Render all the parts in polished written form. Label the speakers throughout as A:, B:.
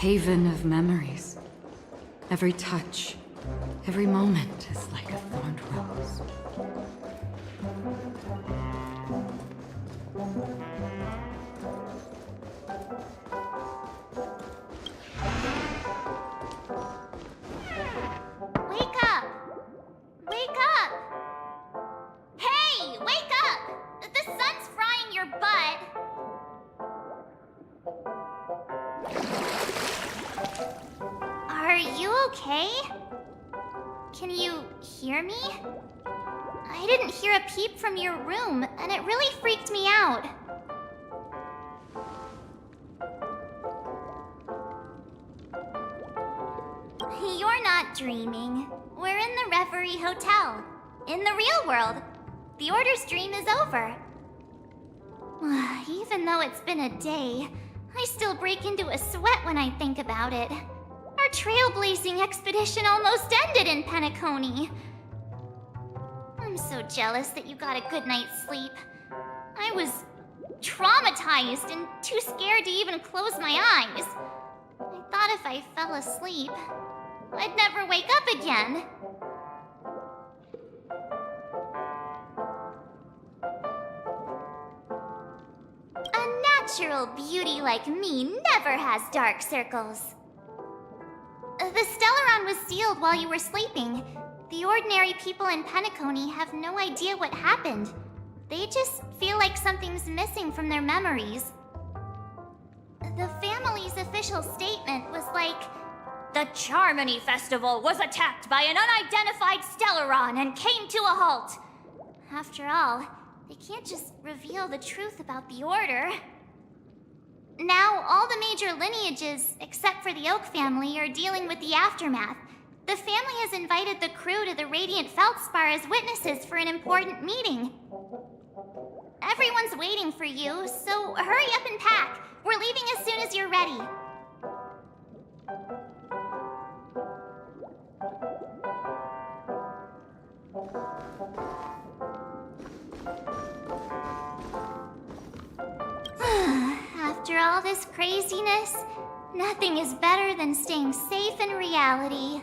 A: haven of memories. Every touch, every moment is like a thorned rose.
B: Wake up! Wake up! Hey, wake up! The sun's frying your butt. Are you okay? Can you hear me? I didn't hear a peep from your room, and it really freaked me out. You're not dreaming. We're in the Reverie Hotel. In the real world. The Order's dream is over. Even though it's been a day, I still break into a sweat when I think about it. Our trailblazing expedition almost ended in Penacony. I'm so jealous that you got a good night's sleep. I was traumatized and too scared to even close my eyes. I thought if I fell asleep, I'd never wake up again. A natural beauty like me never has dark circles. The Stellaron was sealed while you were sleeping. The ordinary people in Penacony have no idea what happened. They just feel like something's missing from their memories. The family's official statement was like, "The Charmony Festival was attacked by an unidentified Stellaron and came to a halt." After all, they can't just reveal the truth about the Order. Now, all the major lineages, except for the Oak family, are dealing with the aftermath. The family has invited the crew to the Radiant Feldspar as witnesses for an important meeting. Everyone's waiting for you, so hurry up and pack. We're leaving as soon as you're ready. After all this craziness, nothing is better than staying safe in reality.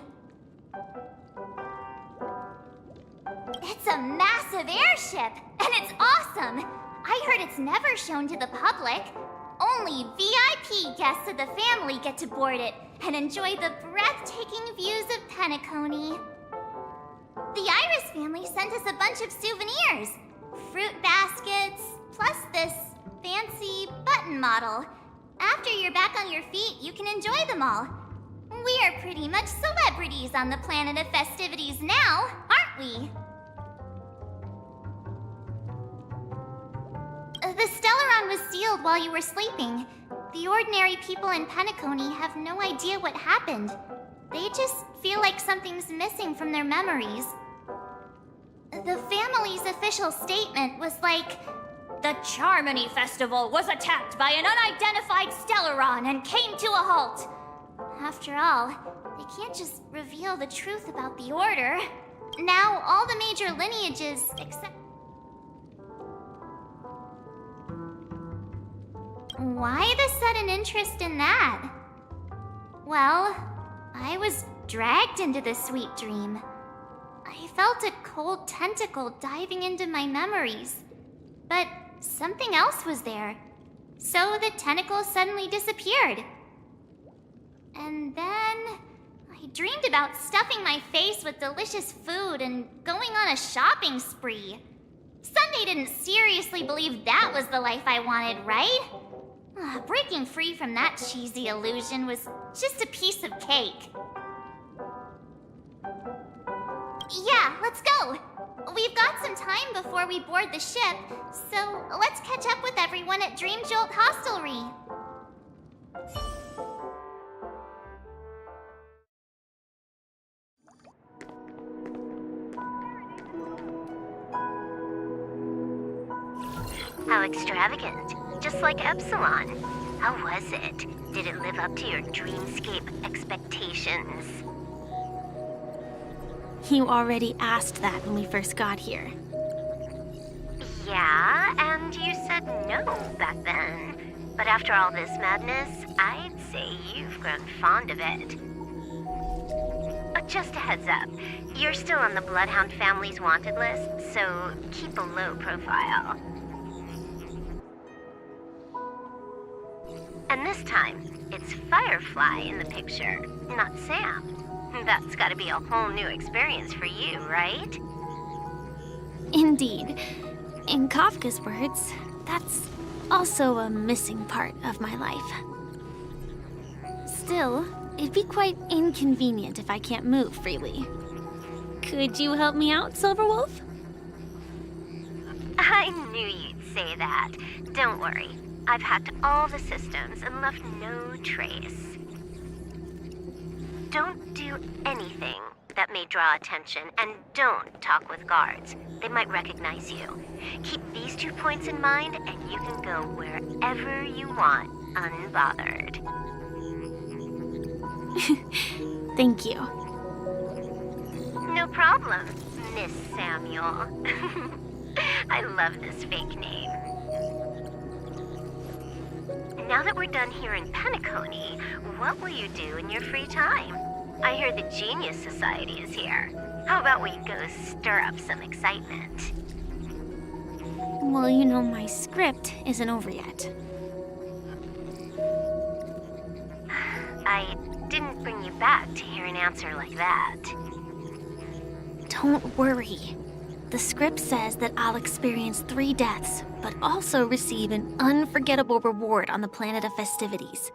B: It's a massive airship, and it's awesome! I heard it's never shown to the public. Only VIP guests of the family get to board it and enjoy the breathtaking views of Penacony. The Iris family sent us a bunch of souvenirs. Fruit baskets, plus this fancy button model. After you're back on your feet, you can enjoy them all. We are pretty much celebrities on the planet of festivities now, aren't we? The Stellaron was sealed while you were sleeping. The ordinary people in Penacony have no idea what happened. They just feel like something's missing from their memories. The family's official statement was like, "The Charmony Festival was attacked by an unidentified Stellaron and came to a halt." After all, they can't just reveal the truth about the Order. Now, all the major lineages, except... Why the sudden interest in that? Well, I was dragged into this sweet dream. I felt a cold tentacle diving into my memories. But something else was there. So the tentacle suddenly disappeared. And then I dreamed about stuffing my face with delicious food and going on a shopping spree. Sunday didn't seriously believe that was the life I wanted, right? Breaking free from that cheesy illusion was just a piece of cake. Yeah, let's go. We've got some time before we board the ship, so let's catch up with everyone at Dream Jolt Hostelry.
C: How extravagant. Just like Epsilon. How was it? Did it live up to your dreamscape expectations?
D: You already asked that when we first got here.
C: Yeah, and you said no back then. But after all this madness, I'd say you've grown fond of it. Just a heads up, you're still on the Bloodhound family's wanted list, so keep a low profile. And this time, it's Firefly in the picture, not Sam. That's gotta be a whole new experience for you, right?
D: Indeed. In Kafka's words, that's also a missing part of my life. Still, it'd be quite inconvenient if I can't move freely. Could you help me out, Silverwolf?
C: I knew you'd say that. Don't worry. I've hacked all the systems and left no trace. Don't do anything that may draw attention, and don't talk with guards. They might recognize you. Keep these 2 points in mind, and you can go wherever you want, unbothered.
D: Thank you.
C: No problem, Miss Samuel. I love this fake name. Now that we're done here in Penacony, what will you do in your free time? I hear the Genius Society is here. How about we go stir up some excitement?
D: Well, you know, my script isn't over yet.
C: I didn't bring you back to hear an answer like that.
D: Don't worry. The script says that I'll experience 3 deaths, but also receive an unforgettable reward on the planet of festivities.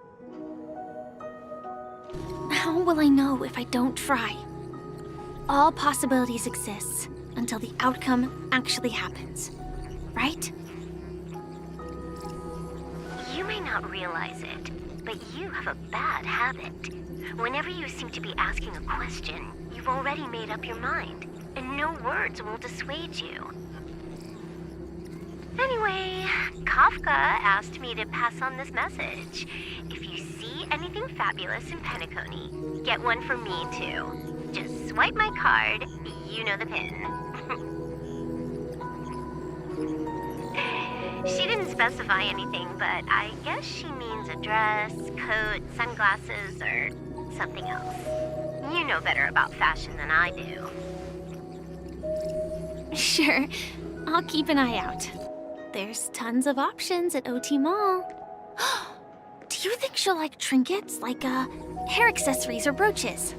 D: How will I know if I don't try? All possibilities exist until the outcome actually happens, right?
C: You may not realize it, but you have a bad habit. Whenever you seem to be asking a question, you've already made up your mind, and no words will dissuade you. Anyway, Kafka asked me to pass on this message. If you see anything fabulous in Penacony, get one for me too. Just swipe my card, you know the pin. She didn't specify anything, but I guess she means a dress, coat, sunglasses, or something else. You know better about fashion than I do.
D: Sure, I'll keep an eye out. There's tons of options at OT Mall. Do you think she'll like trinkets, like hair accessories or brooches?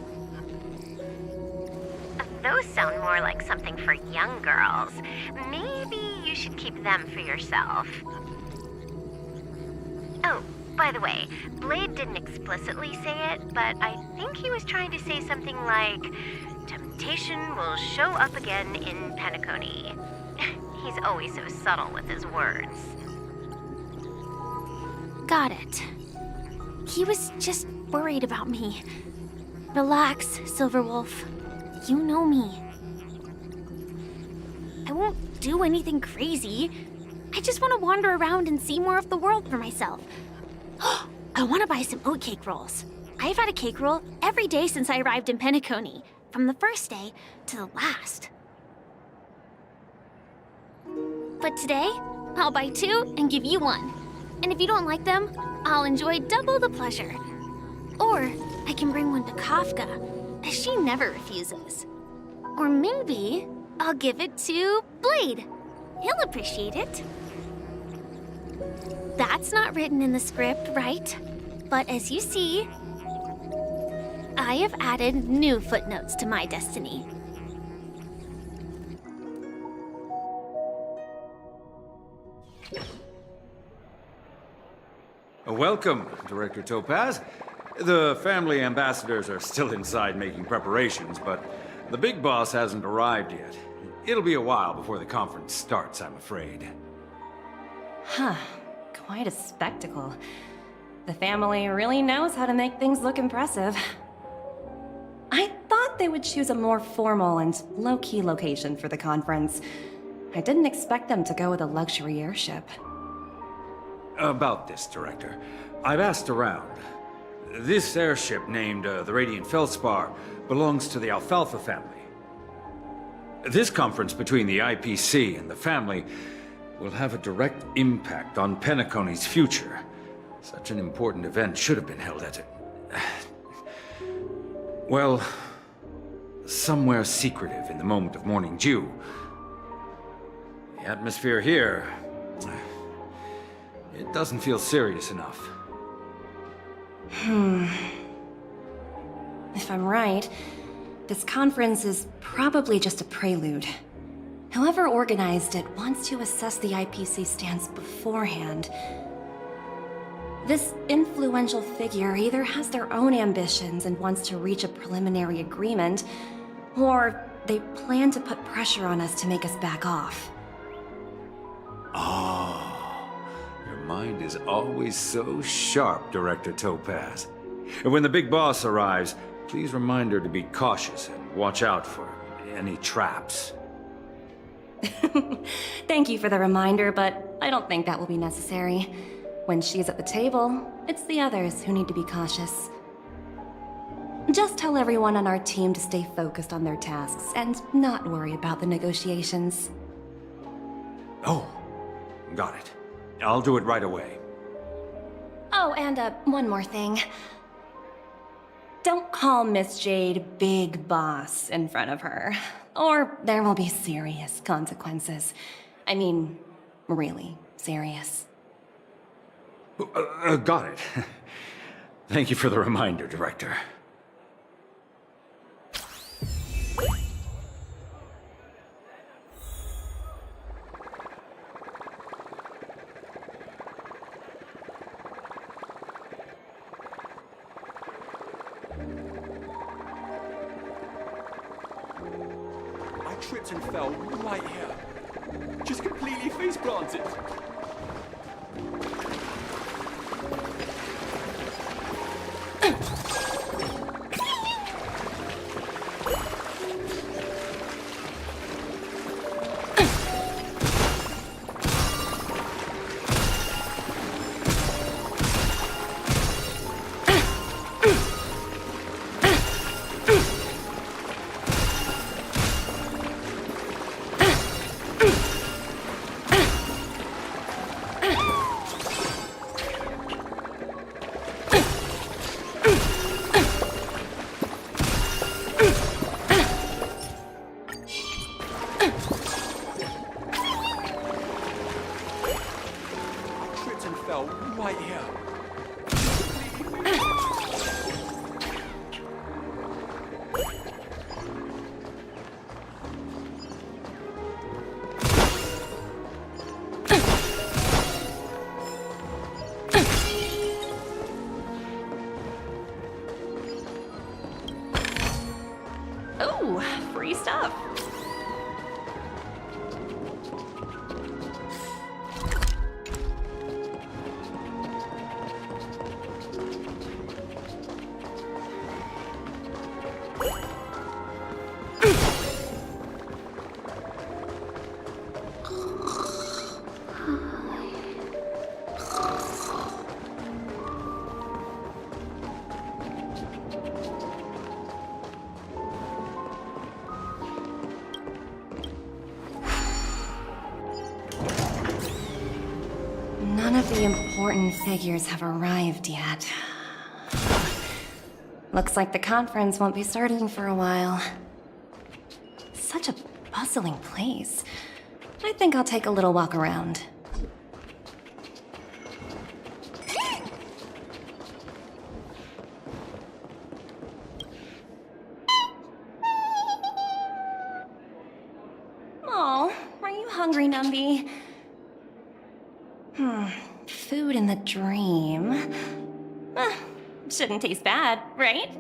C: Those sound more like something for young girls. Maybe you should keep them for yourself. Oh, by the way, Blade didn't explicitly say it, but I think he was trying to say something like, temptation will show up again in Penacony. He's always so subtle with his words.
D: Got it. He was just worried about me. Relax, Silverwolf. You know me. I won't do anything crazy. I just want to wander around and see more of the world for myself. I want to buy some oatcake rolls. I've had a cake roll every day since I arrived in Penacony, from the first day to the last. But today, I'll buy 2 and give you 1. And if you don't like them, I'll enjoy double the pleasure. Or I can bring one to Kafka, as she never refuses. Or maybe I'll give it to Blade. He'll appreciate it. That's not written in the script, right? But as you see, I have added new footnotes to my destiny.
E: Welcome, Director Topaz. The family ambassadors are still inside making preparations, but the big boss hasn't arrived yet. It'll be a while before the conference starts, I'm afraid.
F: Huh. Quite a spectacle. The family really knows how to make things look impressive. I thought they would choose a more formal and low-key location for the conference. I didn't expect them to go with a luxury airship.
E: About this, Director. I've asked around. This airship, named the Radiant Feldspar, belongs to the Alfalfa family. This conference between the IPC and the family will have a direct impact on Penacony's future. Such an important event should have been held at it. Well, somewhere secretive in the moment of morning dew. The atmosphere here, it doesn't feel serious enough.
F: If I'm right, this conference is probably just a prelude. Whoever organized it wants to assess the IPC stance beforehand. This influential figure either has their own ambitions and wants to reach a preliminary agreement, or they plan to put pressure on us to make us back off.
E: Oh, your mind is always so sharp, Director Topaz. And when the big boss arrives, please remind her to be cautious and watch out for any traps.
F: Thank you for the reminder, but I don't think that will be necessary. When she's at the table, it's the others who need to be cautious. Just tell everyone on our team to stay focused on their tasks and not worry about the negotiations.
E: Oh, got it. I'll do it right away.
F: Oh, and one more thing. Don't call Miss Jade Big Boss in front of her, or there will be serious consequences. I mean, really serious.
E: Got it. Thank you for the reminder, Director.
G: I tripped and fell right here. Just completely face planted. Right here.
F: Ooh, free stuff. None of the important figures have arrived yet. Looks like the conference won't be starting for a while. Such a bustling place. I think I'll take a little walk around. Oh, are you hungry, Numby? Food in the dream. Shouldn't taste bad, right?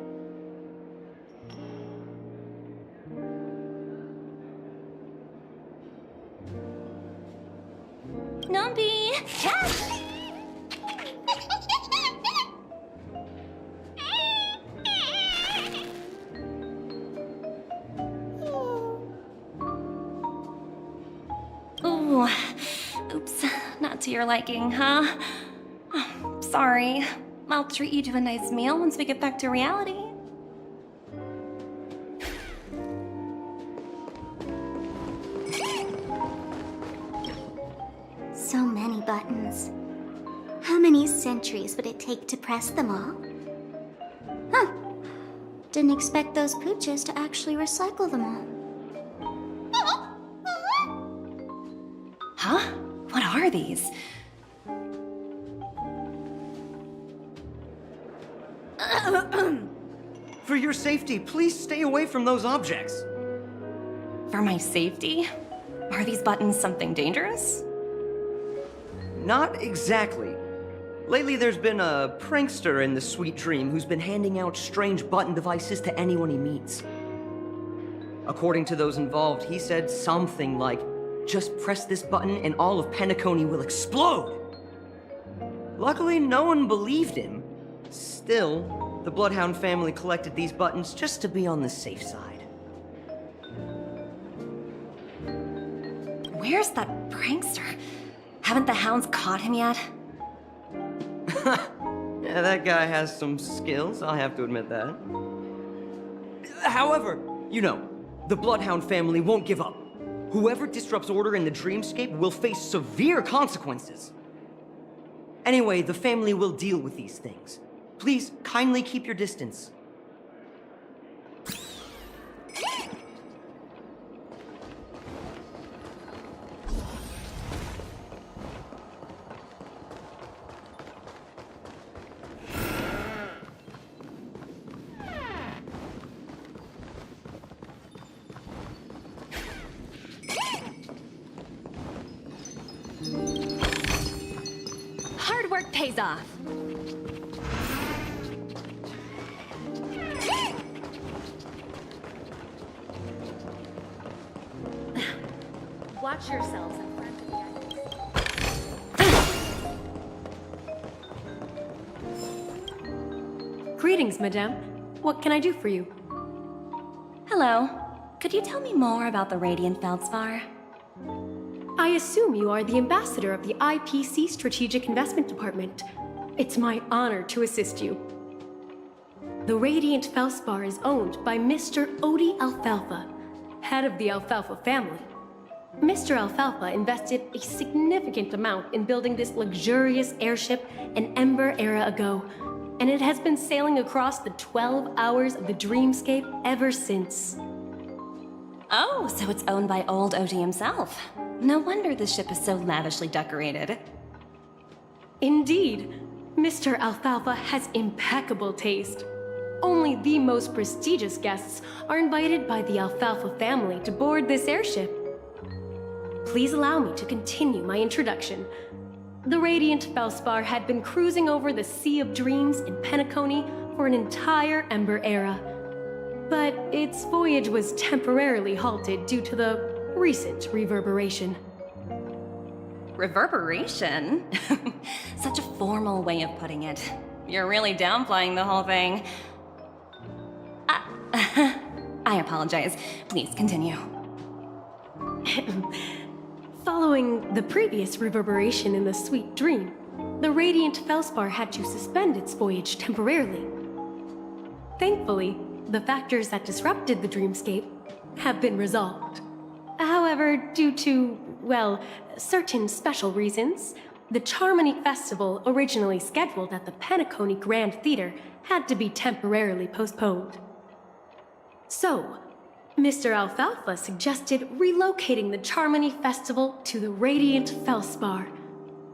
F: Numby! Yes! Ooh, oops, not to your liking, huh? Sorry. I'll treat you to a nice meal once we get back to reality.
B: So many buttons. How many centuries would it take to press them all? Huh. Didn't expect those pooches to actually recycle them all.
F: Huh? What are these?
H: For your safety, please stay away from those objects.
F: For my safety? Are these buttons something dangerous?
H: Not exactly. Lately, there's been a prankster in the Sweet Dream who's been handing out strange button devices to anyone he meets. According to those involved, he said something like, "Just press this button and all of Penacony will explode!" Luckily, no one believed him. Still, the Bloodhound family collected these buttons just to be on the safe side.
F: Where's that prankster? Haven't the hounds caught him yet?
H: Yeah, that guy has some skills, I'll have to admit that. However, you know, the Bloodhound family won't give up. Whoever disrupts order in the dreamscape will face severe consequences. Anyway, the family will deal with these things. Please, kindly keep your distance.
F: Hard work pays off. Watch yourselves in front of the
I: Greetings, madame. What can I do for you?
F: Hello. Could you tell me more about the Radiant Feldspar?
I: I assume you are the ambassador of the IPC Strategic Investment Department. It's my honor to assist you. The Radiant Feldspar is owned by Mr. Odie Alfalfa, head of the Alfalfa family. Mr. Alfalfa invested a significant amount in building this luxurious airship an Ember era ago, and it has been sailing across the 12 hours of the dreamscape ever since.
F: Oh, so it's owned by old Odie himself. No wonder the ship is so lavishly decorated.
I: Indeed, Mr. Alfalfa has impeccable taste. Only the most prestigious guests are invited by the Alfalfa family to board this airship. Please allow me to continue my introduction. The Radiant Feldspar had been cruising over the Sea of Dreams in Penacony for an entire Ember era. But its voyage was temporarily halted due to the recent reverberation.
F: Reverberation? Such a formal way of putting it. You're really downplaying the whole thing. I apologize. Please continue.
I: Following the previous reverberation in the Sweet Dream, the Radiant Feldspar had to suspend its voyage temporarily. Thankfully, the factors that disrupted the dreamscape have been resolved. However, due to, well, certain special reasons, the Charmony Festival, originally scheduled at the Penacony Grand Theater, had to be temporarily postponed. So, Mr. Alfalfa suggested relocating the Charmony Festival to the Radiant Feldspar,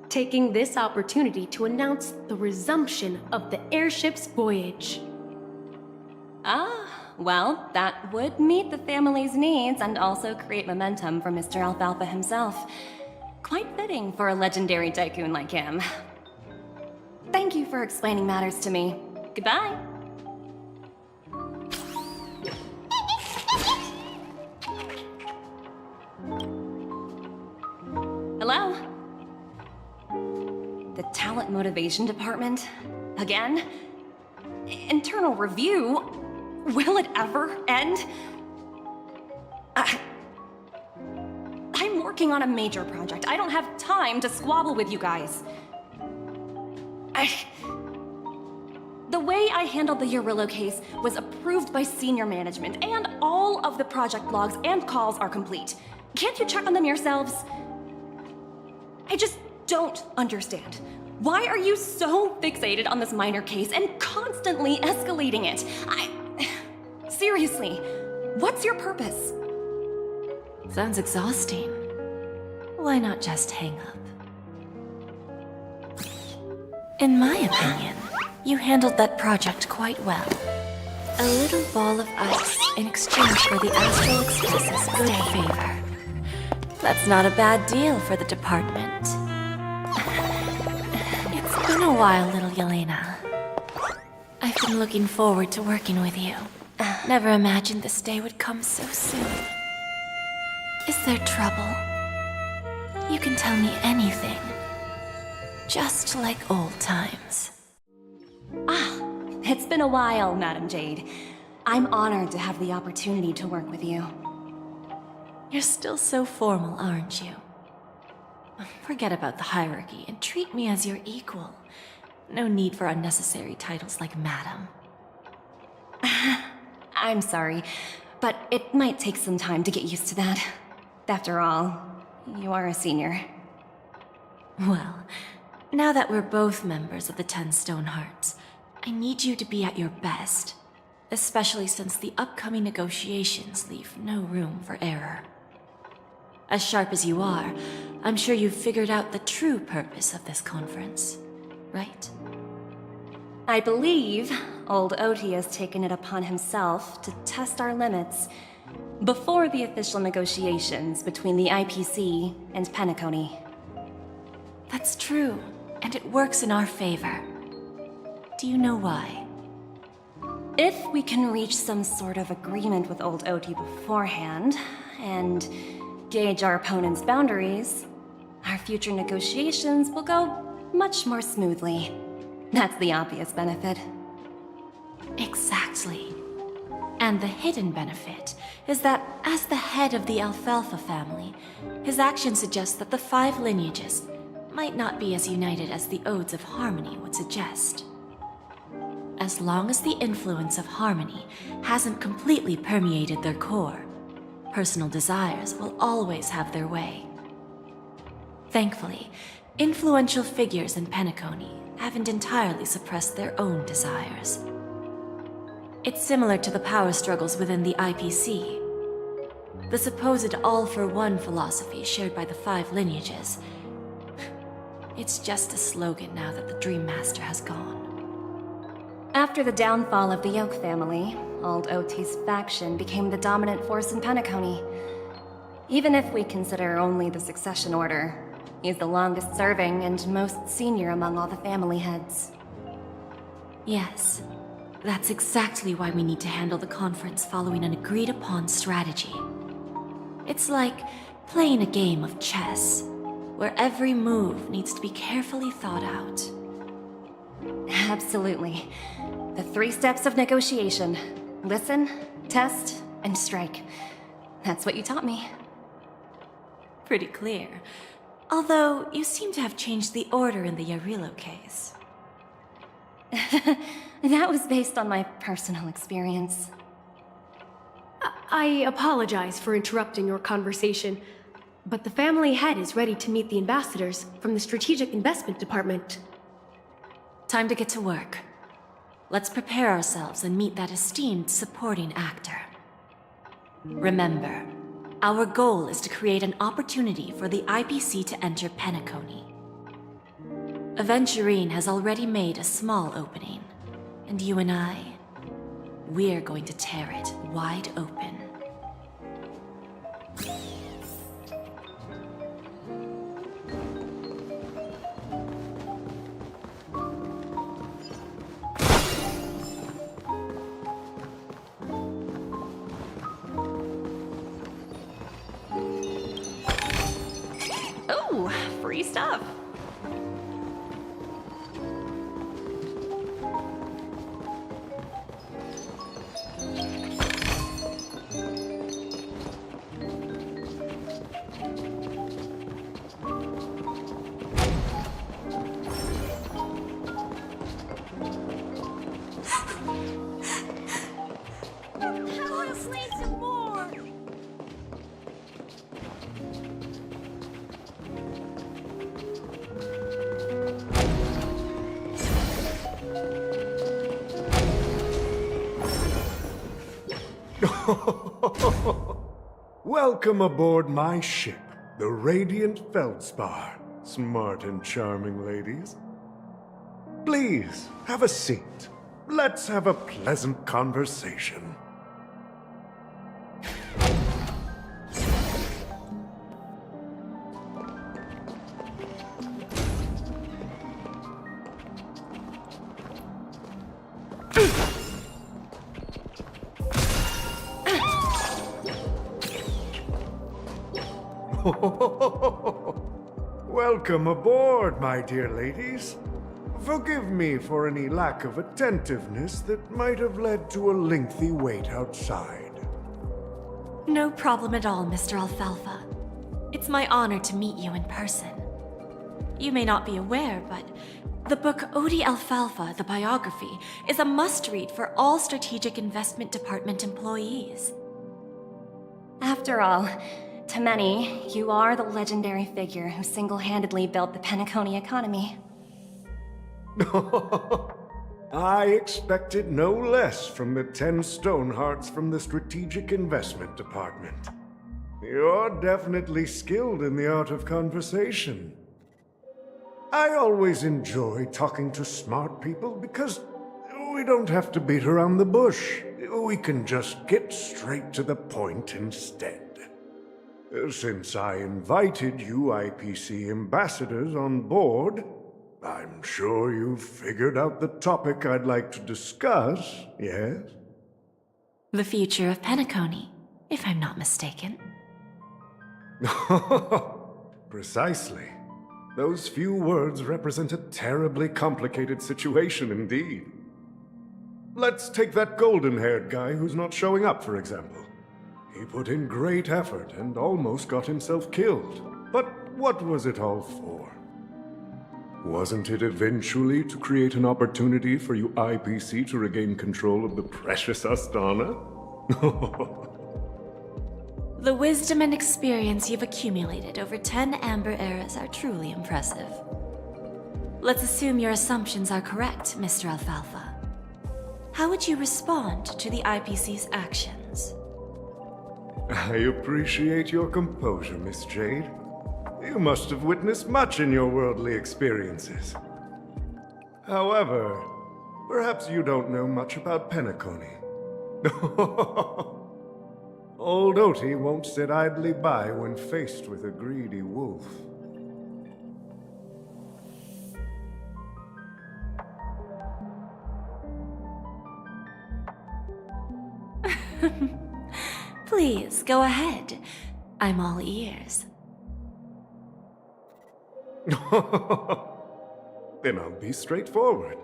I: taking this opportunity to announce the resumption of the airship's voyage.
F: Ah, well, that would meet the family's needs and also create momentum for Mr. Alfalfa himself. Quite fitting for a legendary tycoon like him. Thank you for explaining matters to me. Goodbye. Hello? The Talent Motivation Department? Again? Internal review? Will it ever end? I'm working on a major project. I don't have time to squabble with you guys. The way I handled the Urillo case was approved by senior management, and all of the project logs and calls are complete. Can't you check on them yourselves? I just don't understand. Why are you so fixated on this minor case and constantly escalating it? Seriously, what's your purpose?
A: Sounds exhausting. Why not just hang up? In my opinion, you handled that project quite well. A little ball of ice in exchange for the Astral Express's good favor. That's not a bad deal for the department. It's been a while, little Yelena. I've been looking forward to working with you. Never imagined this day would come so soon. Is there trouble? You can tell me anything. Just like old times.
F: It's been a while, Madam Jade. I'm honored to have the opportunity to work with you.
A: You're still so formal, aren't you? Forget about the hierarchy and treat me as your equal. No need for unnecessary titles like Madam.
F: I'm sorry, but it might take some time to get used to that. After all, you are a senior.
A: Well, now that we're both members of the 10 Stone Hearts, I need you to be at your best. Especially since the upcoming negotiations leave no room for error. As sharp as you are, I'm sure you've figured out the true purpose of this conference, right?
F: I believe old Oti has taken it upon himself to test our limits before the official negotiations between the IPC and Penacony.
A: That's true, and it works in our favor. Do you know why?
F: If we can reach some sort of agreement with old Oti beforehand, and gauge our opponent's boundaries, our future negotiations will go much more smoothly. That's the obvious benefit.
A: Exactly. And the hidden benefit is that as the head of the Alfalfa family, his actions suggest that the 5 lineages might not be as united as the Odes of Harmony would suggest. As long as the influence of Harmony hasn't completely permeated their core, personal desires will always have their way. Thankfully, influential figures in Penacony haven't entirely suppressed their own desires. It's similar to the power struggles within the IPC. The supposed all-for-one philosophy shared by the 5 lineages. It's just a slogan now that the Dream Master has gone.
F: After the downfall of the Yoke family, old Oti's faction became the dominant force in Penacony. Even if we consider only the succession order, he's the longest serving and most senior among all the family heads.
A: Yes, that's exactly why we need to handle the conference following an agreed-upon strategy. It's like playing a game of chess, where every move needs to be carefully thought out.
F: Absolutely. The 3 steps of negotiation. Listen, test, and strike. That's what you taught me.
A: Pretty clear. Although, you seem to have changed the order in the Yarilo case.
F: That was based on my personal experience.
I: I apologize for interrupting your conversation, but the family head is ready to meet the ambassadors from the Strategic Investment Department.
A: Time to get to work. Let's prepare ourselves and meet that esteemed supporting actor. Remember, our goal is to create an opportunity for the IPC to enter Penacony. Aventurine has already made a small opening, and you and we're going to tear it wide open.
F: Oh, free stuff.
J: Welcome aboard my ship, the Radiant Feldspar. Smart and charming ladies. Please, have a seat. Let's have a pleasant conversation. Welcome aboard, my dear ladies. Forgive me for any lack of attentiveness that might have led to a lengthy wait outside.
A: No problem at all, Mr. Alfalfa. It's my honor to meet you in person. You may not be aware, but the book Odie Alfalfa, the biography, is a must-read for all Strategic Investment Department employees.
F: After all, to many, you are the legendary figure who single-handedly built the Penacony economy.
J: I expected no less from the 10 Stonehearts from the Strategic Investment Department. You're definitely skilled in the art of conversation. I always enjoy talking to smart people because we don't have to beat around the bush. We can just get straight to the point instead. Since I invited you IPC ambassadors on board, I'm sure you've figured out the topic I'd like to discuss, yes?
A: The future of Penacony, if I'm not mistaken.
J: Precisely. Those few words represent a terribly complicated situation indeed. Let's take that golden-haired guy who's not showing up, for example. He put in great effort and almost got himself killed. But what was it all for? Wasn't it eventually to create an opportunity for you IPC to regain control of the precious Astana?
A: The wisdom and experience you've accumulated over 10 Amber Eras are truly impressive. Let's assume your assumptions are correct, Mr. Alfalfa. How would you respond to the IPC's actions?
J: I appreciate your composure, Miss Jade. You must have witnessed much in your worldly experiences. However, perhaps you don't know much about Penacony. Old Oti won't sit idly by when faced with a greedy wolf.
A: Please, go ahead. I'm all ears.
J: Then I'll be straightforward.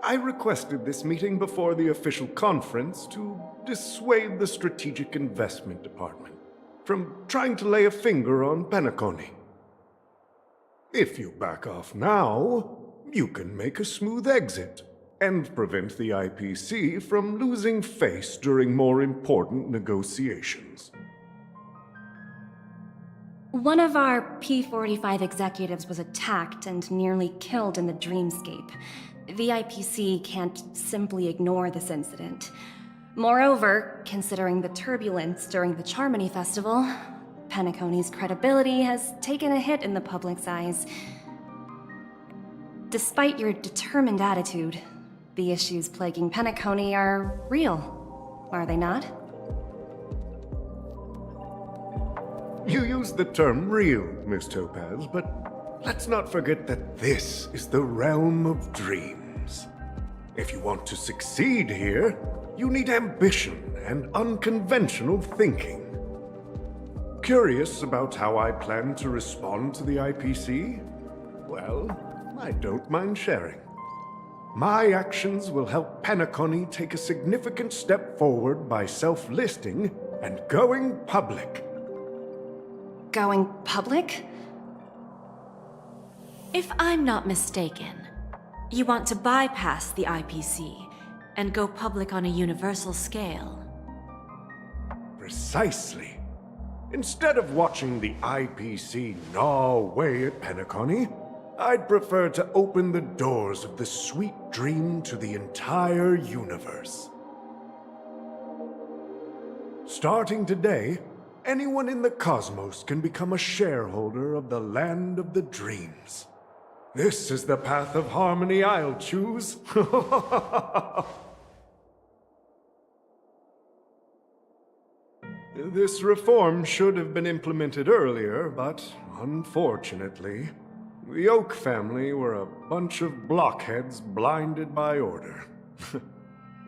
J: I requested this meeting before the official conference to dissuade the Strategic Investment Department from trying to lay a finger on Penacony. If you back off now, you can make a smooth exit and prevent the IPC from losing face during more important negotiations.
F: One of our P-45 executives was attacked and nearly killed in the Dreamscape. The IPC can't simply ignore this incident. Moreover, considering the turbulence during the Charmony Festival, Penacony's credibility has taken a hit in the public's eyes. Despite your determined attitude, the issues plaguing Penacony are real, are they not?
J: You used the term real, Miss Topaz, but let's not forget that this is the realm of dreams. If you want to succeed here, you need ambition and unconventional thinking. Curious about how I plan to respond to the IPC? Well, I don't mind sharing. My actions will help Penacony take a significant step forward by self-listing and going public.
F: Going public?
A: If I'm not mistaken, you want to bypass the IPC and go public on a universal scale.
J: Precisely. Instead of watching the IPC gnaw away at Penacony, I'd prefer to open the doors of the sweet dream to the entire universe. Starting today, anyone in the cosmos can become a shareholder of the Land of the Dreams. This is the path of harmony I'll choose. This reform should have been implemented earlier, but unfortunately, the Oak family were a bunch of blockheads blinded by order.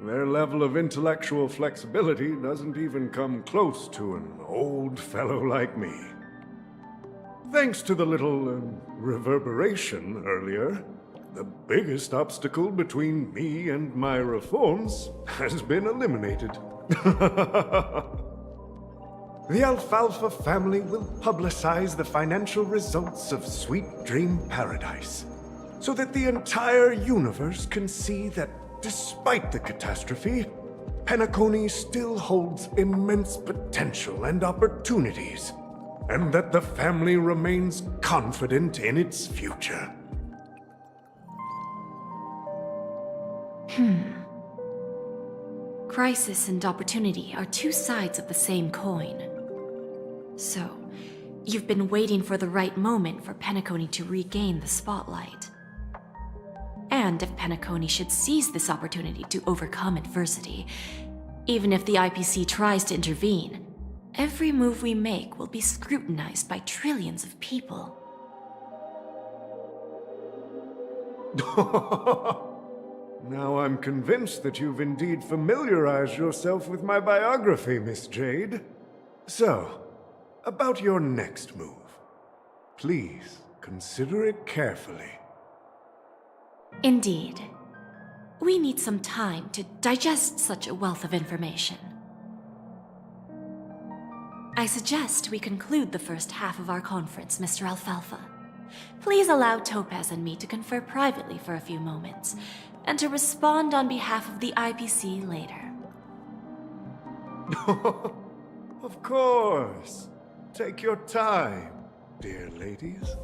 J: Their level of intellectual flexibility doesn't even come close to an old fellow like me. Thanks to the little reverberation earlier, the biggest obstacle between me and my reforms has been eliminated. The Alfalfa family will publicize the financial results of Sweet Dream Paradise, so that the entire universe can see that despite the catastrophe, Penacony still holds immense potential and opportunities, and that the family remains confident in its future.
A: Crisis and opportunity are two sides of the same coin. So, you've been waiting for the right moment for Penacony to regain the spotlight. And if Penacony should seize this opportunity to overcome adversity, even if the IPC tries to intervene, every move we make will be scrutinized by trillions of people.
J: Now I'm convinced that you've indeed familiarized yourself with my biography, Miss Jade. So, about your next move. Please, consider it carefully.
A: Indeed. We need some time to digest such a wealth of information. I suggest we conclude the first half of our conference, Mr. Alfalfa. Please allow Topaz and me to confer privately for a few moments, and to respond on behalf of the IPC later.
J: Of course. Take your time, dear ladies.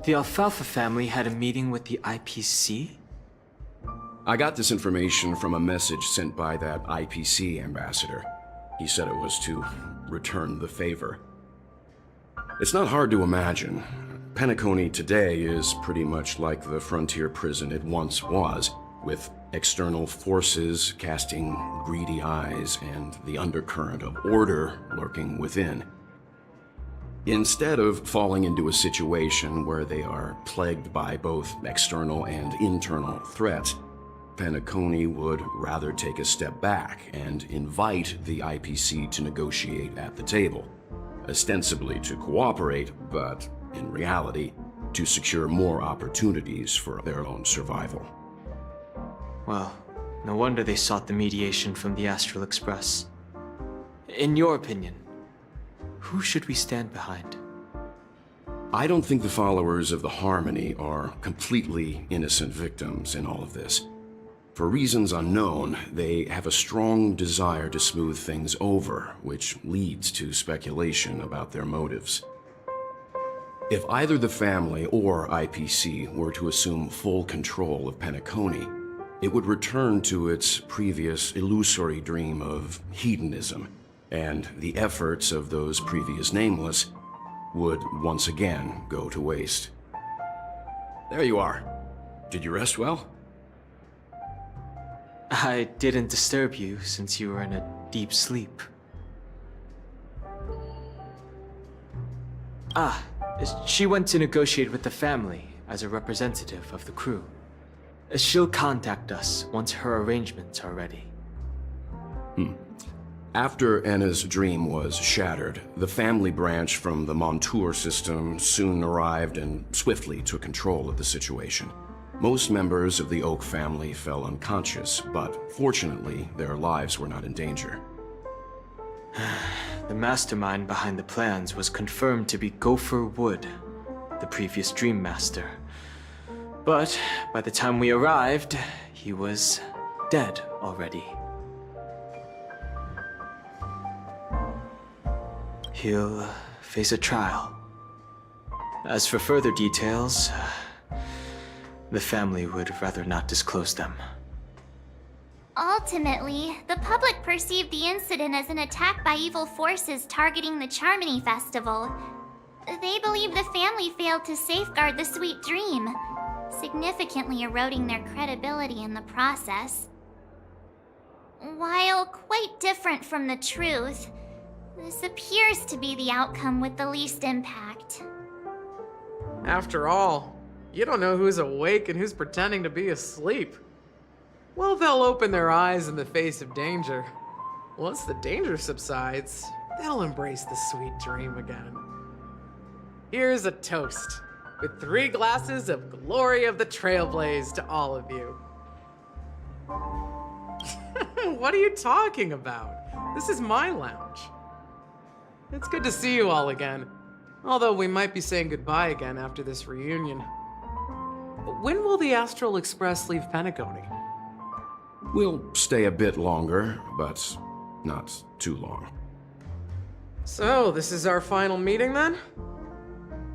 K: The Alfalfa family had a meeting with the IPC?
L: I got this information from a message sent by that IPC ambassador. He said it was to return the favor. It's not hard to imagine. Penacony today is pretty much like the frontier prison it once was, with external forces casting greedy eyes and the undercurrent of order lurking within. Instead of falling into a situation where they are plagued by both external and internal threats, Penacony would rather take a step back and invite the IPC to negotiate at the table, ostensibly to cooperate, but in reality, to secure more opportunities for their own survival.
K: Well, no wonder they sought the mediation from the Astral Express. In your opinion, who should we stand behind?
L: I don't think the followers of the Harmony are completely innocent victims in all of this. For reasons unknown, they have a strong desire to smooth things over, which leads to speculation about their motives. If either the family or IPC were to assume full control of Penacony, it would return to its previous illusory dream of hedonism, and the efforts of those previous nameless would once again go to waste. There you are. Did you rest well?
K: I didn't disturb you since you were in a deep sleep. Ah, she went to negotiate with the family as a representative of the crew. She'll contact us once her arrangements are ready.
L: After Anna's dream was shattered, the family branch from the Montour system soon arrived and swiftly took control of the situation. Most members of the Oak family fell unconscious, but fortunately, their lives were not in danger.
K: The mastermind behind the plans was confirmed to be Gopher Wood, the previous Dream Master. But by the time we arrived, he was dead already. He'll face a trial. As for further details, the family would rather not disclose them.
B: Ultimately, the public perceived the incident as an attack by evil forces targeting the Charmony Festival. They believe the family failed to safeguard the sweet dream, significantly eroding their credibility in the process. While quite different from the truth, this appears to be the outcome with the least impact.
M: After all, you don't know who's awake and who's pretending to be asleep. Well, they'll open their eyes in the face of danger. Once the danger subsides, they'll embrace the sweet dream again. Here's a toast, with 3 glasses of Glory of the Trailblaze to all of you. What are you talking about? This is my lounge. It's good to see you all again, although we might be saying goodbye again after this reunion. When will the Astral Express leave Penacony?
L: We'll stay a bit longer, but not too long.
M: So, this is our final meeting then?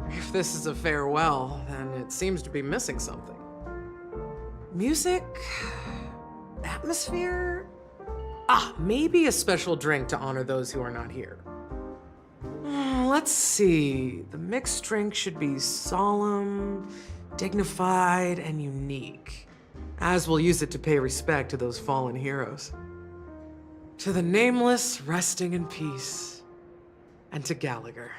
M: If this is a farewell, then it seems to be missing something. Music? Atmosphere? Maybe a special drink to honor those who are not here. Let's see. The mixed drink should be solemn, dignified, and unique, as we'll use it to pay respect to those fallen heroes. To the Nameless, resting in peace, and to Gallagher.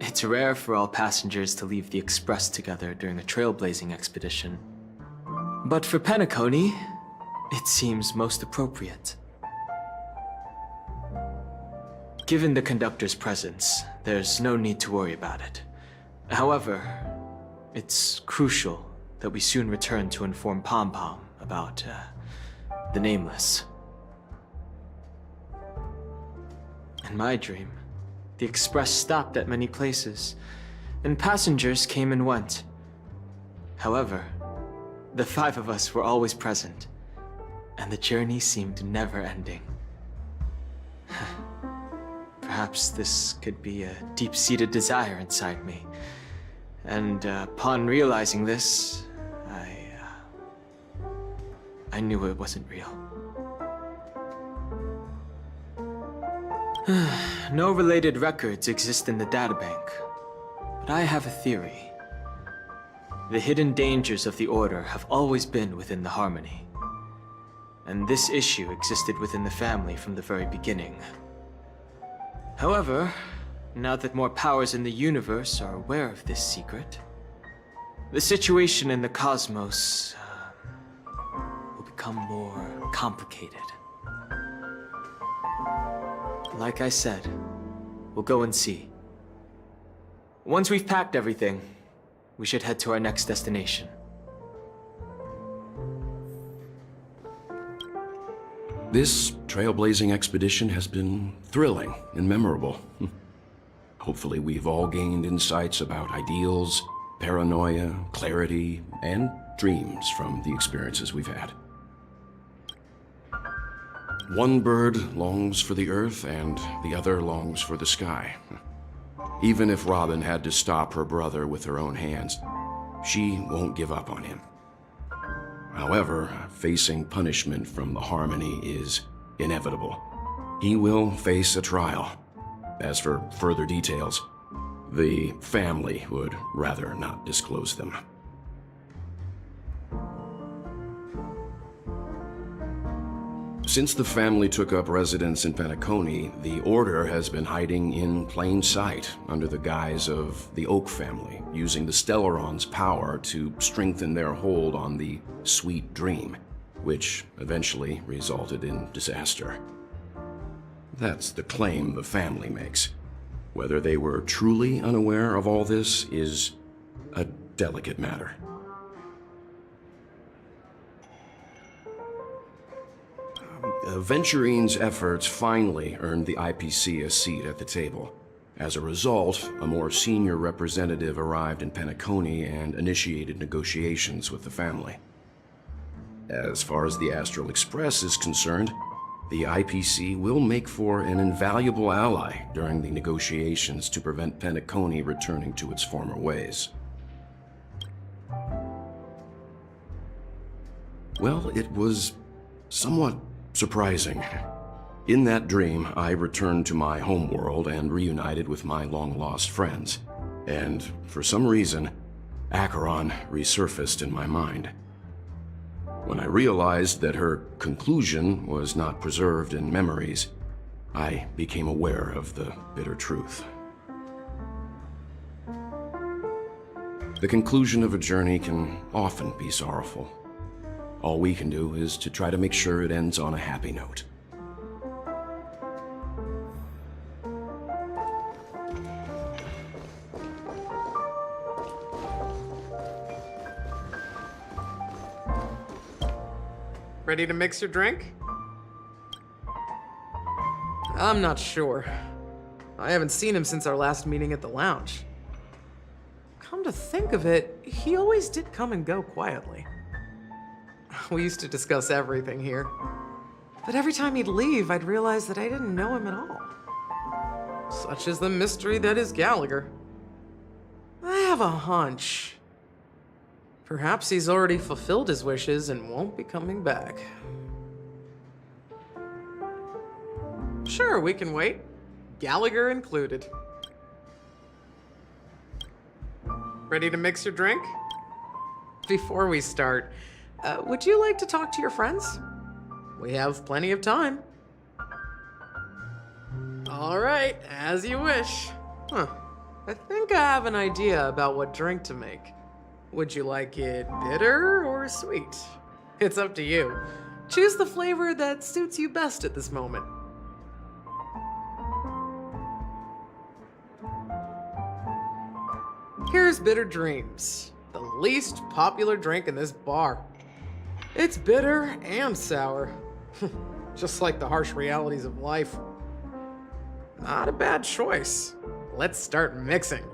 K: It's rare for all passengers to leave the Express together during a trailblazing expedition. But for Penacony, it seems most appropriate. Given the conductor's presence, there's no need to worry about it. However, it's crucial that we soon return to inform Pom Pom about, the Nameless. In my dream, the Express stopped at many places, and passengers came and went. However, the 5 of us were always present, and the journey seemed never ending. Perhaps this could be a deep-seated desire inside me, and upon realizing this, I knew it wasn't real. No related records exist in the databank, but I have a theory. The hidden dangers of the Order have always been within the Harmony, and this issue existed within the family from the very beginning. However, now that more powers in the universe are aware of this secret, the situation in the cosmos will become more complicated. Like I said, we'll go and see. Once we've packed everything, we should head to our next destination.
L: This trailblazing expedition has been thrilling and memorable. Hopefully we've all gained insights about ideals, paranoia, clarity, and dreams from the experiences we've had. One bird longs for the earth, and the other longs for the sky. Even if Robin had to stop her brother with her own hands, she won't give up on him. However, facing punishment from the Harmony is inevitable. He will face a trial. As for further details, the family would rather not disclose them. Since the family took up residence in Penacony, the Order has been hiding in plain sight under the guise of the Oak family, using the Stellaron's power to strengthen their hold on the Sweet Dream, which eventually resulted in disaster. That's the claim the family makes. Whether they were truly unaware of all this is a delicate matter. Venturine's efforts finally earned the IPC a seat at the table. As a result, a more senior representative arrived in Penacony and initiated negotiations with the family. As far as the Astral Express is concerned, The IPC will make for an invaluable ally during the negotiations to prevent Penacony returning to its former ways. Well, it was somewhat surprising. In that dream, I returned to my homeworld and reunited with my long-lost friends. And for some reason, Acheron resurfaced in my mind. When I realized that her conclusion was not preserved in memories, I became aware of the bitter truth. The conclusion of a journey can often be sorrowful. All we can do is to try to make sure it ends on a happy note.
M: Ready to mix your drink? I'm not sure. I haven't seen him since our last meeting at the lounge. Come to think of it, he always did come and go quietly. We used to discuss everything here. But every time he'd leave, I'd realize that I didn't know him at all. Such is the mystery that is Gallagher. I have a hunch. Perhaps he's already fulfilled his wishes and won't be coming back. Sure, we can wait. Gallagher included. Ready to mix your drink? Before we start, would you like to talk to your friends? We have plenty of time. All right, as you wish. I think I have an idea about what drink to make. Would you like it bitter or sweet? It's up to you. Choose the flavor that suits you best at this moment. Here's Bitter Dreams, the least popular drink in this bar. It's bitter and sour, just like the harsh realities of life. Not a bad choice. Let's start mixing.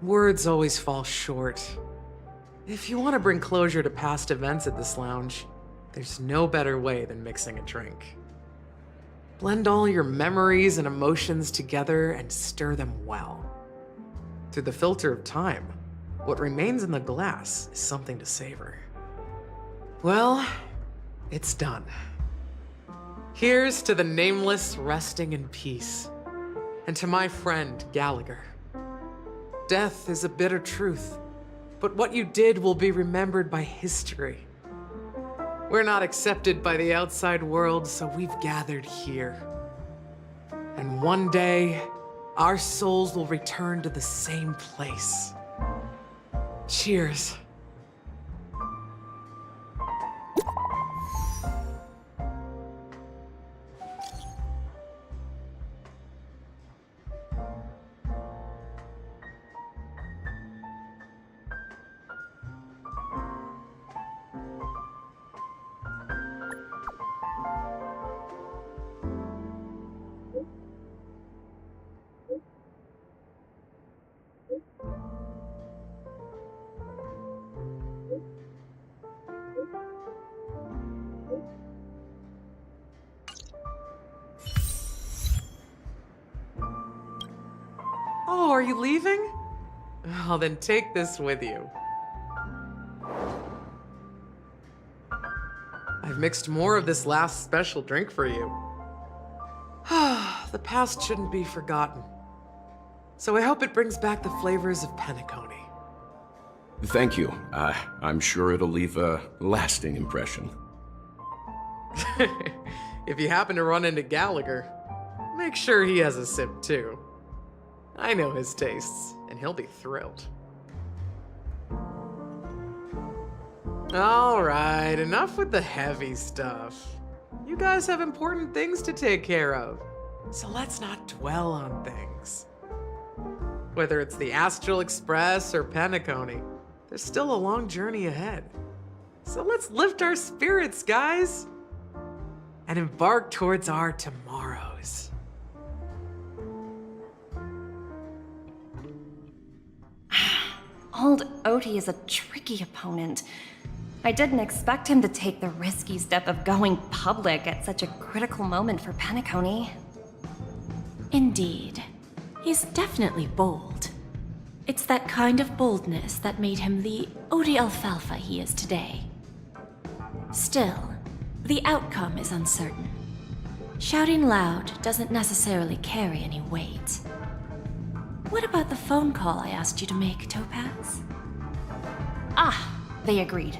M: Words always fall short. If you want to bring closure to past events at this lounge, there's no better way than mixing a drink. Blend all your memories and emotions together and stir them well. Through the filter of time, what remains in the glass is something to savor. Well, it's done. Here's to the nameless resting in peace, and to my friend Gallagher. Death is a bitter truth, but what you did will be remembered by history. We're not accepted by the outside world, so we've gathered here. And one day, our souls will return to the same place. Cheers. Oh, are you leaving? Oh, then take this with you. I've mixed more of this last special drink for you. The past shouldn't be forgotten. So I hope it brings back the flavors of Penacony.
L: Thank you. I'm sure it'll leave a lasting impression.
M: If you happen to run into Gallagher, make sure he has a sip too. I know his tastes, and he'll be thrilled. Alright, enough with the heavy stuff. You guys have important things to take care of, so let's not dwell on things. Whether it's the Astral Express or Penacony, there's still a long journey ahead. So let's lift our spirits, guys, and embark towards our tomorrows.
F: Old Odie is a tricky opponent. I didn't expect him to take the risky step of going public at such a critical moment for Penacony.
A: Indeed. He's definitely bold. It's that kind of boldness that made him the Odie Alfalfa he is today. Still, the outcome is uncertain. Shouting loud doesn't necessarily carry any weight. What about the phone call I asked you to make, Topaz?
F: Ah, they agreed.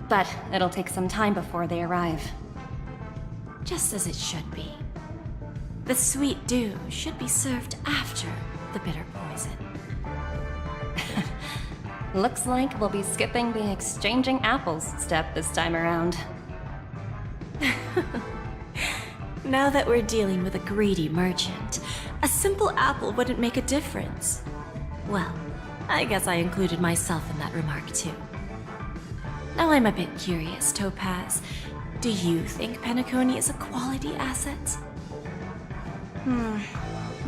F: But it'll take some time before they arrive.
A: Just as it should be. The sweet dew should be served after the bitter poison.
F: Looks like we'll be skipping the exchanging apples step this time around.
A: Now that we're dealing with a greedy merchant, a simple apple wouldn't make a difference. Well, I guess I included myself in that remark too. Now I'm a bit curious, Topaz. Do you think Penacony is a quality asset?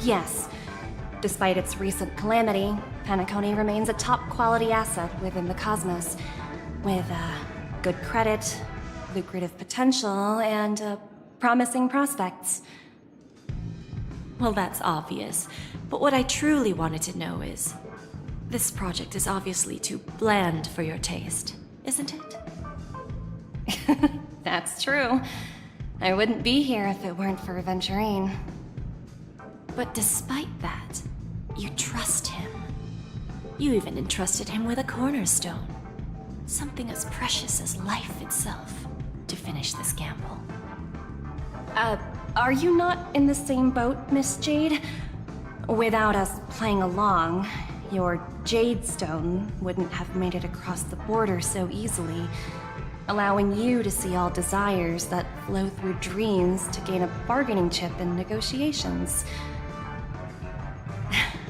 F: Yes. Despite its recent calamity, Penacony remains a top-quality asset within the cosmos, with good credit, lucrative potential, and promising prospects.
A: Well, that's obvious, but what I truly wanted to know is, this project is obviously too bland for your taste, isn't it?
F: That's true. I wouldn't be here if it weren't for Venturine.
A: But despite that, you trust him. You even entrusted him with a cornerstone. Something as precious as life itself, to finish this gamble.
F: Are you not in the same boat, Miss Jade? Without us playing along, your Jade Stone wouldn't have made it across the border so easily, allowing you to see all desires that flow through dreams to gain a bargaining chip in negotiations.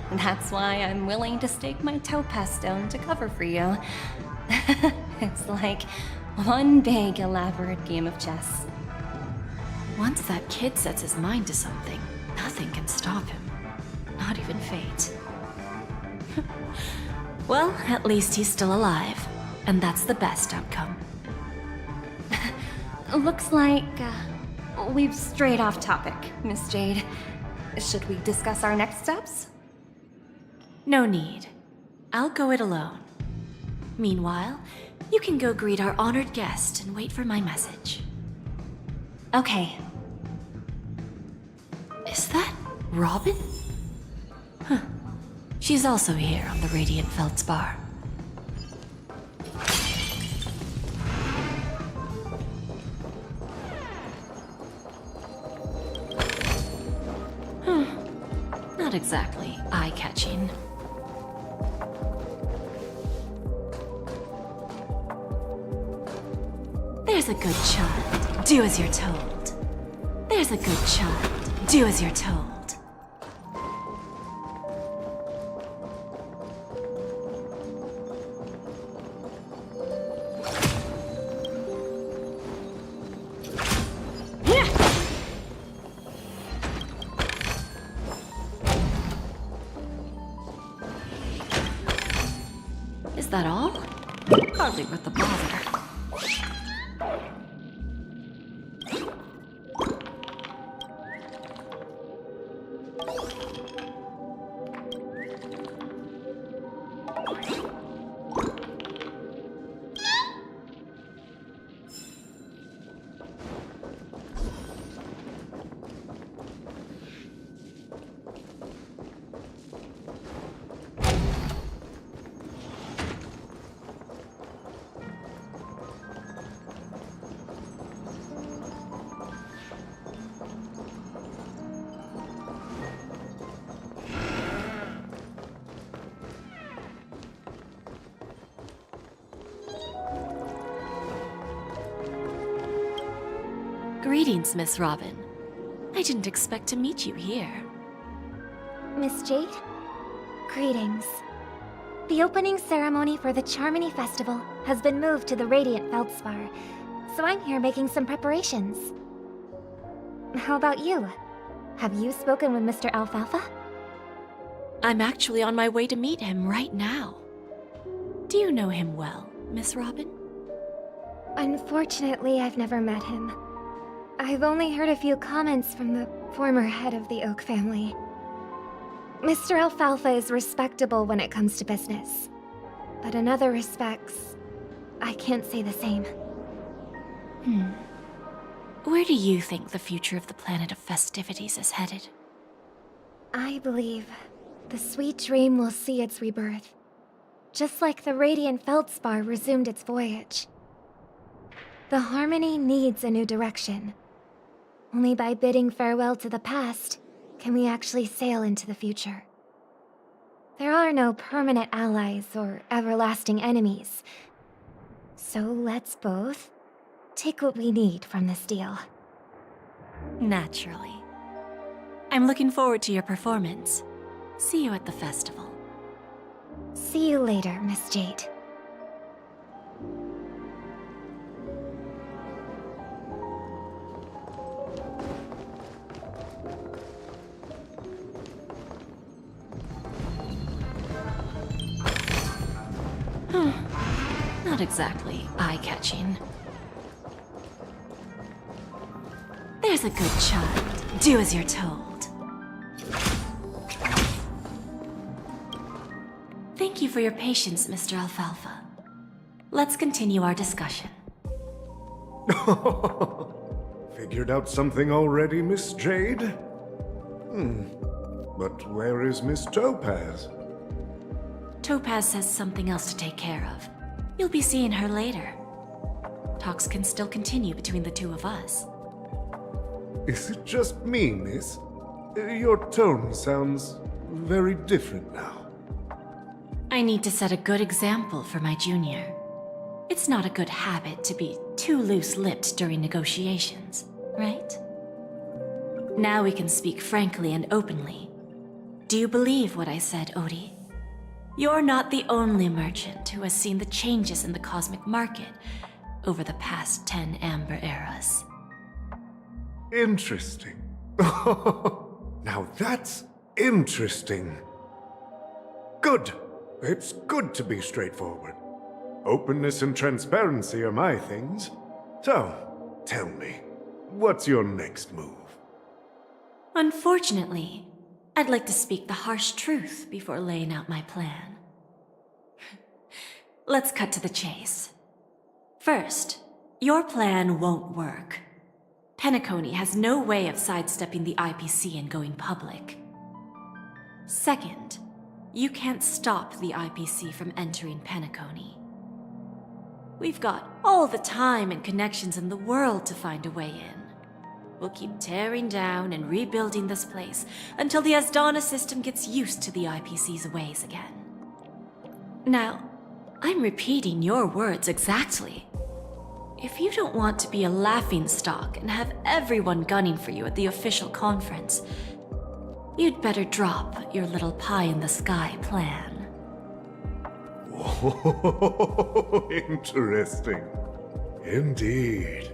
F: That's why I'm willing to stake my Topaz Stone to cover for you. It's like one big, elaborate game of chess.
A: Once that kid sets his mind to something, nothing can stop him. Not even fate. Well, at least he's still alive, and that's the best outcome.
F: Looks like we've strayed off topic, Miss Jade. Should we discuss our next steps?
A: No need. I'll go it alone. Meanwhile, you can go greet our honored guest and wait for my message.
F: Okay.
A: Is that Robin? Huh. She's also here on the Radiant Feldspar. Not exactly eye-catching. There's a good child. Do as you're told. There's a good child. Do as you're told. Is that all? Hardly worth the bother. Greetings, Miss Robin. I didn't expect to meet you here.
B: Miss Jade? Greetings. The opening ceremony for the Charmony Festival has been moved to the Radiant Feldspar, so I'm here making some preparations. How about you? Have you spoken with Mr. Alfalfa?
A: I'm actually on my way to meet him right now. Do you know him well, Miss Robin?
B: Unfortunately, I've never met him. I've only heard a few comments from the former head of the Oak family. Mr. Alfalfa is respectable when it comes to business, but in other respects, I can't say the same.
A: Where do you think the future of the planet of festivities is headed?
B: I believe the sweet dream will see its rebirth, just like the Radiant Feldspar resumed its voyage. The Harmony needs a new direction. Only by bidding farewell to the past can we actually sail into the future. There are no permanent allies or everlasting enemies. So let's both take what we need from this deal.
A: Naturally. I'm looking forward to your performance. See you at the festival.
B: See you later, Miss Jade.
A: Not exactly eye-catching. There's a good child. Do as you're told. Thank you for your patience, Mr. Alfalfa. Let's continue our discussion.
J: Figured out something already, Miss Jade? But where is Miss Topaz?
A: Topaz says something else to take care of. You'll be seeing her later. Talks can still continue between the two of us.
J: Is it just me, miss? Your tone sounds very different now.
A: I need to set a good example for my junior. It's not a good habit to be too loose-lipped during negotiations, right? Now we can speak frankly and openly. Do you believe what I said, Odie? You're not the only merchant who has seen the changes in the cosmic market over the past 10 Amber Eras.
J: Interesting. Now that's interesting. Good. It's good to be straightforward. Openness and transparency are my things. So, tell me, what's your next move?
A: Unfortunately, I'd like to speak the harsh truth before laying out my plan. Let's cut to the chase. First, your plan won't work. Penacony has no way of sidestepping the IPC and going public. Second, you can't stop the IPC from entering Penacony. We've got all the time and connections in the world to find a way in. We'll keep tearing down and rebuilding this place until the Asdana system gets used to the IPC's ways again. Now, I'm repeating your words exactly. If you don't want to be a laughingstock and have everyone gunning for you at the official conference, you'd better drop your little pie-in-the-sky plan.
J: Whoa, interesting. Indeed.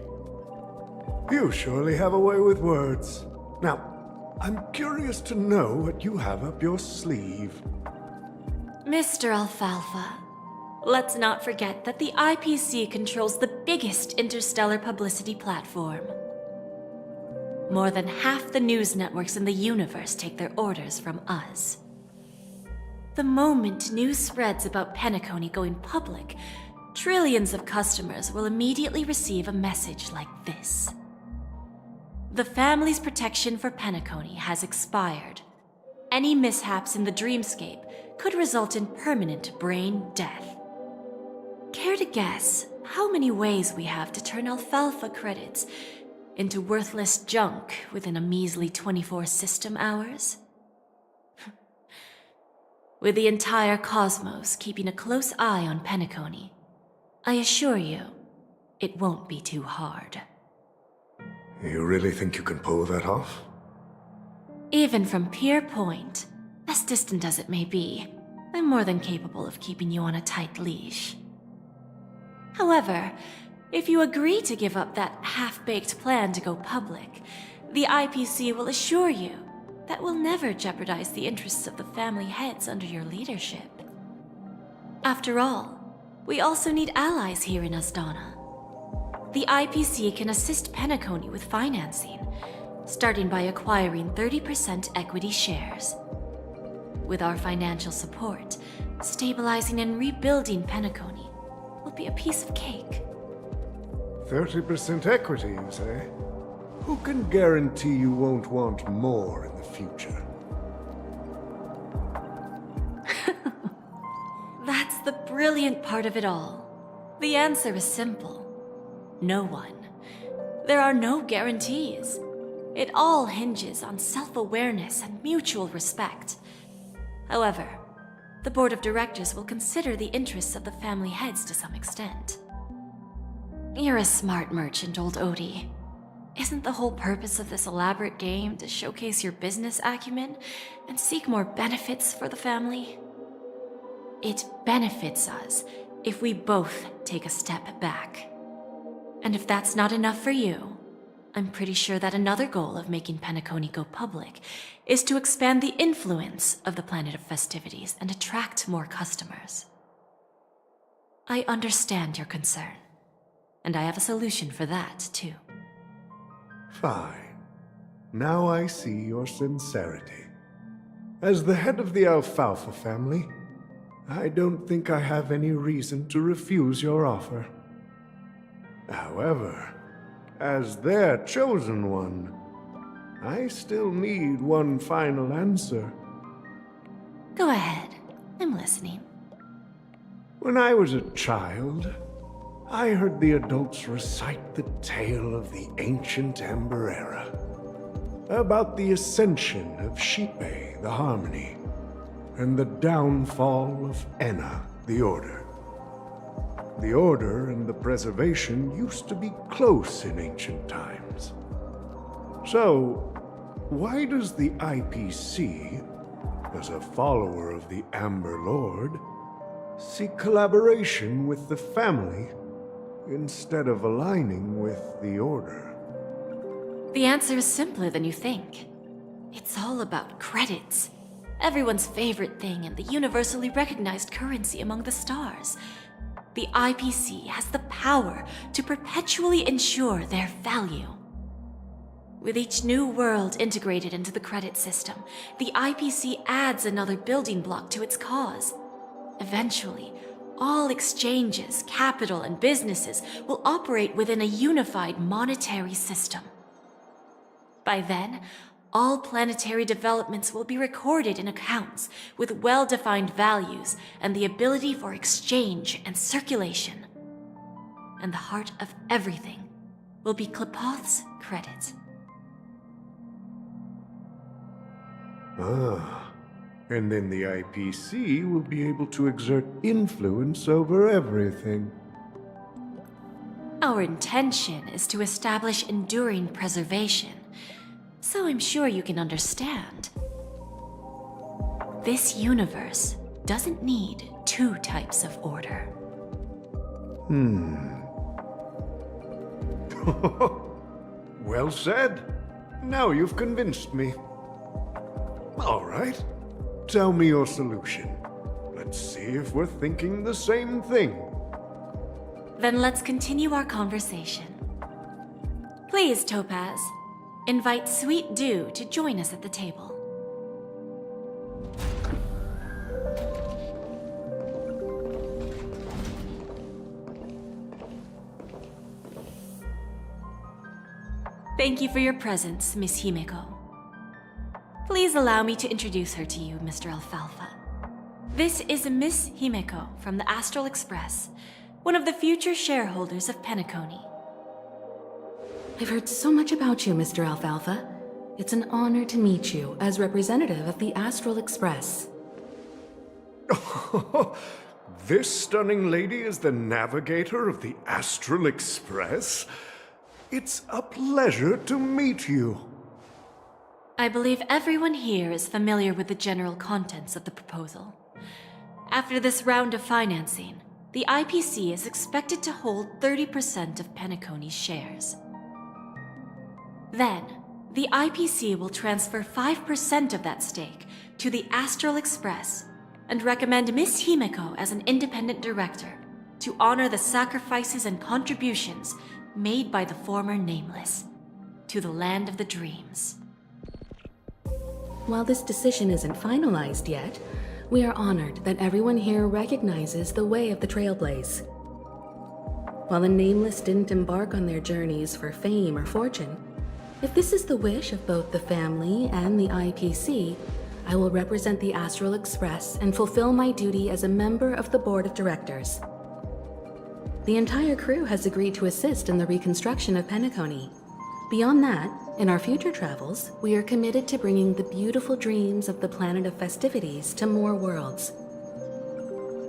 J: You surely have a way with words. Now, I'm curious to know what you have up your sleeve.
A: Mr. Alfalfa, let's not forget that the IPC controls the biggest interstellar publicity platform. More than half the news networks in the universe take their orders from us. The moment news spreads about Penacony going public, trillions of customers will immediately receive a message like this. The family's protection for Penacony has expired. Any mishaps in the dreamscape could result in permanent brain death. Care to guess how many ways we have to turn Alfalfa credits into worthless junk within a measly 24 system hours? With the entire cosmos keeping a close eye on Penacony, I assure you, it won't be too hard.
J: You really think you can pull that off?
A: Even from Pier Point, as distant as it may be, I'm more than capable of keeping you on a tight leash. However, if you agree to give up that half-baked plan to go public, the IPC will assure you that we'll never jeopardize the interests of the family heads under your leadership. After all, we also need allies here in Asdana. The IPC can assist Penacony with financing, starting by acquiring 30% equity shares. With our financial support, stabilizing and rebuilding Penacony will be a piece of cake.
J: 30% equity, you say? Who can guarantee you won't want more in the future?
A: That's the brilliant part of it all. The answer is simple. No one. There are no guarantees. It all hinges on self-awareness and mutual respect. However, the board of directors will consider the interests of the family heads to some extent. You're a smart merchant, old Odie. Isn't the whole purpose of this elaborate game to showcase your business acumen and seek more benefits for the family? It benefits us if we both take a step back. And if that's not enough for you, I'm pretty sure that another goal of making Penacony go public is to expand the influence of the Planet of Festivities and attract more customers. I understand your concern, and I have a solution for that, too.
J: Fine. Now I see your sincerity. As the head of the Alfalfa family, I don't think I have any reason to refuse your offer. However, as their chosen one, I still need one final answer.
A: Go ahead. I'm listening.
J: When I was a child, I heard the adults recite the tale of the ancient Ember Era, about the ascension of Shipe, the Harmony, and the downfall of Enna, the Order. The Order and the Preservation used to be close in ancient times. So, why does the IPC, as a follower of the Amber Lord, seek collaboration with the family instead of aligning with the Order?
A: The answer is simpler than you think. It's all about credits. Everyone's favorite thing and the universally recognized currency among the stars. The IPC has the power to perpetually ensure their value. With each new world integrated into the credit system, the IPC adds another building block to its cause. Eventually, all exchanges, capital, and businesses will operate within a unified monetary system. By then, all planetary developments will be recorded in accounts with well-defined values and the ability for exchange and circulation. And the heart of everything will be Klepoth's credit.
J: Ah, and then the IPC will be able to exert influence over everything.
A: Our intention is to establish enduring preservation, so I'm sure you can understand. This universe doesn't need two types of order.
J: Well said. Now you've convinced me. All right. Tell me your solution. Let's see if we're thinking the same thing.
A: Then let's continue our conversation. Please, Topaz, invite Sweet Dew to join us at the table. Thank you for your presence, Miss Himeko. Please allow me to introduce her to you, Mr. Alfalfa. This is Miss Himeko from the Astral Express, one of the future shareholders of Penacony.
N: I've heard so much about you, Mr. Alfalfa. It's an honor to meet you as representative of the Astral Express.
J: This stunning lady is the navigator of the Astral Express? It's a pleasure to meet you.
A: I believe everyone here is familiar with the general contents of the proposal. After this round of financing, the IPC is expected to hold 30% of Penacony's shares. Then, the IPC will transfer 5% of that stake to the Astral Express and recommend Miss Himeko as an independent director to honor the sacrifices and contributions made by the former Nameless to the land of the dreams.
N: While this decision isn't finalized yet, we are honored that everyone here recognizes the way of the Trailblaze. While the Nameless didn't embark on their journeys for fame or fortune, if this is the wish of both the family and the IPC, I will represent the Astral Express and fulfill my duty as a member of the board of directors. The entire crew has agreed to assist in the reconstruction of Penacony. Beyond that, in our future travels, we are committed to bringing the beautiful dreams of the planet of festivities to more worlds.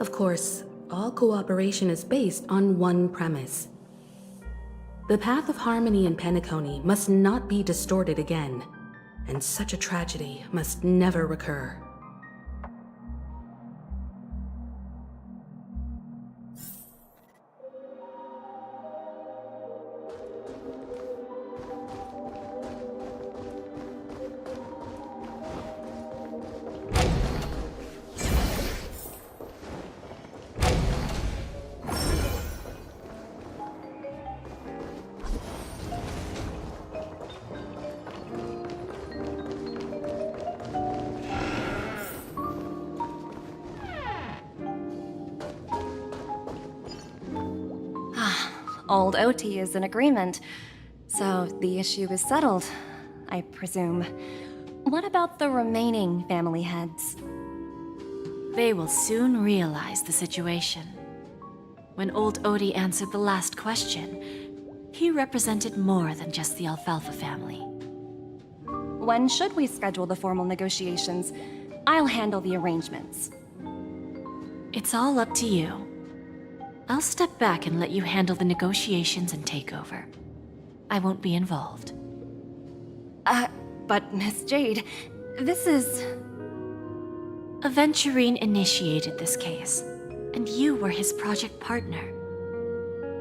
N: Of course, all cooperation is based on one premise. The path of harmony in Penacony must not be distorted again, and such a tragedy must never recur.
F: Old OT is in agreement, so the issue is settled, I presume. What about the remaining family heads?
A: They will soon realize the situation. When old Odie answered the last question, he represented more than just the Alfalfa family.
F: When should we schedule the formal negotiations? I'll handle the arrangements.
A: It's all up to you. I'll step back and let you handle the negotiations and takeover. I won't be involved.
F: But Miss Jade, this is...
A: Aventurine initiated this case, and you were his project partner.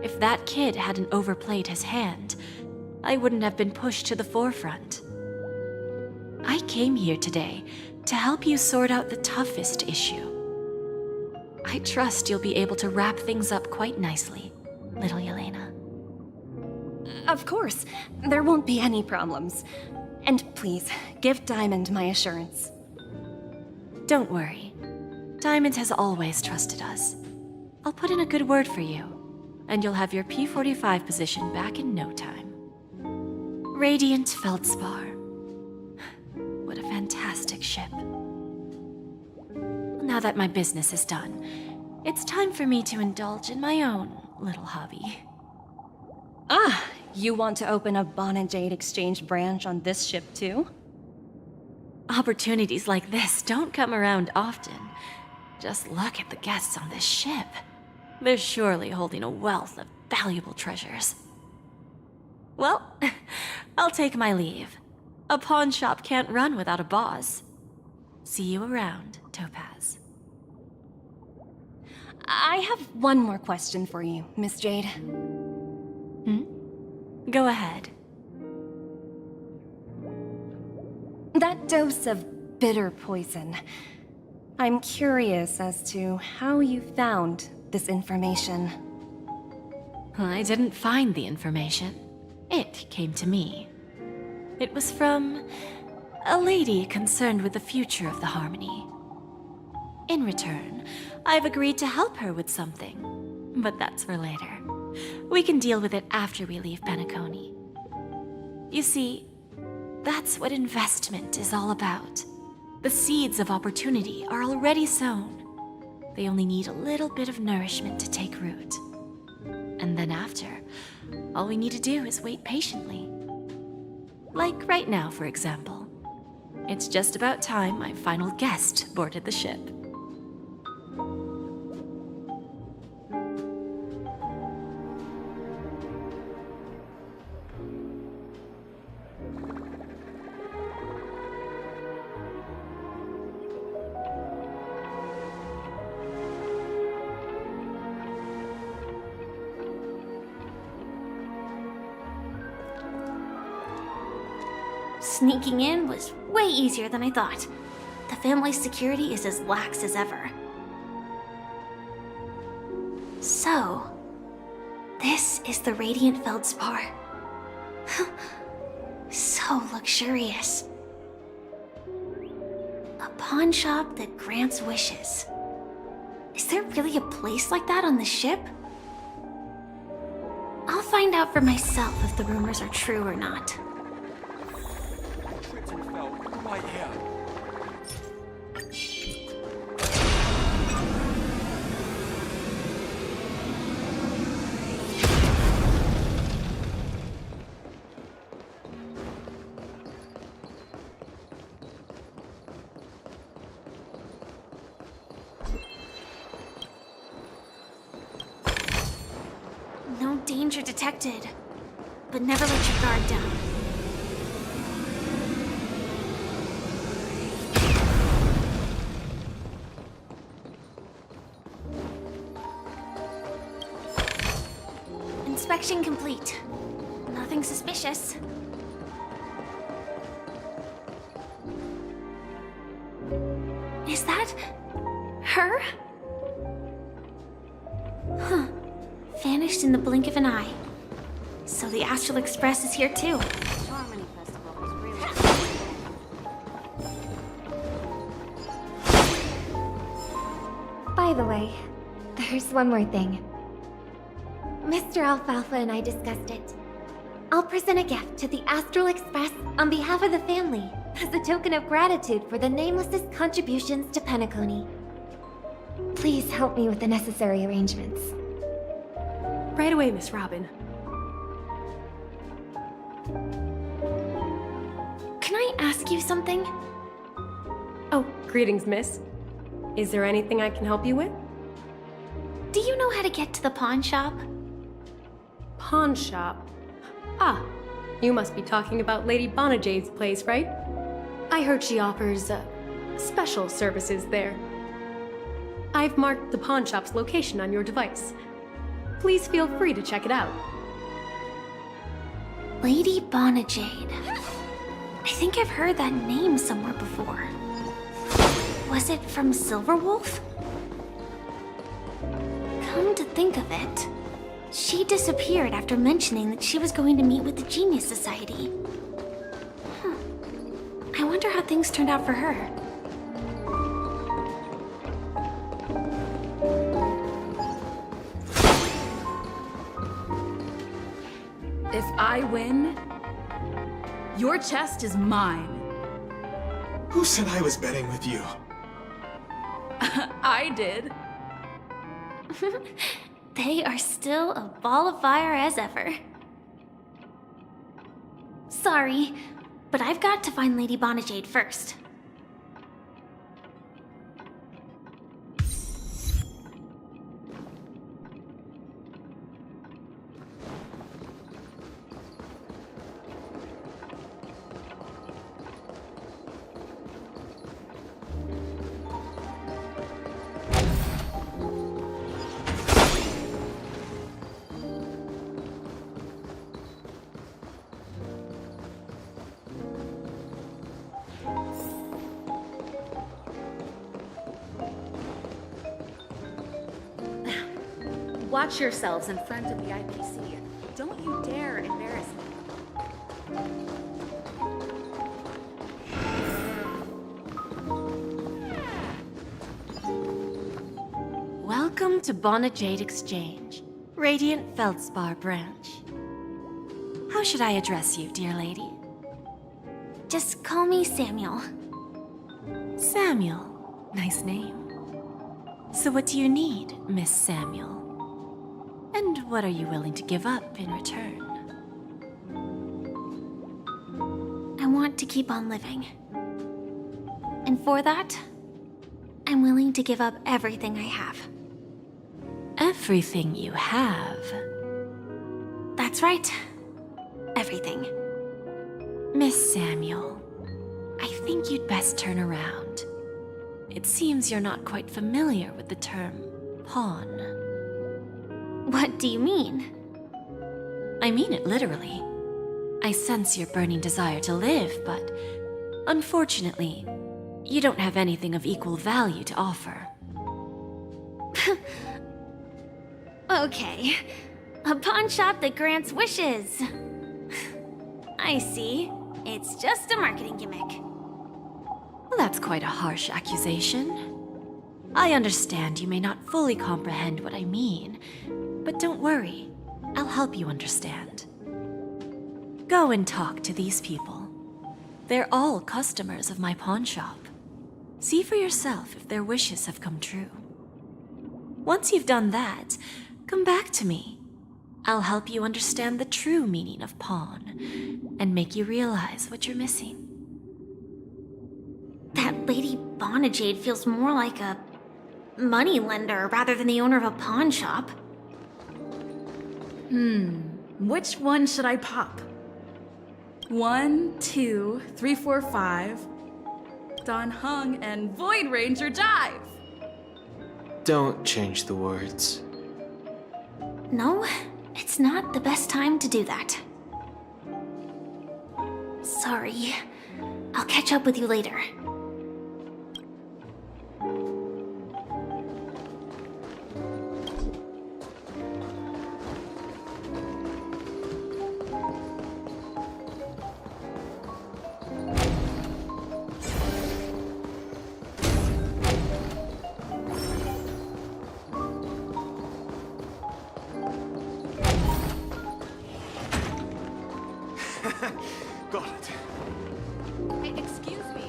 A: If that kid hadn't overplayed his hand, I wouldn't have been pushed to the forefront. I came here today to help you sort out the toughest issue. I trust you'll be able to wrap things up quite nicely, little Yelena.
F: Of course, there won't be any problems. And please, give Diamond my assurance.
A: Don't worry. Diamond has always trusted us. I'll put in a good word for you, and you'll have your P-45 position back in no time. Radiant Feldspar. What a fantastic ship. Now that my business is done, it's time for me to indulge in my own little hobby.
F: Ah, you want to open a Bon and Jade exchange branch on this ship too?
A: Opportunities like this don't come around often. Just look at the guests on this ship. They're surely holding a wealth of valuable treasures. Well, I'll take my leave. A pawn shop can't run without a boss. See you around, Topaz.
F: I have one more question for you, Miss Jade.
A: Go ahead.
F: That dose of bitter poison. I'm curious as to how you found this information.
A: I didn't find the information. It came to me. It was from a lady concerned with the future of the Harmony. In return, I've agreed to help her with something, but that's for later. We can deal with it after we leave Penacony. You see, that's what investment is all about. The seeds of opportunity are already sown. They only need a little bit of nourishment to take root. And then after, all we need to do is wait patiently. Like right now, for example. It's just about time my final guest boarded the ship.
D: Sneaking in was way easier than I thought. The family's security is as lax as ever. So, this is the Radiant Feldspar. So luxurious. A pawn shop that grants wishes. Is there really a place like that on the ship? I'll find out for myself if the rumors are true or not.
G: I tripped and fell right here.
D: No danger detected, but never let your guard down. Inspection complete. Nothing suspicious. Is that her? Huh. Vanished in the blink of an eye. So the Astral Express is here too.
O: By the way, there's one more thing. Mr. Alfalfa and I discussed it. I'll present a gift to the Astral Express on behalf of the family as a token of gratitude for the Nameless's contributions to Penacony. Please help me with the necessary arrangements.
I: Right away, Miss Robin.
D: Can I ask you something?
I: Oh, greetings, miss. Is there anything I can help you with?
D: Do you know how to get to the pawn shop?
I: Pawn shop? Ah, you must be talking about Lady Bonajade's place, right? I heard she offers, special services there. I've marked the pawn shop's location on your device. Please feel free to check it out.
D: Lady Bonajade. I think I've heard that name somewhere before. Was it from Silverwolf? Come to think of it, she disappeared after mentioning that she was going to meet with the Genius Society. I wonder how things turned out for her.
P: If I win, your chest is mine.
Q: Who said I was betting with you?
P: I did.
D: They are still a ball of fire as ever. Sorry, but I've got to find Lady Bonajade first.
P: Watch yourselves in front of the IPC. Don't you dare embarrass me.
A: Welcome to Bonajade Exchange, Radiant Feldspar branch. How should I address you, dear lady?
D: Just call me Samuel.
A: Samuel. Nice name. So what do you need, Miss Samuel? And what are you willing to give up in return?
D: I want to keep on living. And for that, I'm willing to give up everything I have.
A: Everything you have?
D: That's right. Everything.
A: Miss Samuel, I think you'd best turn around. It seems you're not quite familiar with the term pawn.
D: What do you mean?
A: I mean it literally. I sense your burning desire to live, but unfortunately, you don't have anything of equal value to offer.
D: Okay. A pawn shop that grants wishes. I see. It's just a marketing gimmick.
A: Well, that's quite a harsh accusation. I understand you may not fully comprehend what I mean, but don't worry. I'll help you understand. Go and talk to these people. They're all customers of my pawn shop. See for yourself if their wishes have come true. Once you've done that, come back to me. I'll help you understand the true meaning of pawn and make you realize what you're missing.
D: That Lady Bonajade feels more like a money lender rather than the owner of a pawn shop.
P: Which one should I pop? 1, 2, 3, 4, 5. Don Hung and Void Ranger Jive.
K: Don't change the words.
D: No, it's not the best time to do that. Sorry. I'll catch up with you later.
Q: Got it.
D: Hey, excuse me.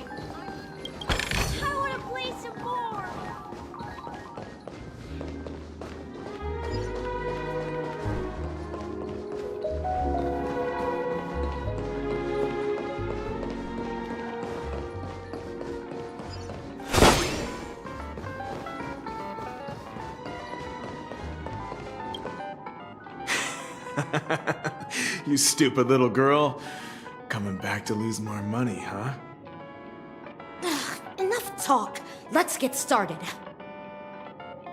D: I want to play some more.
Q: You stupid little girl. Coming back to lose more money, huh?
R: Enough talk. Let's get started.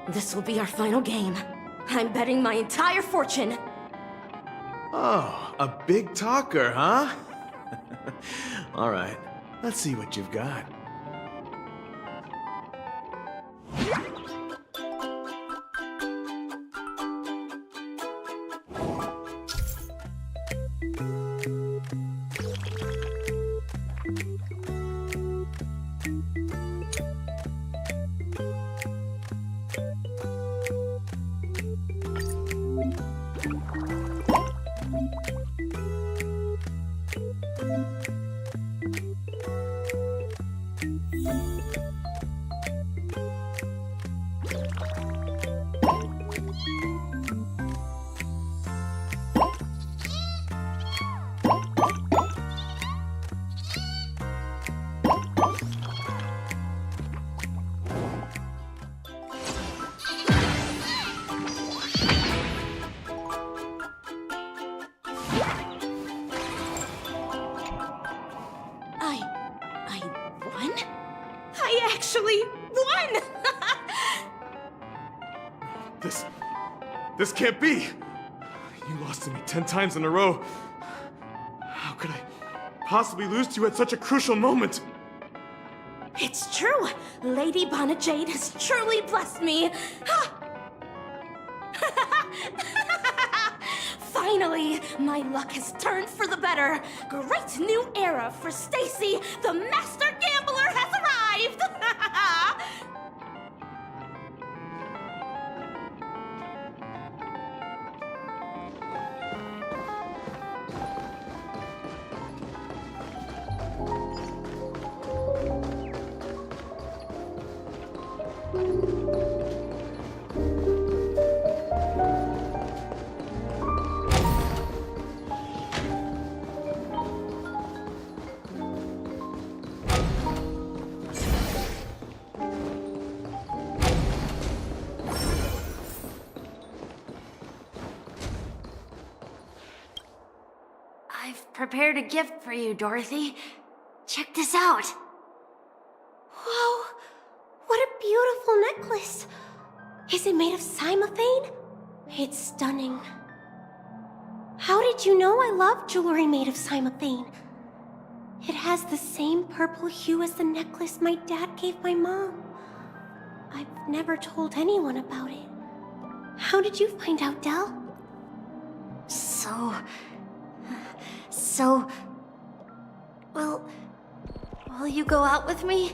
R: This will be our final game. I'm betting my entire fortune.
Q: Oh, a big talker, huh? All right, let's see what you've got.
R: I won? I actually won!
Q: This can't be! You lost to me 10 times in a row. How could I possibly lose to you at such a crucial moment?
R: It's true! Lady Bonajade has truly blessed me! Finally, my luck has turned for the better. Great new era for Stacy. The master gambler has arrived.
D: I've prepared a gift for you, Dorothy. Check this out.
O: Whoa! What a beautiful necklace! Is it made of cymophane? It's stunning. How did you know I love jewelry made of cymothane? It has the same purple hue as the necklace my dad gave my mom. I've never told anyone about it. How did you find out, Del? Will you go out with me?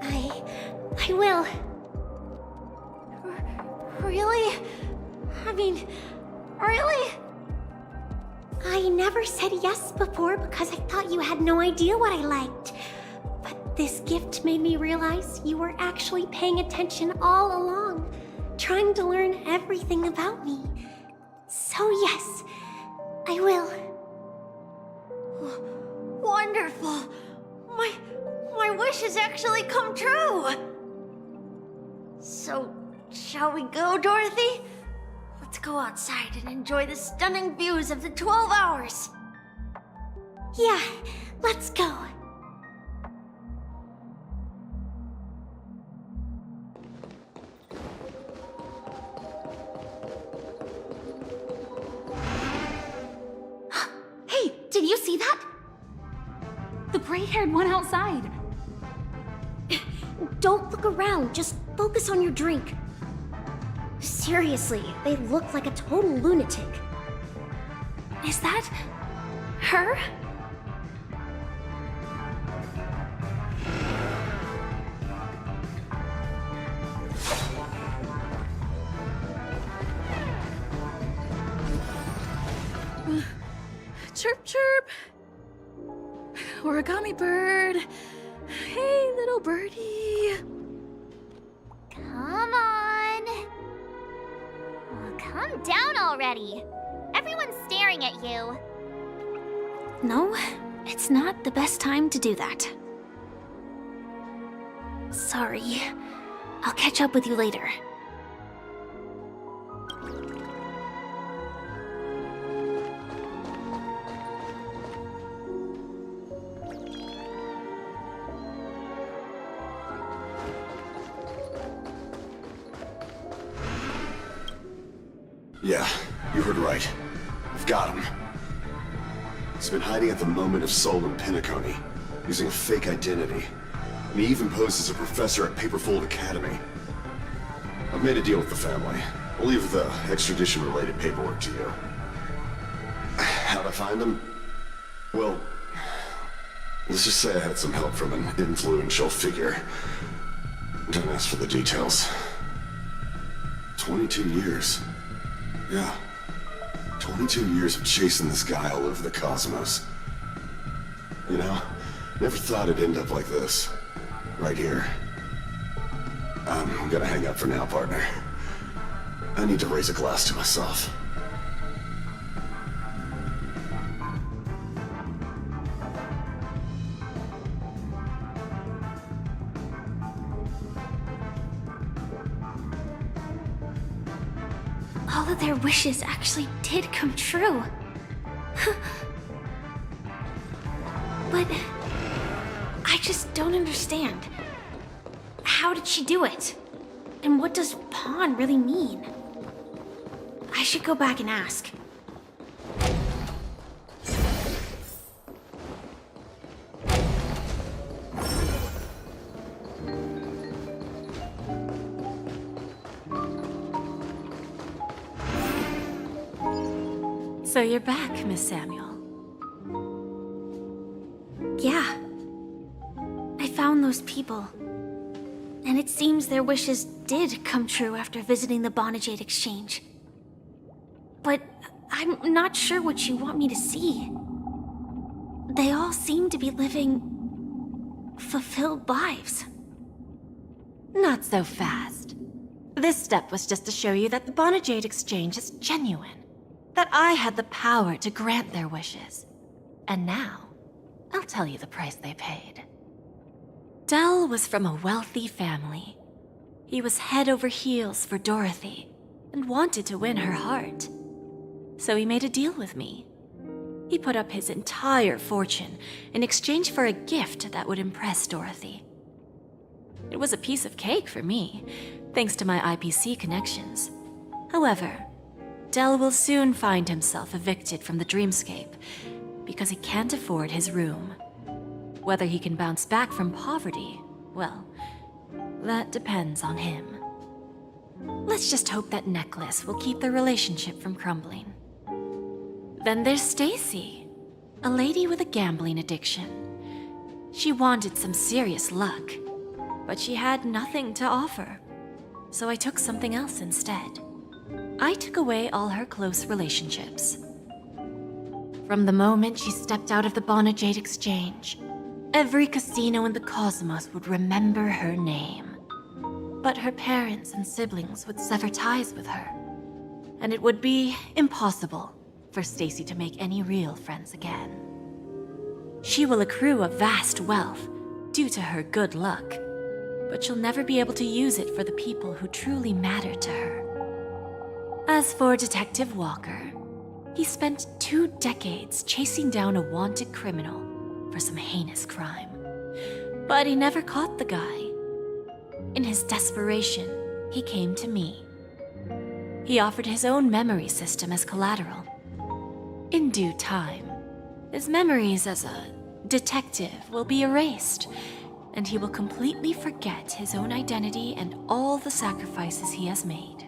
O: I will. Really? I mean, really? I never said yes before because I thought you had no idea what I liked. But this gift made me realize you were actually paying attention all along, trying to learn everything about me. So yes, I will. Wonderful! My wish has actually come true! So, shall we go, Dorothy? Let's go outside and enjoy the stunning views of the 12 hours. Yeah, let's go.
R: Hey, did you see that? The gray-haired one outside.
O: Don't look around, just focus on your drink. Seriously, they look like a total lunatic.
D: Is that her?
P: Chirp, chirp. Origami bird. Hey, little birdie.
B: Come on. Oh, calm down already. Everyone's staring at you.
D: No, it's not the best time to do that. Sorry. I'll catch up with you later.
S: Yeah, you heard right. I've got him. He's been hiding at the moment of soul in Penacony, using a fake identity. And he even posed as a professor at Paperfold Academy. I've made a deal with the family. I'll leave the extradition-related paperwork to you. How'd I find him? Well, let's just say I had some help from an influential figure. Don't ask for the details. 22 years. Yeah. 22 years of chasing this guy all over the cosmos. You know, never thought it'd end up like this. Right here. I'm gonna hang up for now, partner. I need to raise a glass to myself.
D: All of their wishes actually did come true. But I just don't understand. How did she do it? And what does pawn really mean? I should go back and ask.
A: So you're back, Miss Samuel.
D: Yeah. I found those people. And it seems their wishes did come true after visiting the Bonajade Exchange. But I'm not sure what you want me to see. They all seem to be living fulfilled lives.
A: Not so fast. This step was just to show you that the Bonajade Exchange is genuine. That I had the power to grant their wishes. And now, I'll tell you the price they paid. Del was from a wealthy family. He was head over heels for Dorothy and wanted to win her heart. So he made a deal with me. He put up his entire fortune in exchange for a gift that would impress Dorothy. It was a piece of cake for me, thanks to my IPC connections. However, Del will soon find himself evicted from the dreamscape because he can't afford his room. Whether he can bounce back from poverty, well, that depends on him. Let's just hope that necklace will keep their relationship from crumbling. Then there's Stacy, a lady with a gambling addiction. She wanted some serious luck, but she had nothing to offer, so I took something else instead. I took away all her close relationships. From the moment she stepped out of the Bonajade Exchange, every casino in the cosmos would remember her name. But her parents and siblings would sever ties with her, and it would be impossible for Stacy to make any real friends again. She will accrue a vast wealth due to her good luck, but she'll never be able to use it for the people who truly matter to her. As for Detective Walker, he spent 2 decades chasing down a wanted criminal for some heinous crime. But he never caught the guy. In his desperation, he came to me. He offered his own memory system as collateral. In due time, his memories as a detective will be erased, and he will completely forget his own identity and all the sacrifices he has made.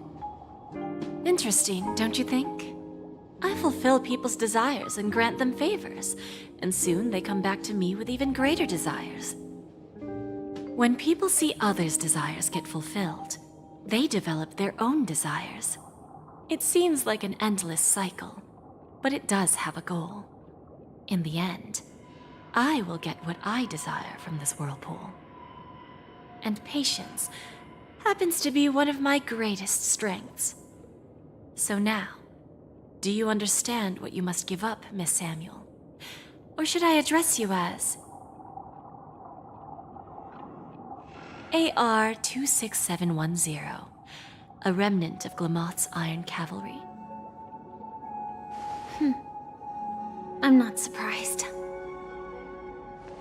A: Interesting, don't you think? I fulfill people's desires and grant them favors, and soon they come back to me with even greater desires. When people see others' desires get fulfilled, they develop their own desires. It seems like an endless cycle, but it does have a goal. In the end, I will get what I desire from this whirlpool. And patience happens to be one of my greatest strengths. So now, do you understand what you must give up, Miss Samuel? Or should I address you as AR 26710, a remnant of Glamoth's Iron Cavalry?
D: I'm not surprised.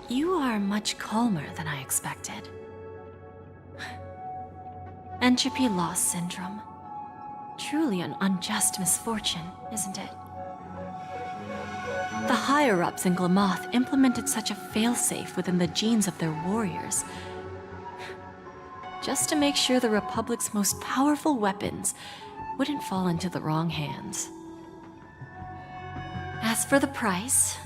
A: You are much calmer than I expected. Entropy loss syndrome. Truly an unjust misfortune, isn't it? The higher-ups in Glamoth implemented such a failsafe within the genes of their warriors, just to make sure the Republic's most powerful weapons wouldn't fall into the wrong hands. As for the price,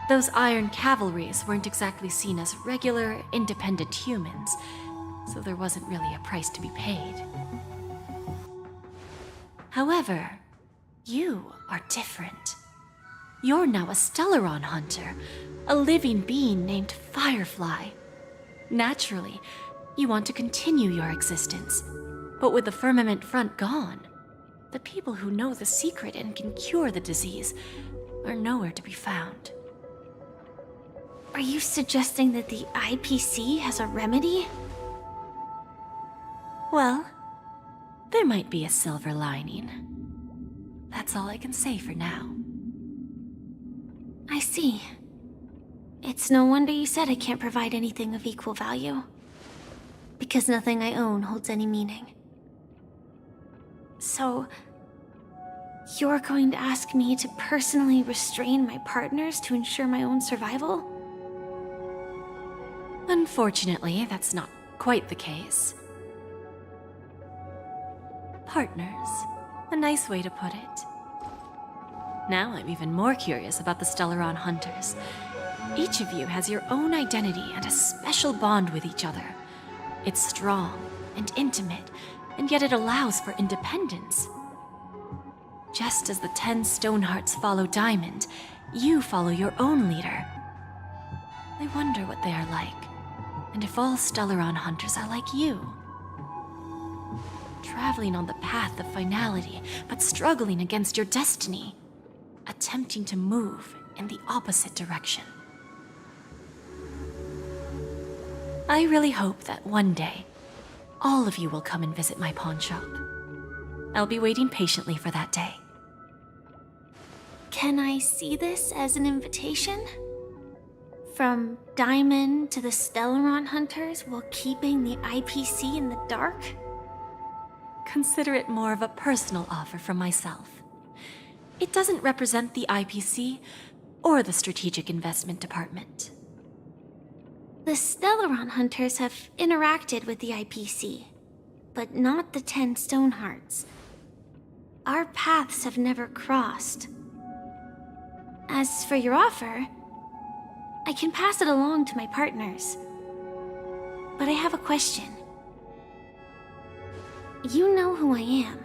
A: those Iron Cavalries weren't exactly seen as regular, independent humans, so there wasn't really a price to be paid. However, you are different. You're now a Stellaron hunter, a living being named Firefly. Naturally, you want to continue your existence, but with the firmament front gone, the people who know the secret and can cure the disease are nowhere to be found.
D: Are you suggesting that the IPC has a remedy?
A: Well, there might be a silver lining. That's all I can say for now.
D: I see. It's no wonder you said I can't provide anything of equal value. Because nothing I own holds any meaning. So, you're going to ask me to personally restrain my partners to ensure my own survival?
A: Unfortunately, that's not quite the case. Partners. A nice way to put it. Now I'm even more curious about the Stellaron Hunters. Each of you has your own identity and a special bond with each other. It's strong and intimate, and yet it allows for independence. Just as the 10 Stonehearts follow Diamond, you follow your own leader. I wonder what they are like, and if all Stellaron Hunters are like you. Traveling on the path of finality, but struggling against your destiny. Attempting to move in the opposite direction. I really hope that one day, all of you will come and visit my pawn shop. I'll be waiting patiently for that day.
D: Can I see this as an invitation? From Diamond to the Stellaron Hunters while keeping the IPC in the dark?
A: consider it more of a personal offer from myself. It doesn't represent the IPC or the Strategic Investment Department.
D: The Stellaron hunters have interacted with the IPC, but not the 10 Stonehearts. Our paths have never crossed. As for your offer, I can pass it along to my partners. But I have a question. You know who I am.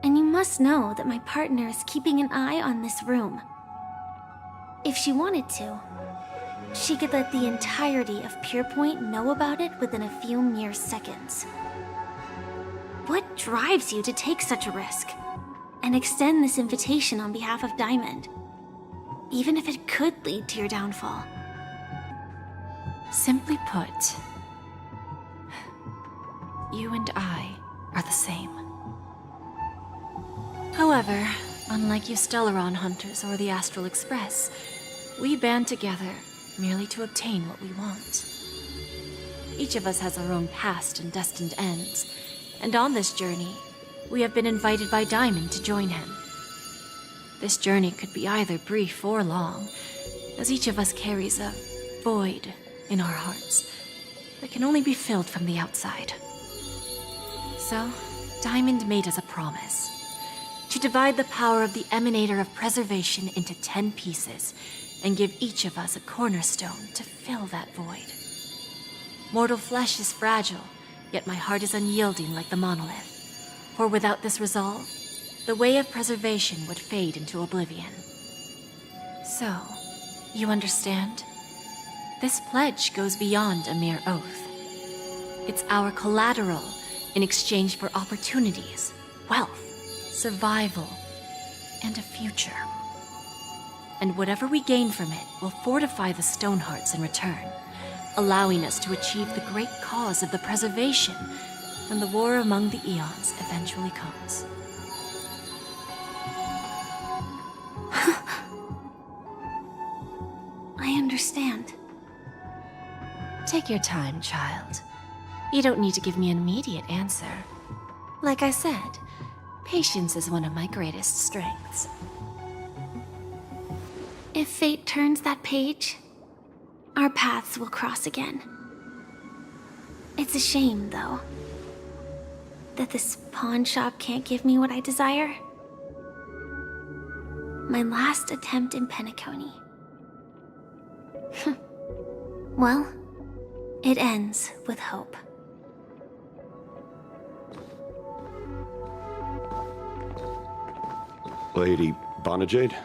D: And you must know that my partner is keeping an eye on this room. If she wanted to, she could let the entirety of Purepoint know about it within a few mere seconds. What drives you to take such a risk and extend this invitation on behalf of Diamond, even if it could lead to your downfall?
A: Simply put, you and I are the same. However, unlike you Stellaron hunters or the Astral Express, we band together merely to obtain what we want. Each of us has our own past and destined ends, and on this journey, we have been invited by Diamond to join him. This journey could be either brief or long, as each of us carries a void in our hearts that can only be filled from the outside. So, Diamond made us a promise to divide the power of the Emanator of Preservation into 10 pieces and give each of us a cornerstone to fill that void. Mortal flesh is fragile, yet my heart is unyielding like the monolith. For without this resolve, the way of preservation would fade into oblivion. So, you understand? This pledge goes beyond a mere oath. It's our collateral in exchange for opportunities, wealth, survival, and a future. And whatever we gain from it will fortify the Stonehearts in return, allowing us to achieve the great cause of the preservation when the war among the eons eventually comes.
D: I understand.
A: Take your time, child. You don't need to give me an immediate answer. Like I said, patience is one of my greatest strengths.
D: If fate turns that page, our paths will cross again. It's a shame, though, that this pawn shop can't give me what I desire. My last attempt in Penacony. Well, it ends with hope.
S: Lady Bonajade?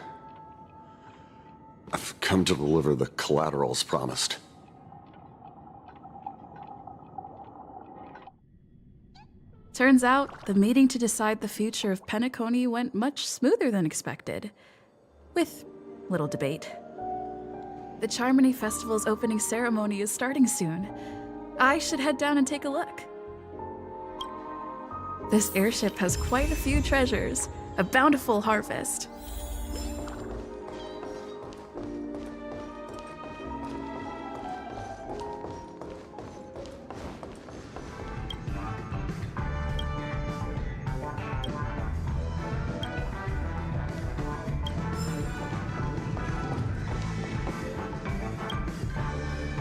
S: I've come to deliver the collaterals promised.
P: Turns out, the meeting to decide the future of Penacony went much smoother than expected. With little debate. The Charmony Festival's opening ceremony is starting soon. I should head down and take a look. This airship has quite a few treasures. A bountiful harvest.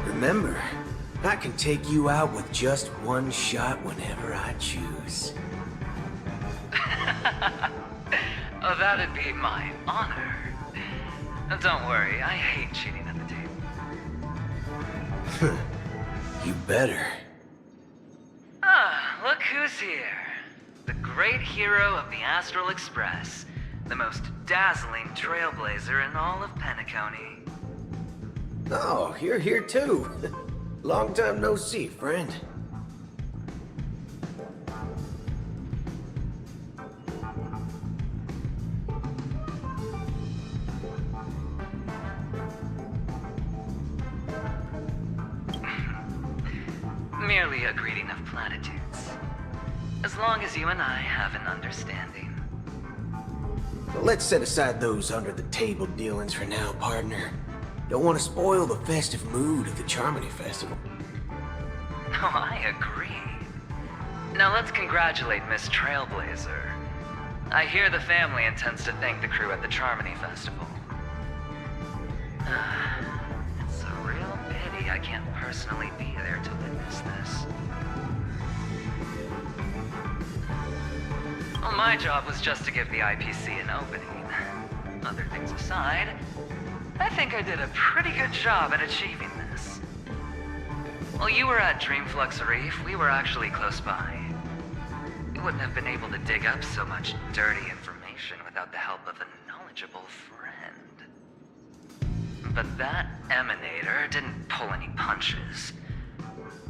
T: Remember, I can take you out with just one shot whenever I choose.
U: Oh, that'd be my honor. Don't worry, I hate cheating at the table.
T: You better.
U: Ah, look who's here. The great hero of the Astral Express. The most dazzling trailblazer in all of Penacony.
T: Oh, you're here too. Long time no see, friend.
U: Merely a greeting of platitudes. As long as you and I have an understanding.
T: Well, let's set aside those under-the-table dealings for now, partner. Don't want to spoil the festive mood of the Charmony Festival.
U: Oh, I agree. Now let's congratulate Miss Trailblazer. I hear the family intends to thank the crew at the Charmony Festival. It's a real pity I can't personally be there to witness this. Well, my job was just to give the IPC an opening. Other things aside, I think I did a pretty good job at achieving this. While you were at Dreamflux Reef, we were actually close by. We wouldn't have been able to dig up so much dirty information without the help of a knowledgeable friend. But that emanator didn't pull any punches.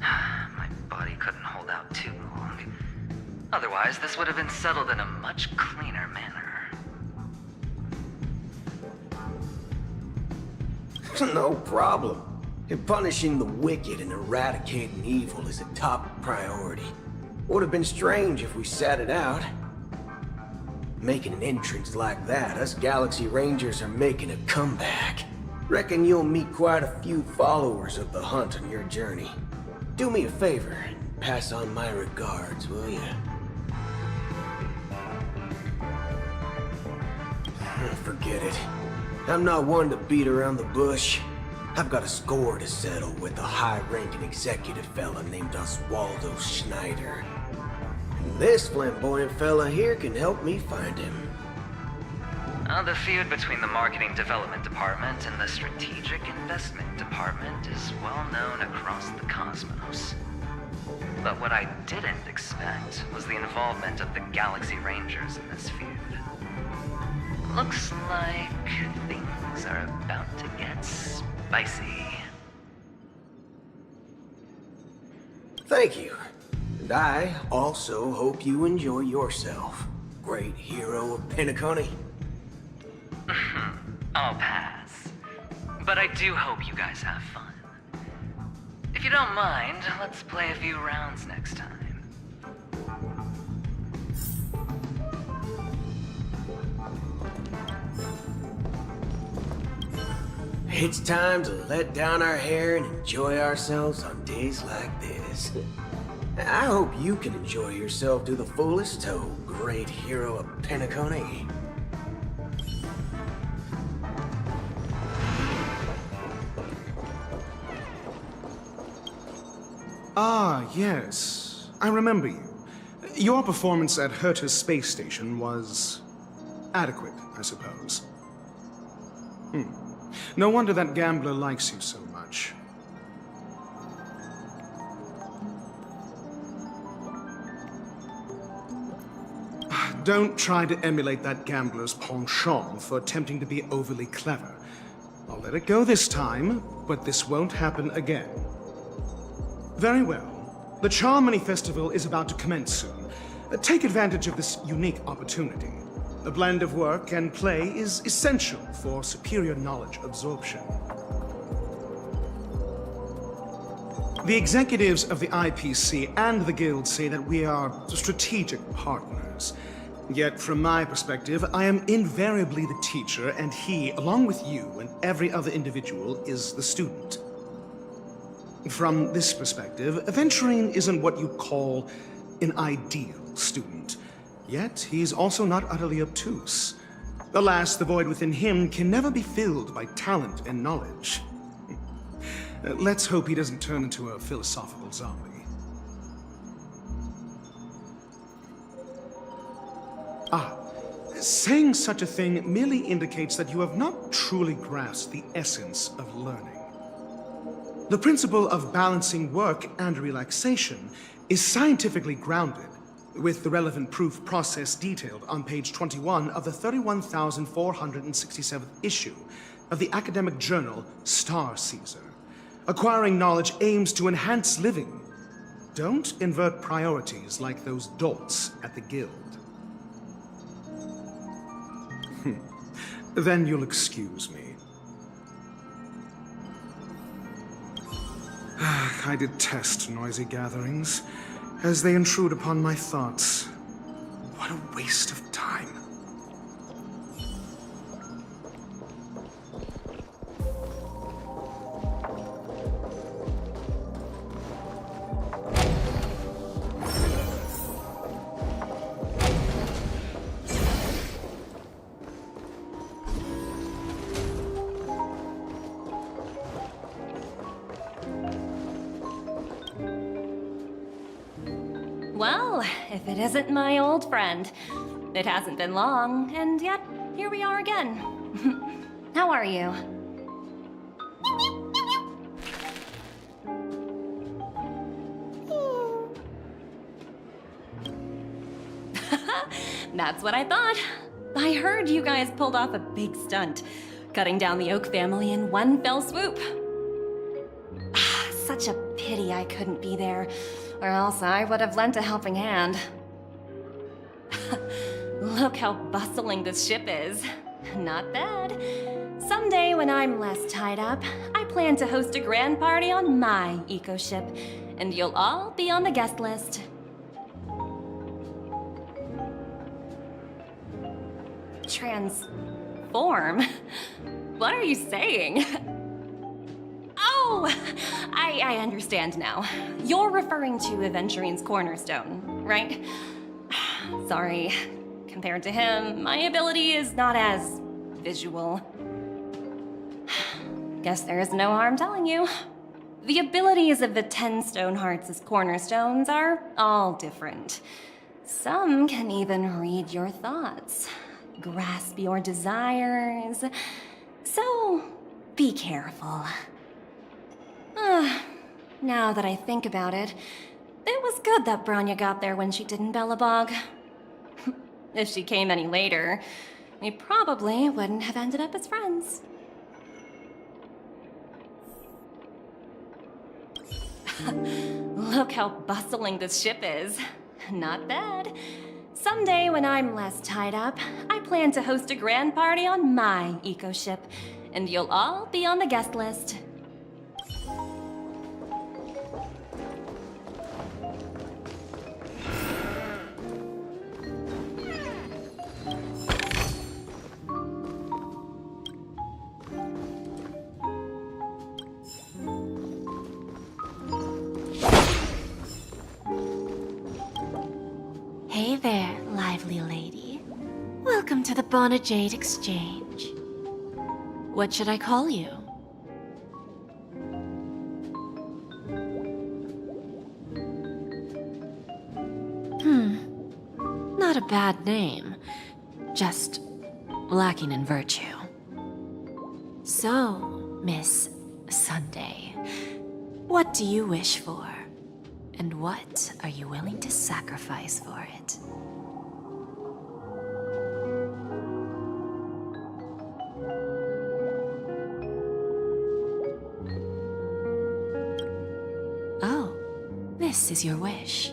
U: My body couldn't hold out too long. Otherwise, this would have been settled in a much cleaner manner.
T: No problem. And punishing the wicked and eradicating evil is a top priority. Would have been strange if we sat it out. Making an entrance like that, us Galaxy Rangers are making a comeback. Reckon you'll meet quite a few followers of the hunt on your journey. Do me a favor, and pass on my regards, will ya? Forget it. I'm not one to beat around the bush. I've got a score to settle with a high-ranking executive fella named Oswaldo Schneider. And this flamboyant fella here can help me find him.
U: The feud between the Marketing Development Department and the Strategic Investment Department is well known across the cosmos. But what I didn't expect was the involvement of the Galaxy Rangers in this feud. Looks like things are about to get spicy.
T: Thank you. And I also hope you enjoy yourself, great hero of Penacony.
U: I'll pass. But I do hope you guys have fun. If you don't mind, let's play a few rounds next time.
T: It's time to let down our hair and enjoy ourselves on days like this. I hope you can enjoy yourself to the fullest, oh great hero of Penacony.
C: Ah, yes. I remember you. Your performance at Herta's space station was adequate, I suppose. No wonder that gambler likes you so much. Don't try to emulate that gambler's penchant for attempting to be overly clever. I'll let it go this time, but this won't happen again. Very well. The Charmony Festival is about to commence soon. Take advantage of this unique opportunity. A blend of work and play is essential for superior knowledge absorption. The executives of the IPC and the Guild say that we are strategic partners. Yet, from my perspective, I am invariably the teacher, and he, along with you and every other individual, is the student. From this perspective, Aventurine isn't what you'd call an ideal student. Yet, he's also not utterly obtuse. Alas, the void within him can never be filled by talent and knowledge. Let's hope he doesn't turn into a philosophical zombie. Saying such a thing merely indicates that you have not truly grasped the essence of learning. The principle of balancing work and relaxation is scientifically grounded, with the relevant proof process detailed on page 21 of the 31,467th issue of the academic journal Star Caesar. Acquiring knowledge aims to enhance living. Don't invert priorities like those dolts at the Guild. Then you'll excuse me. I detest noisy gatherings, as they intrude upon my thoughts. What a waste of time.
F: Well, if it isn't my old friend. It hasn't been long, and yet here we are again. How are you? That's what I thought. I heard you guys pulled off a big stunt, cutting down the Oak family in one fell swoop. Such a pity I couldn't be there, or else I would have lent a helping hand. Look how bustling this ship is. Not bad. Someday when I'm less tied up, I plan to host a grand party on my eco-ship, and you'll all be on the guest list. Transform? What are you saying? Oh, I understand now. You're referring to Aventurine's cornerstone, right? Sorry. Compared to him, my ability is not as visual. Guess there is no harm telling you. The abilities of the 10 Stonehearts' cornerstones are all different. Some can even read your thoughts, grasp your desires. So, be careful. Now that I think about it, it was good that Branya got there when she did in Bellabog. If she came any later, we probably wouldn't have ended up as friends. Look how bustling this ship is. Not bad. Someday when I'm less tied up, I plan to host a grand party on my eco-ship, and you'll all be on the guest list.
A: Hey there, lively lady. Welcome to the Bonajade Exchange. What should I call you? Not a bad name. Just lacking in virtue. So, Miss Sunday, what do you wish for? And what are you willing to sacrifice for it? Oh, this is your wish.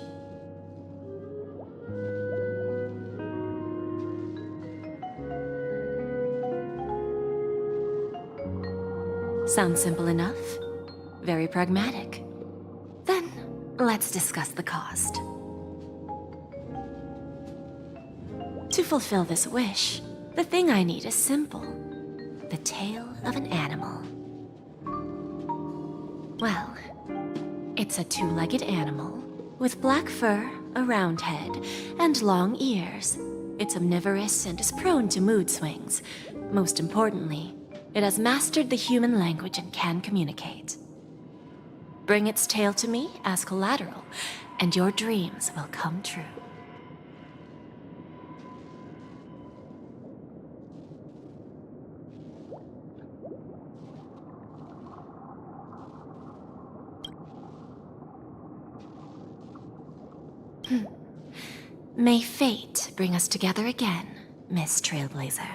A: Sounds simple enough. Very pragmatic. Then, let's discuss the cost. To fulfill this wish, the thing I need is simple. The tail of an animal. Well, it's a two-legged animal with black fur, a round head, and long ears. It's omnivorous and is prone to mood swings. Most importantly, it has mastered the human language and can communicate. Bring its tail to me as collateral, and your dreams will come true. May fate bring us together again, Miss Trailblazer.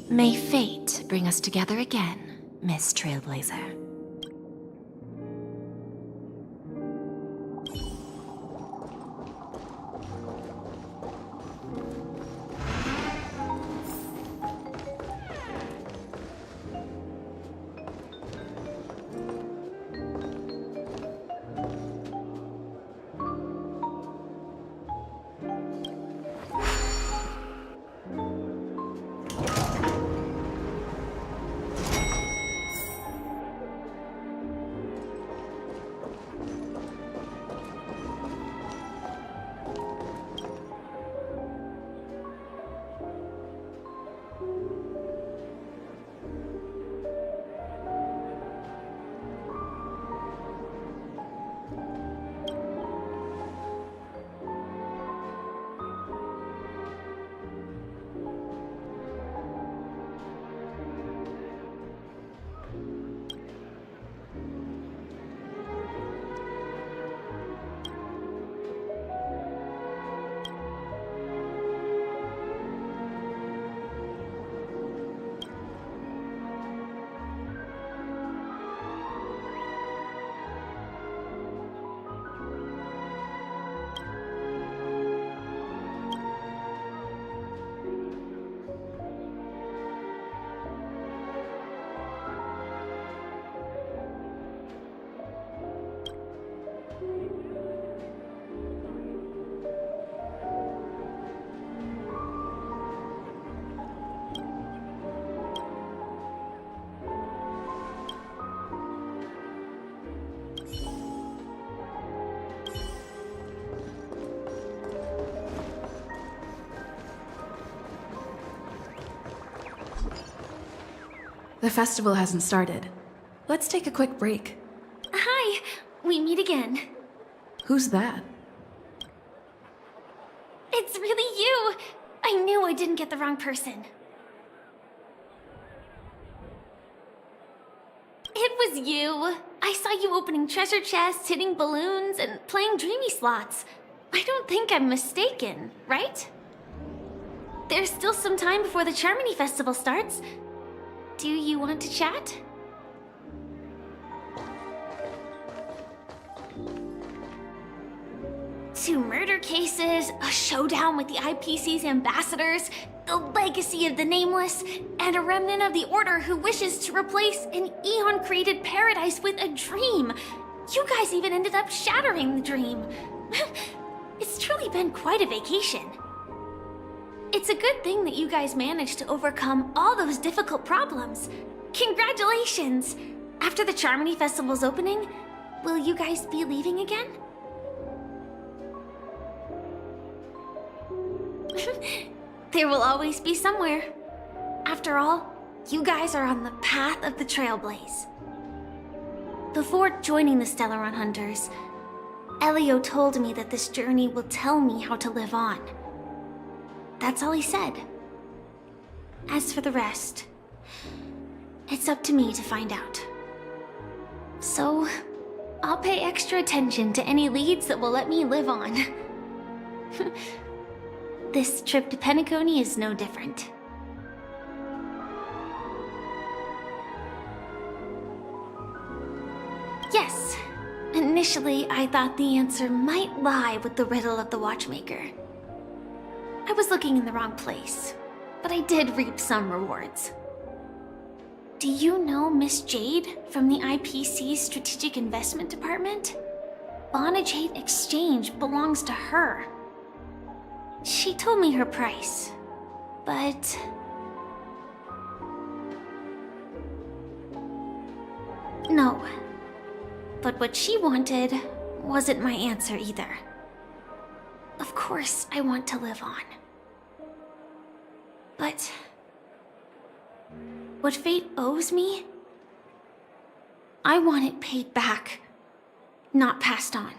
A: May fate bring us together again, Miss Trailblazer.
P: The festival hasn't started. Let's take a quick break.
D: Hi, we meet again.
P: Who's that?
D: It's really you! I knew I didn't get the wrong person. It was you. I saw you opening treasure chests, hitting balloons, and playing dreamy slots. I don't think I'm mistaken, right? There's still some time before the Charmony Festival starts. Do you want to chat? Two murder cases, a showdown with the IPC's ambassadors, the legacy of the Nameless, and a remnant of the Order who wishes to replace an Eon-created paradise with a dream. You guys even ended up shattering the dream. It's truly been quite a vacation. It's a good thing that you guys managed to overcome all those difficult problems. Congratulations! After the Charmony Festival's opening, will you guys be leaving again? There will always be somewhere. After all, you guys are on the path of the Trailblaze. Before joining the Stellaron Hunters, Elio told me that this journey will tell me how to live on. That's all he said. As for the rest, it's up to me to find out. So, I'll pay extra attention to any leads that will let me live on. This trip to Penacony is no different. Yes, initially I thought the answer might lie with the riddle of the Watchmaker. I was looking in the wrong place, but I did reap some rewards. Do you know Miss Jade from the IPC's Strategic Investment Department? Bonajade Exchange belongs to her. She told me her price, but... No. But what she wanted wasn't my answer either. Of course, I want to live on. But... what fate owes me? I want it paid back, not passed on.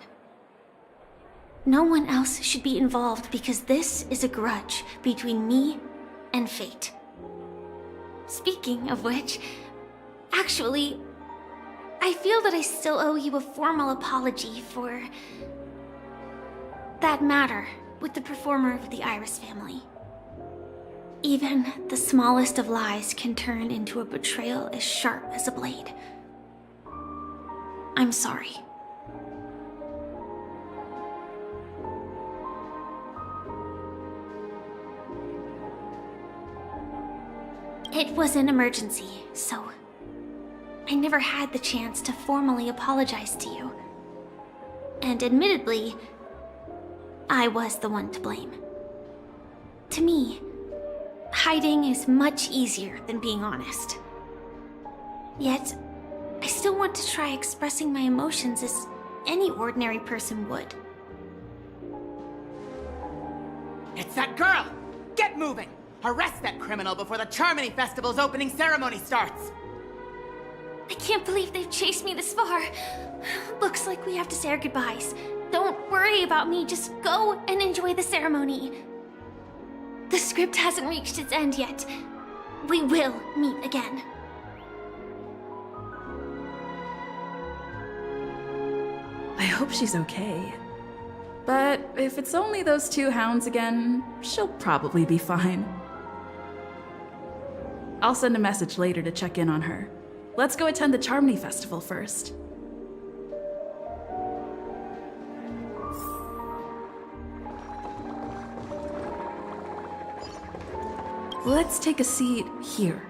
D: No one else should be involved because this is a grudge between me and fate. Speaking of which, actually, I feel that I still owe you a formal apology for that matter with the performer of the Iris family. Even the smallest of lies can turn into a betrayal as sharp as a blade. I'm sorry. It was an emergency, so I never had the chance to formally apologize to you. And admittedly, I was the one to blame. To me, hiding is much easier than being honest. Yet, I still want to try expressing my emotions as any ordinary person would.
E: It's that girl! Get moving! Arrest that criminal before the Charmony Festival's opening ceremony starts!
D: I can't believe they've chased me this far. Looks like we have to say our goodbyes. Don't worry about me, just go and enjoy the ceremony. The script hasn't reached its end yet. We will meet again.
P: I hope she's okay. But if it's only those two hounds again, she'll probably be fine. I'll send a message later to check in on her. Let's go attend the Charmony Festival first. Let's take a seat here.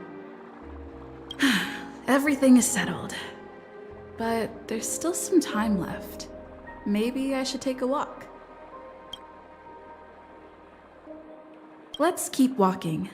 P: Everything is settled. But there's still some time left. Maybe I should take a walk. Let's keep walking.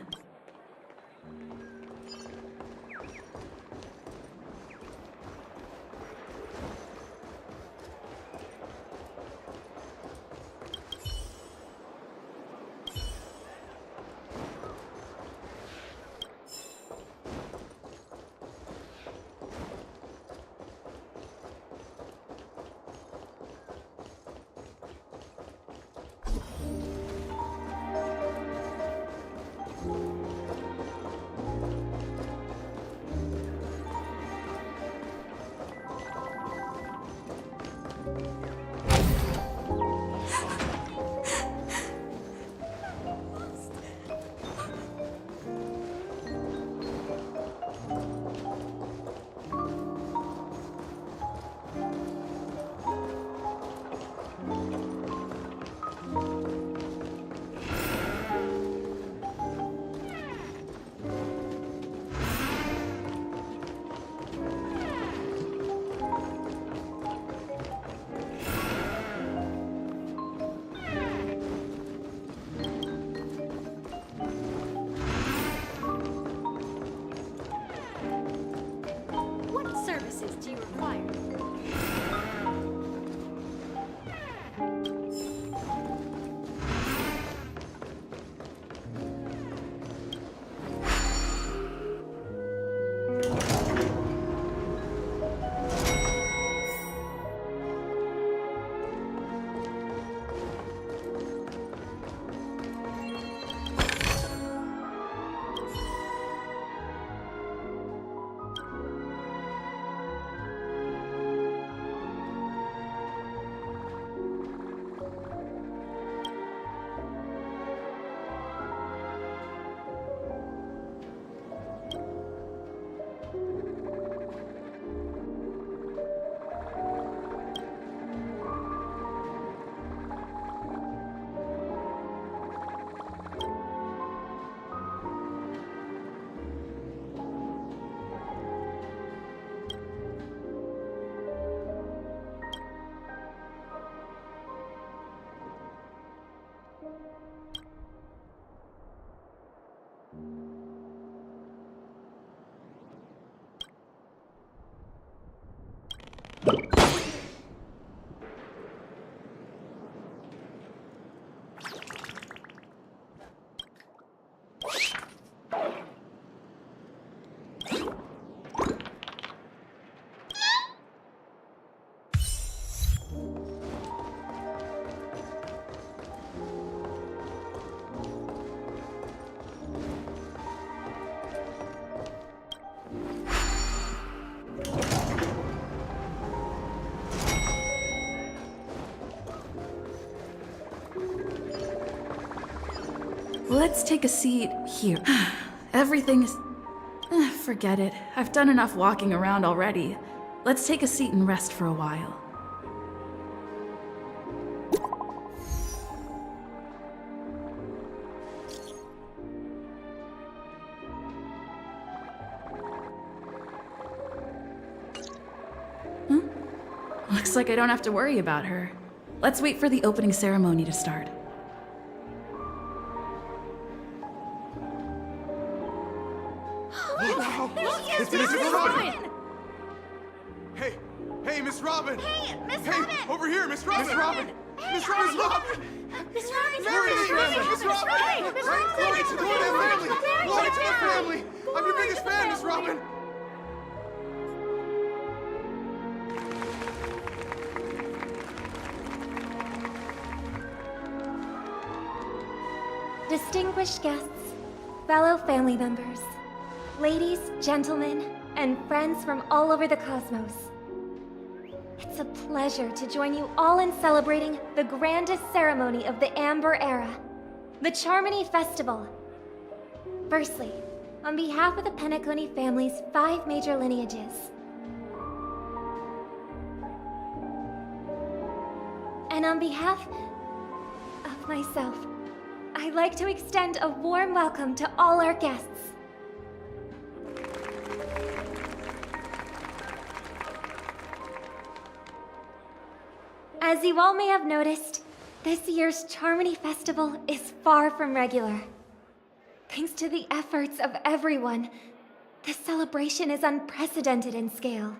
P: Let's take a seat here. Everything is... forget it. I've done enough walking around already. Let's take a seat and rest for a while. Looks like I don't have to worry about her. Let's wait for the opening ceremony to start.
Q: It's Miss Robin! Hey, Miss Robin!
B: Hey, Miss Robin!
Q: Over here, Miss Robin!
B: Miss Robin!
Q: Miss Robin!
B: Miss Robin!
Q: Glory to the family! Miss Robin! Glory to the family! Glory to the family! I'm your biggest fan, Miss Robin!
O: Distinguished guests, fellow family members, ladies, gentlemen, and friends from all over the cosmos. It's a pleasure to join you all in celebrating the grandest ceremony of the Amber Era, the Charmony Festival. Firstly, on behalf of the Penacony family's 5 major lineages, and on behalf of myself, I'd like to extend a warm welcome to all our guests. As you all may have noticed, this year's Charmony Festival is far from regular. Thanks to the efforts of everyone, the celebration is unprecedented in scale,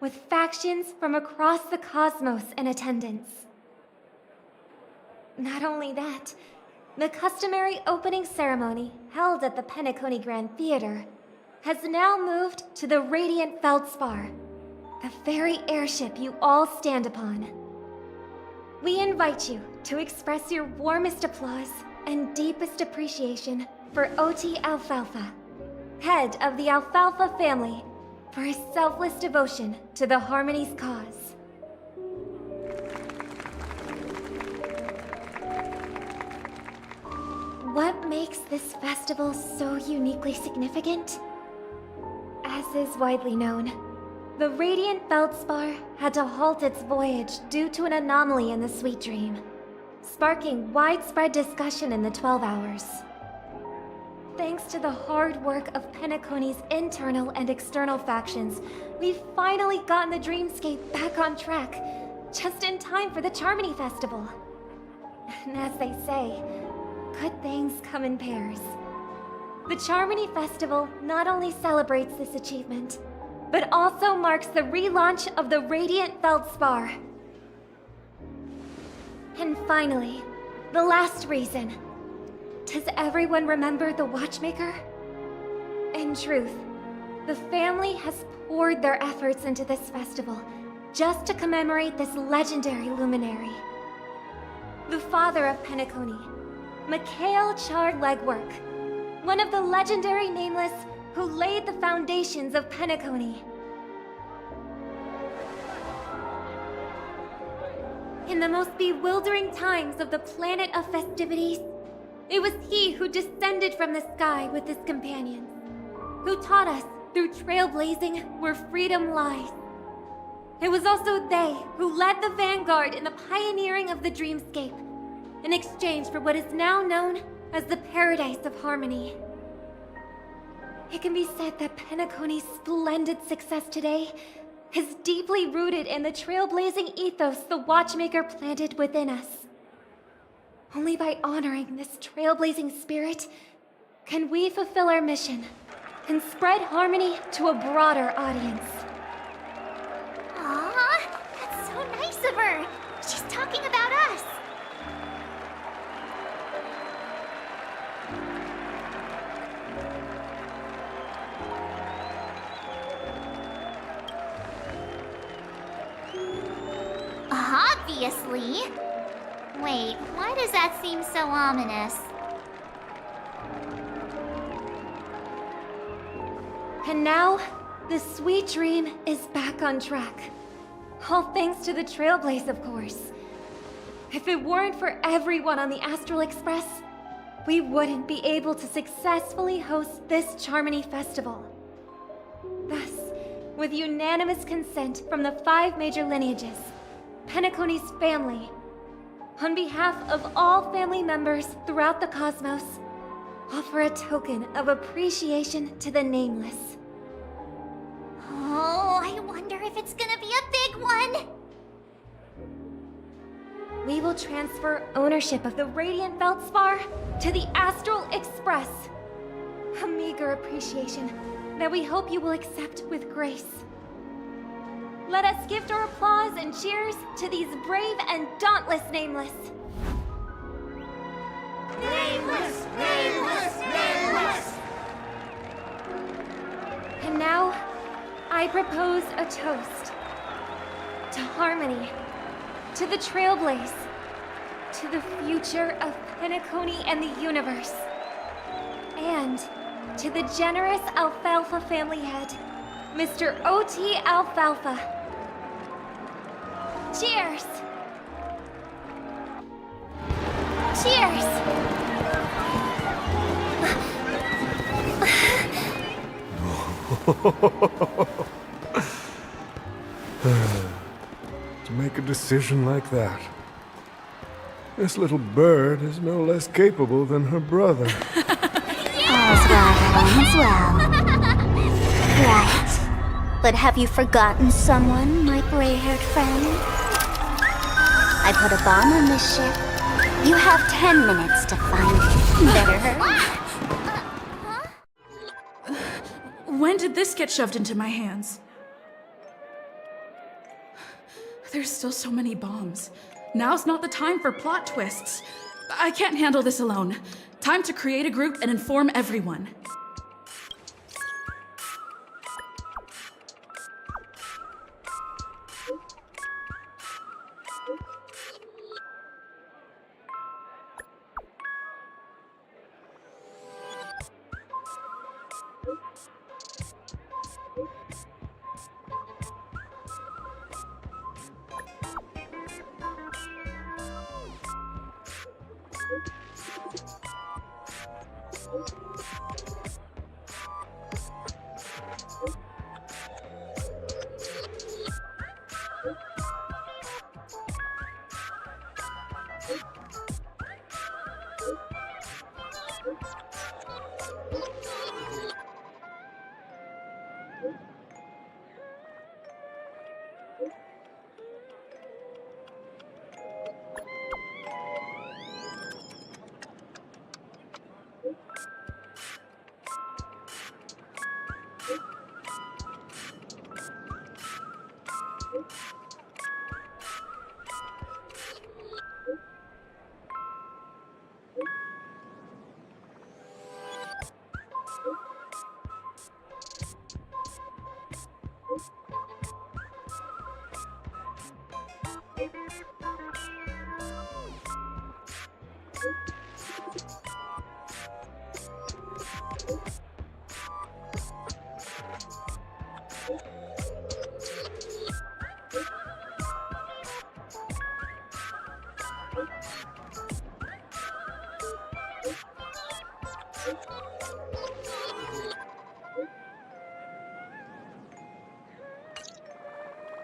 O: with factions from across the cosmos in attendance. Not only that, the customary opening ceremony held at the Penacony Grand Theater has now moved to the Radiant Feldspar, the very airship you all stand upon. We invite you to express your warmest applause and deepest appreciation for OT Alfalfa, head of the Alfalfa family, for his selfless devotion to the Harmony's cause. What makes this festival so uniquely significant? As is widely known, the Radiant Feldspar had to halt its voyage due to an anomaly in the Sweet Dream, sparking widespread discussion in the 12 Hours. Thanks to the hard work of Penacony's internal and external factions, we've finally gotten the dreamscape back on track, just in time for the Charmony Festival. And as they say, good things come in pairs. The Charmony Festival not only celebrates this achievement, but also marks the relaunch of the Radiant Feldspar. And finally, the last reason. Does everyone remember the Watchmaker? In truth, the family has poured their efforts into this festival just to commemorate this legendary luminary. The father of Penacony, Mikhail Char Legwork, one of the legendary Nameless who laid the foundations of Penacony. In the most bewildering times of the planet of festivities, it was he who descended from the sky with his companions, who taught us through trailblazing where freedom lies. It was also they who led the vanguard in the pioneering of the dreamscape, in exchange for what is now known as the Paradise of Harmony. It can be said that Penacony's splendid success today is deeply rooted in the trailblazing ethos the Watchmaker planted within us. Only by honoring this trailblazing spirit can we fulfill our mission and spread harmony to a broader audience.
B: Aww, of her! She's talking about us! Obviously. Wait, why does that seem so ominous?
O: And now, the sweet dream is back on track. All thanks to the Trailblaze, of course. If it weren't for everyone on the Astral Express, we wouldn't be able to successfully host this Charmony Festival. Thus, with unanimous consent from the 5 major lineages, Penacony's family, on behalf of all family members throughout the cosmos, offer a token of appreciation to the Nameless.
B: Oh, I wonder if it's gonna be a big one!
O: We will transfer ownership of the Radiant Feldspar to the Astral Express. A meager appreciation that we hope you will accept with grace. Let us gift our applause and cheers to these brave and dauntless Nameless.
B: Nameless! Nameless! Nameless!
O: And now, I propose a toast. To harmony, to the Trailblaze, to the future of Penacony and the universe, and to the generous Alfalfa family head, Mr. O.T. Alfalfa. Cheers! Cheers!
J: To make a decision like that. This little bird is no less capable than her brother.
H: All's well. Right. But have you forgotten someone, my gray-haired friend? I put a bomb on this ship. You have 10 minutes to find it. Better hurry.
P: When did this get shoved into my hands? There's still so many bombs. Now's not the time for plot twists. I can't handle this alone. Time to create a group and inform everyone.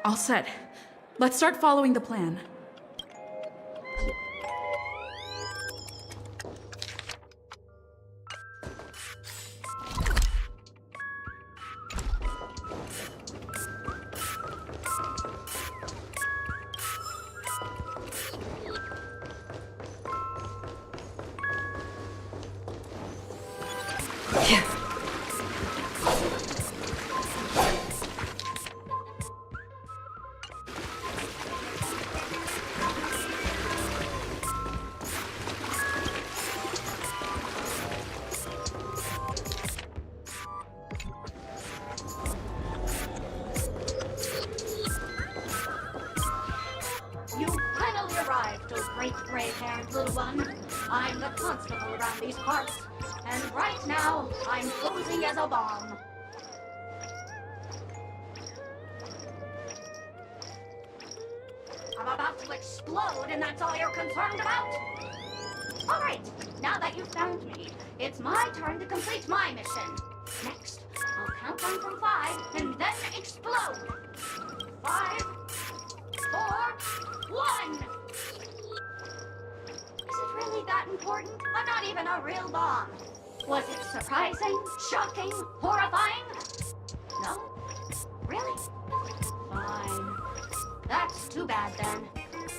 P: All set. Let's start following the plan.
R: transparent, little one. I'm the constable around these parts, and right now, I'm posing as a bomb. I'm about to explode, and that's all you're concerned about? All right, now that you've found me, it's my turn to complete my mission. Next, I'll count down from 5 and then explode. 5, 4, 1. Is it really that important? I'm not even a real bomb. Was it surprising, shocking, horrifying? No? Really? Fine. That's too bad then.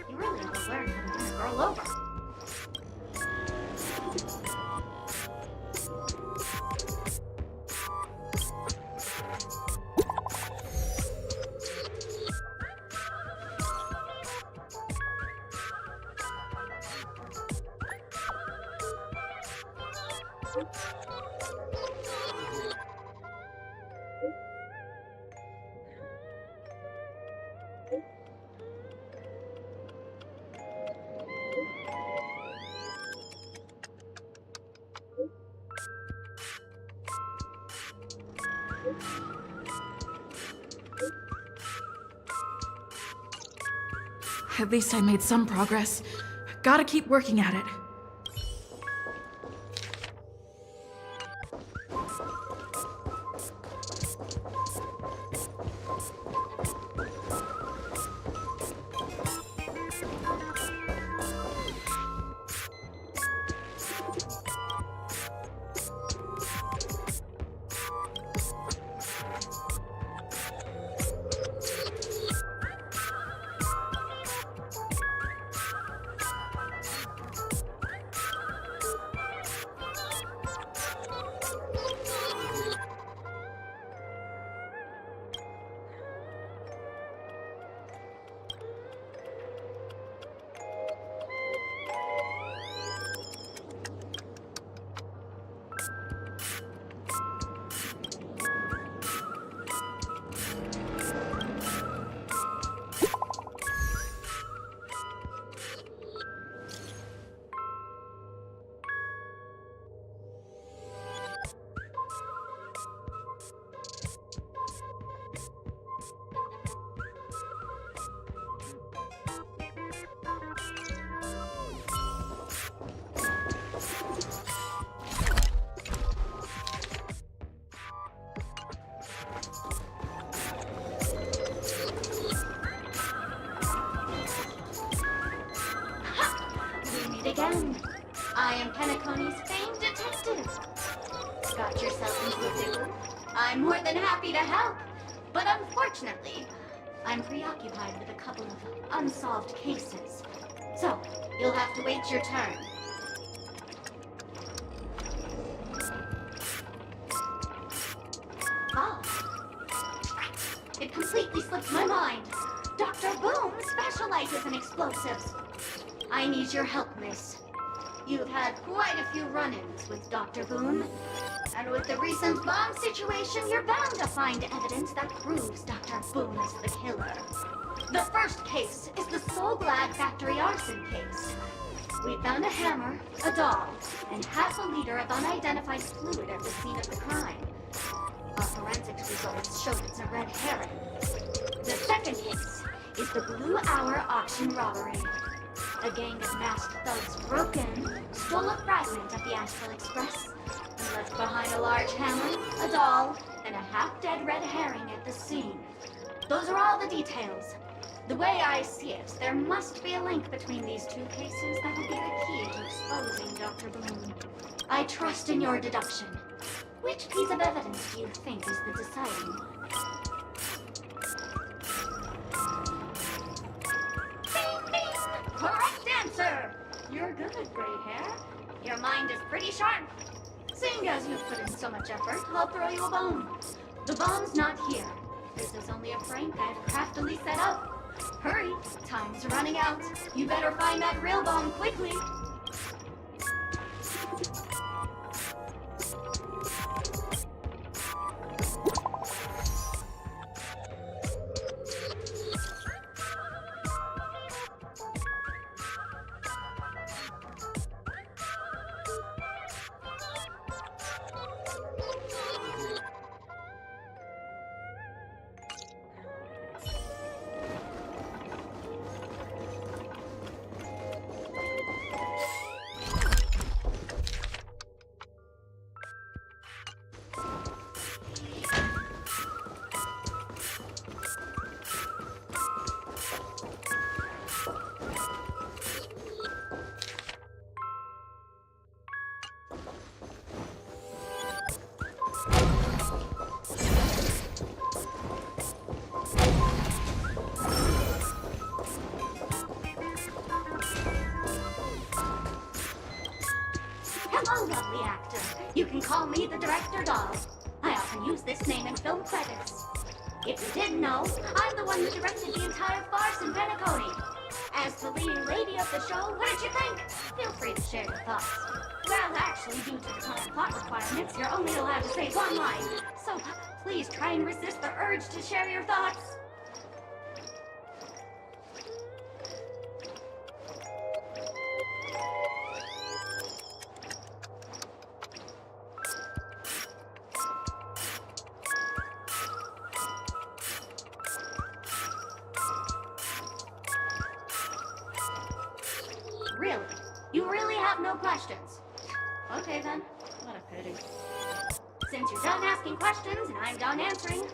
R: You really ought to learn how to win a girl over.
P: At least I made some progress. Gotta keep working at it. Again, I am Penacony's famed detective. Got yourself into a pickle? I'm more than happy to help, but unfortunately, I'm preoccupied with a couple of unsolved cases. So, you'll have to wait your turn. Ah, it completely slipped my mind. Dr. Boom specializes in explosives. I need your help, miss. You've had quite a few run-ins with Dr. Boone. And with the recent bomb situation, you're bound to find evidence that proves Dr. Boone is the killer. The first case is the Soul Glad factory arson case. We found a hammer, a doll, and half a liter of unidentified fluid at the scene of the crime. Our forensics results showed it's a red herring. The second case is the Blue Hour auction robbery. A gang of masked thugs broke in, stole a fragment of the Astral Express, and left behind a large hammer, a doll, and a half-dead red herring at the scene. Those are all the details. The way I see it, there must be a link between these two cases that will be the key to exposing Dr. Boone. I trust in your deduction. Which piece of evidence do you think is the deciding one? Correct answer! You're good, gray hair. Your mind is pretty sharp. Seeing as you've put in so much effort, I'll throw you a bone. The bomb's not here. This is only a prank I've craftily set up. Hurry, time's running out. You better find that real bomb quickly.
R: credits. If you didn't know, I'm the one who directed the entire farce in Penacony. As the leading lady of the show, what did you think? Feel free to share your thoughts. Well, actually, due to the current plot requirements, you're only allowed to say one line. So please try and resist the urge to share your thoughts. Really? You really have no questions? Okay then, what a pity. Since you're done asking questions and I'm done answering,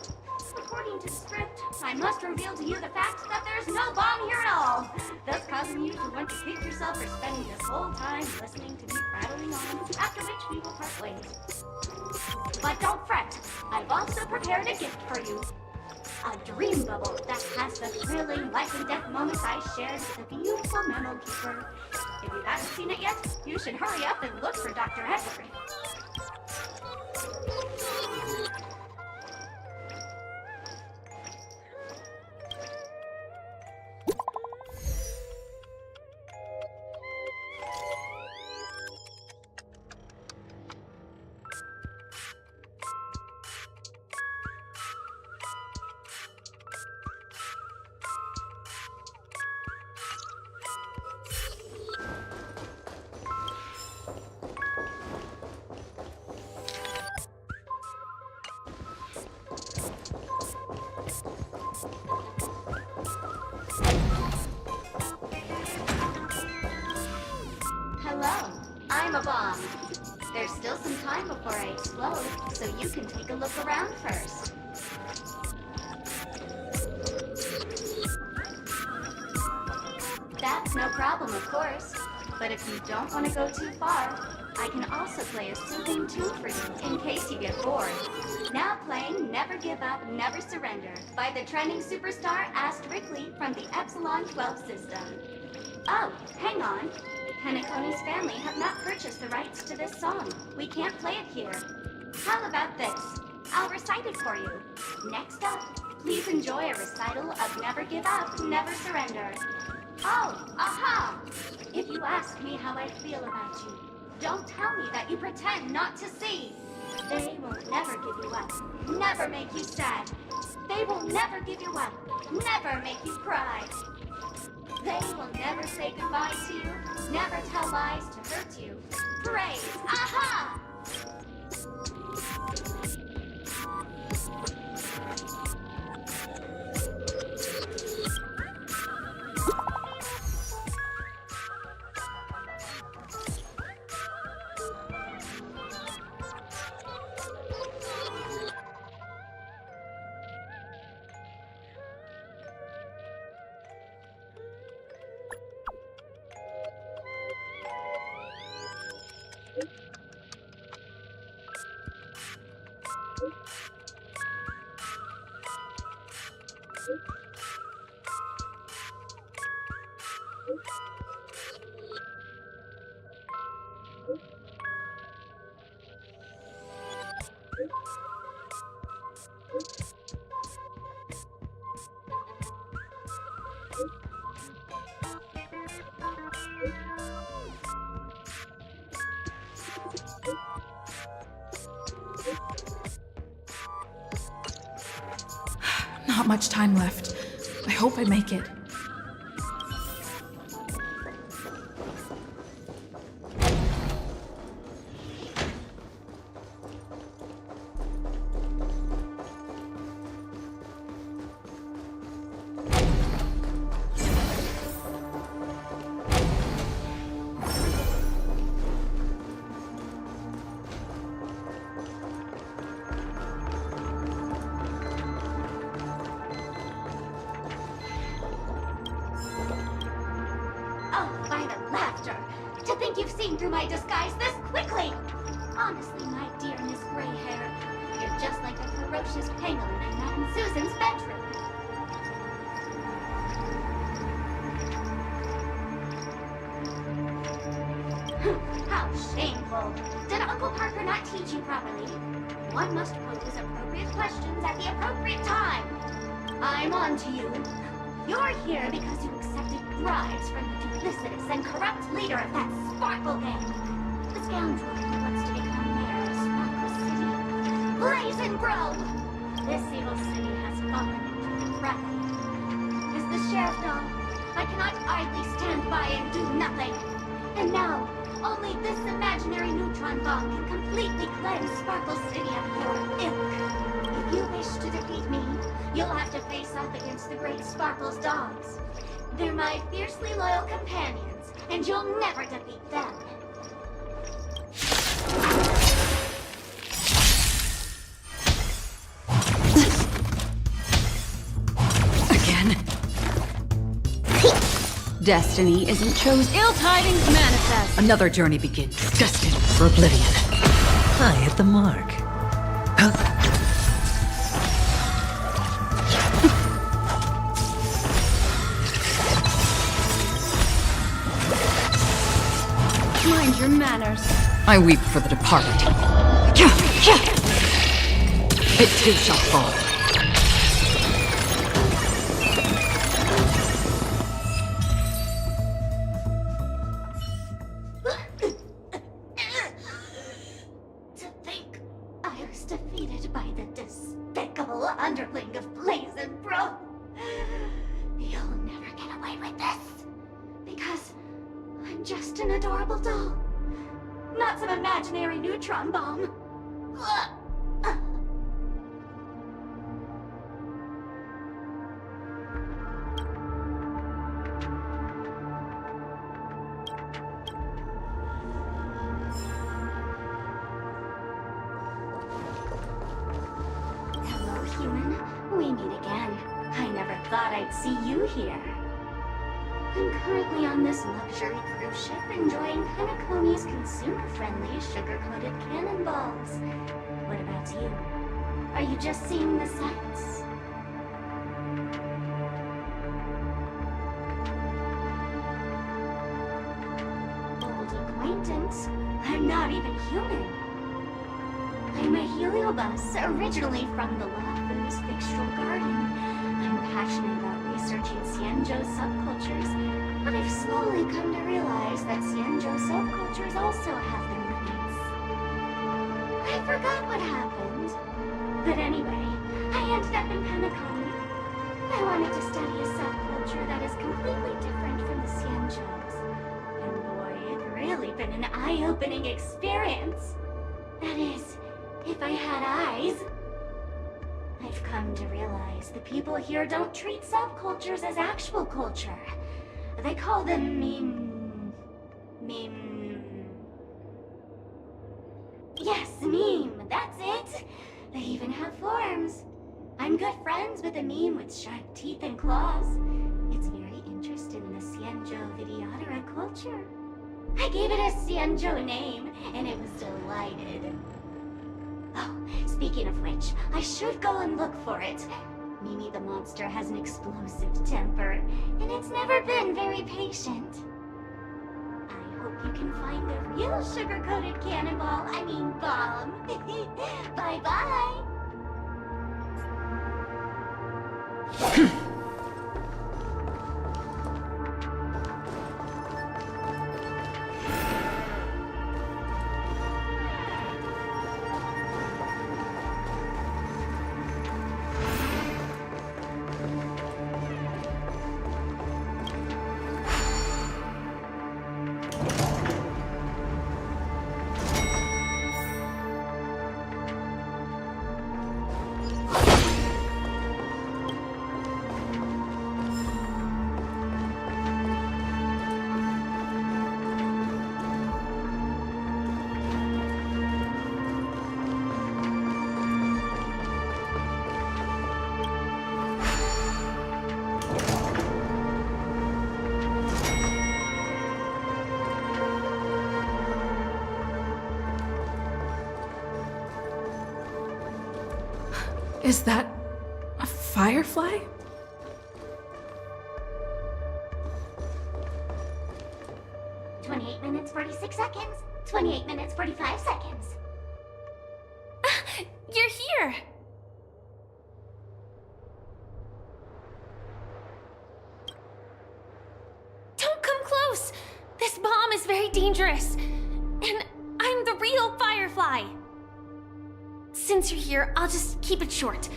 R: according to the script, I must reveal to you the fact that there's no bomb here at all, thus causing you to want to kick yourself for spending this whole time listening to me prattling on, after which we will part ways. But don't fret, I've also prepared a gift for you. A dream bubble that has the thrilling life and death moments I shared with the beautiful memo keeper. If you haven't seen it yet, you should hurry up and look for Dr. Edward. Hello, I'm a bomb. There's still some time before I explode, so you can take a look around first. That's no problem, of course. But if you don't want to go too far, I can also play a soothing tune for you in case you get bored. Now playing Never Give Up, Never Surrender by the trending superstar Astrictly from the Epsilon 12 system. Oh, hang on. Penacony's family have not purchased the rights to this song. We can't play it here. How about this? I'll recite it for you. Next up, please enjoy a recital of Never Give Up, Never Surrender. Oh, aha! If you ask me how I feel about you, don't tell me that you pretend not to see. They will never give you up, never make you sad. They will never give you up, never make you cry. They will never say goodbye to you, never tell lies to hurt you. Praise, aha!
P: Not much time left. I hope I make it.
R: You've seen through my disguise this quickly! Honestly, my dear Miss Gray Hair, you're just like a ferocious pangolin I met in Susan's bedroom. How shameful! Did Uncle Parker not teach you properly? One must pose appropriate questions at the appropriate time. I'm on to you. You're here because you accepted bribes from the duplicitous and corrupt leader of that Sparkle gang. The scoundrel who wants to become mayor of Sparkle City. Blazing Bro! This evil city has fallen into depravity. As the sheriff now, I cannot idly stand by and do nothing. And now, only this imaginary neutron bomb can completely cleanse Sparkle City of your ilk. If you wish to defeat me, you'll have to face off against the great Sparkle's dogs. They're my fiercely loyal companions, and you'll never defeat them.
L: Again? Destiny isn't chosen.
D: Ill tidings manifest.
L: Another journey begins, destined for oblivion.
V: I hit the mark.
D: Mind your manners.
L: I weep for the departed. It too shall fall.
R: To think I was defeated by the despicable underling of Blazing Bro. You'll never get away with this. Because I'm just an adorable doll. Not some imaginary neutron bomb. Hello, human. We meet again. I never thought I'd see you here. I'm currently on this luxury cruise ship enjoying Penacony's consumer-friendly sugar-coated cannonballs. What about you? Are you just seeing the sights? Old acquaintance. I'm not even human. I'm a heliobus, originally from the Lafu's Fixtural Garden. I'm passionate about researching Xianzhou subcultures, but I've slowly come to realize that Xianzhou subcultures also have their limits. I forgot what happened. But anyway, I ended up in Penacony. I wanted to study a subculture that is completely different from the Xianzhou's. And boy, it's really been an eye-opening experience. That is, if I had eyes. I've come to realize the people here don't treat subcultures as actual culture. They call them meme... Yes, meme, that's it! They even have forms. I'm good friends with a meme with sharp teeth and claws. It's very interested in the Xianzhou Videotera culture. I gave it a Xianzhou name, and it was delighted. Oh, speaking of which, I should go and look for it. Mimi the monster has an explosive temper, and it's never been very patient. I hope you can find the real sugar-coated cannonball, I mean bomb. Bye-bye!
I: Is that a firefly?
R: Minutes, 46 seconds. 28 minutes, 45 seconds.
D: You're here! is very dangerous. And I'm the real Firefly. Since you're here, I'll just keep it short.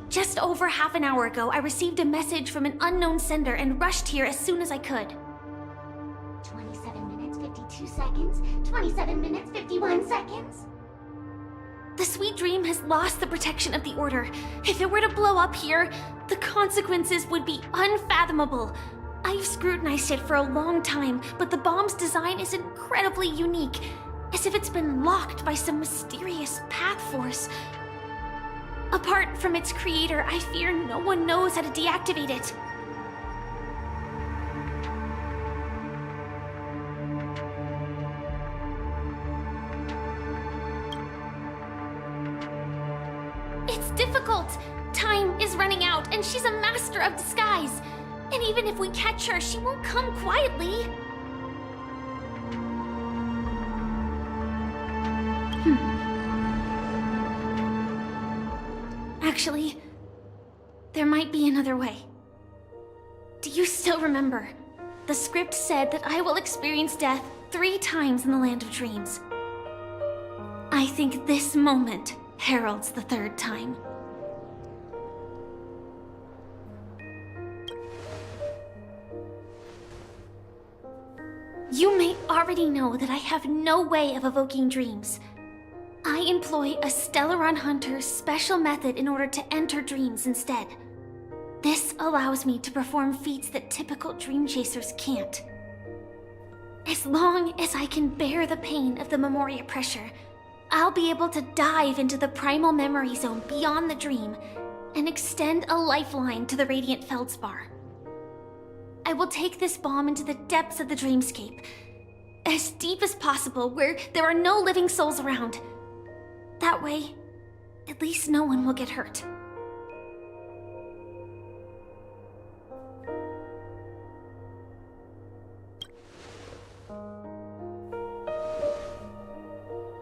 D: Just over half an hour ago, I received a message from an unknown sender and rushed here as soon as I could.
B: 27 minutes, 52 seconds. 27 minutes, 51 seconds.
D: The Sweet Dream has lost the protection of the Order. If it were to blow up here, the consequences would be unfathomable. I've scrutinized it for a long time, but the bomb's design is incredibly unique, as if it's been locked by some mysterious path force. Apart from its creator, I fear no one knows how to deactivate it. It's difficult. Time is running out, and she's a master of disguise. And even if we catch her, she won't come quietly. Actually, there might be another way. Do you still remember? The script said that I will experience death 3 times in the Land of Dreams. I think this moment heralds the 3rd time. You may already know that I have no way of evoking dreams. I employ a Stellaron Hunter's special method in order to enter dreams instead. This allows me to perform feats that typical dream chasers can't. As long as I can bear the pain of the Memoria pressure, I'll be able to dive into the primal memory zone beyond the dream and extend a lifeline to the Radiant Feldspar. I will take this bomb into the depths of the dreamscape, as deep as possible where there are no living souls around. That way, at least no one will get hurt.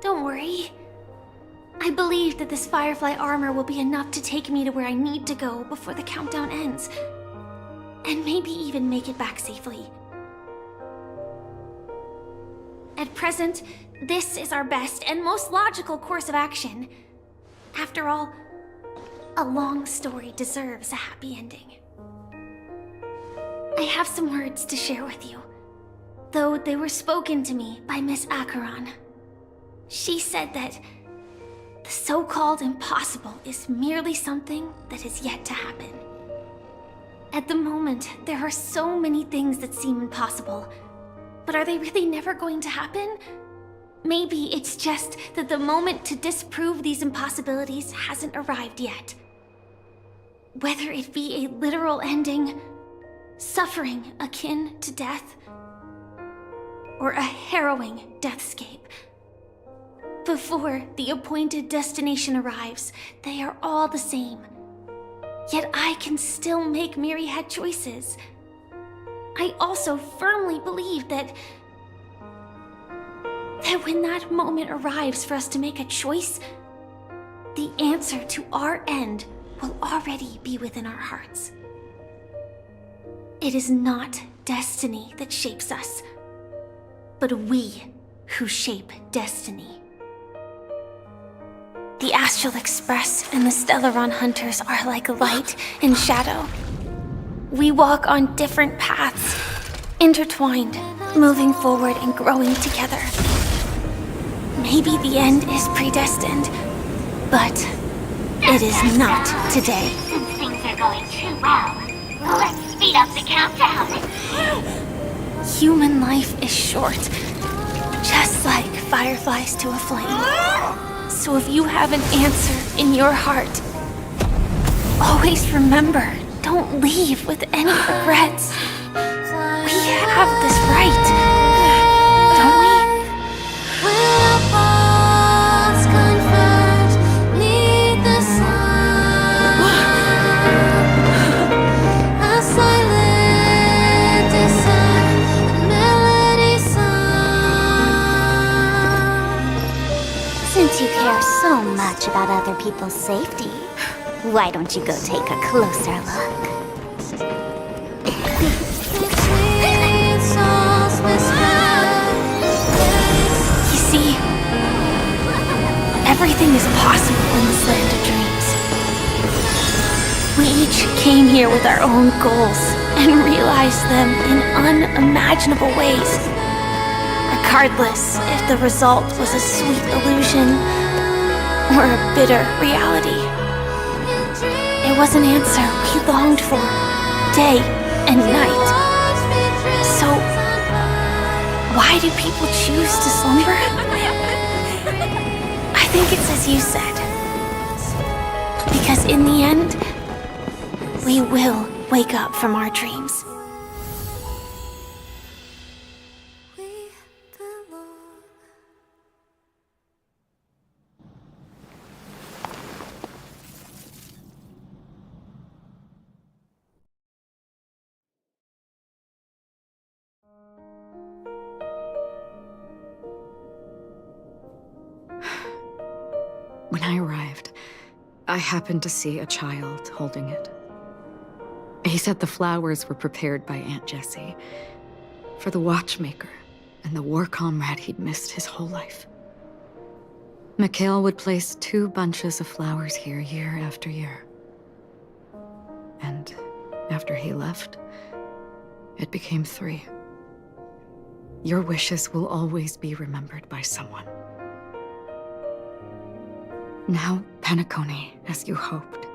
D: Don't worry. I believe that this Firefly armor will be enough to take me to where I need to go before the countdown ends. And maybe even make it back safely. At present, this is our best and most logical course of action. After all, a long story deserves a happy ending. I have some words to share with you, though they were spoken to me by Miss Acheron. She said that the so-called impossible is merely something that is yet to happen. At the moment, there are so many things that seem impossible, but are they really never going to happen? Maybe it's just that the moment to disprove these impossibilities hasn't arrived yet. Whether it be a literal ending, suffering akin to death, or a harrowing deathscape. Before the appointed destination arrives, they are all the same. Yet I can still make myriad choices. I also firmly believe that when that moment arrives for us to make a choice, the answer to our end will already be within our hearts. It is not destiny that shapes us, but we who shape destiny. The Astral Express and the Stellaron Hunters are like light and shadow. We walk on different paths, intertwined, moving forward and growing together. Maybe the end is predestined, but it is not today.
B: Since things are going too well, let's speed up the countdown.
D: Human life is short, just like fireflies to a flame. So if you have an answer in your heart, always remember, don't leave with any regrets. We have this right, don't we?
H: Since you care so much about other people's safety, why don't you go take a closer look?
D: Anything is possible in this land of dreams. We each came here with our own goals and realized them in unimaginable ways. Regardless if the result was a sweet illusion or a bitter reality. It was an answer we longed for, day and night. So, why do people choose to slumber? I think it's as you said. Because in the end, we will wake up from our dreams.
L: When I arrived, I happened to see a child holding it. He said the flowers were prepared by Aunt Jessie for the watchmaker and the war comrade he'd missed his whole life. Mikhail would place 2 bunches of flowers here year after year. And after he left, it became 3. Your wishes will always be remembered by someone. Now, Penacony, as you hoped,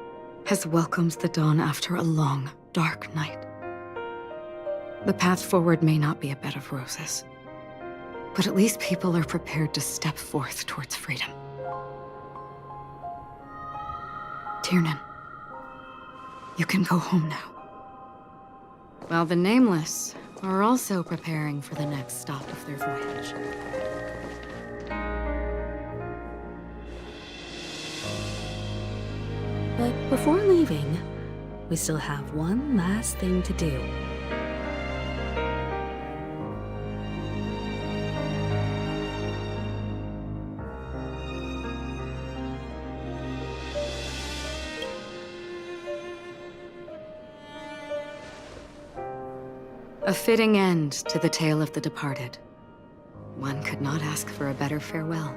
L: has welcomed the dawn after a long, dark night. The path forward may not be a bed of roses, but at least people are prepared to step forth towards freedom. Tiernan, you can go home now. While the Nameless are also preparing for the next stop of their voyage.
M: But before leaving, we still have one last thing to do.
L: A fitting end to the tale of the departed. One could not ask for a better farewell.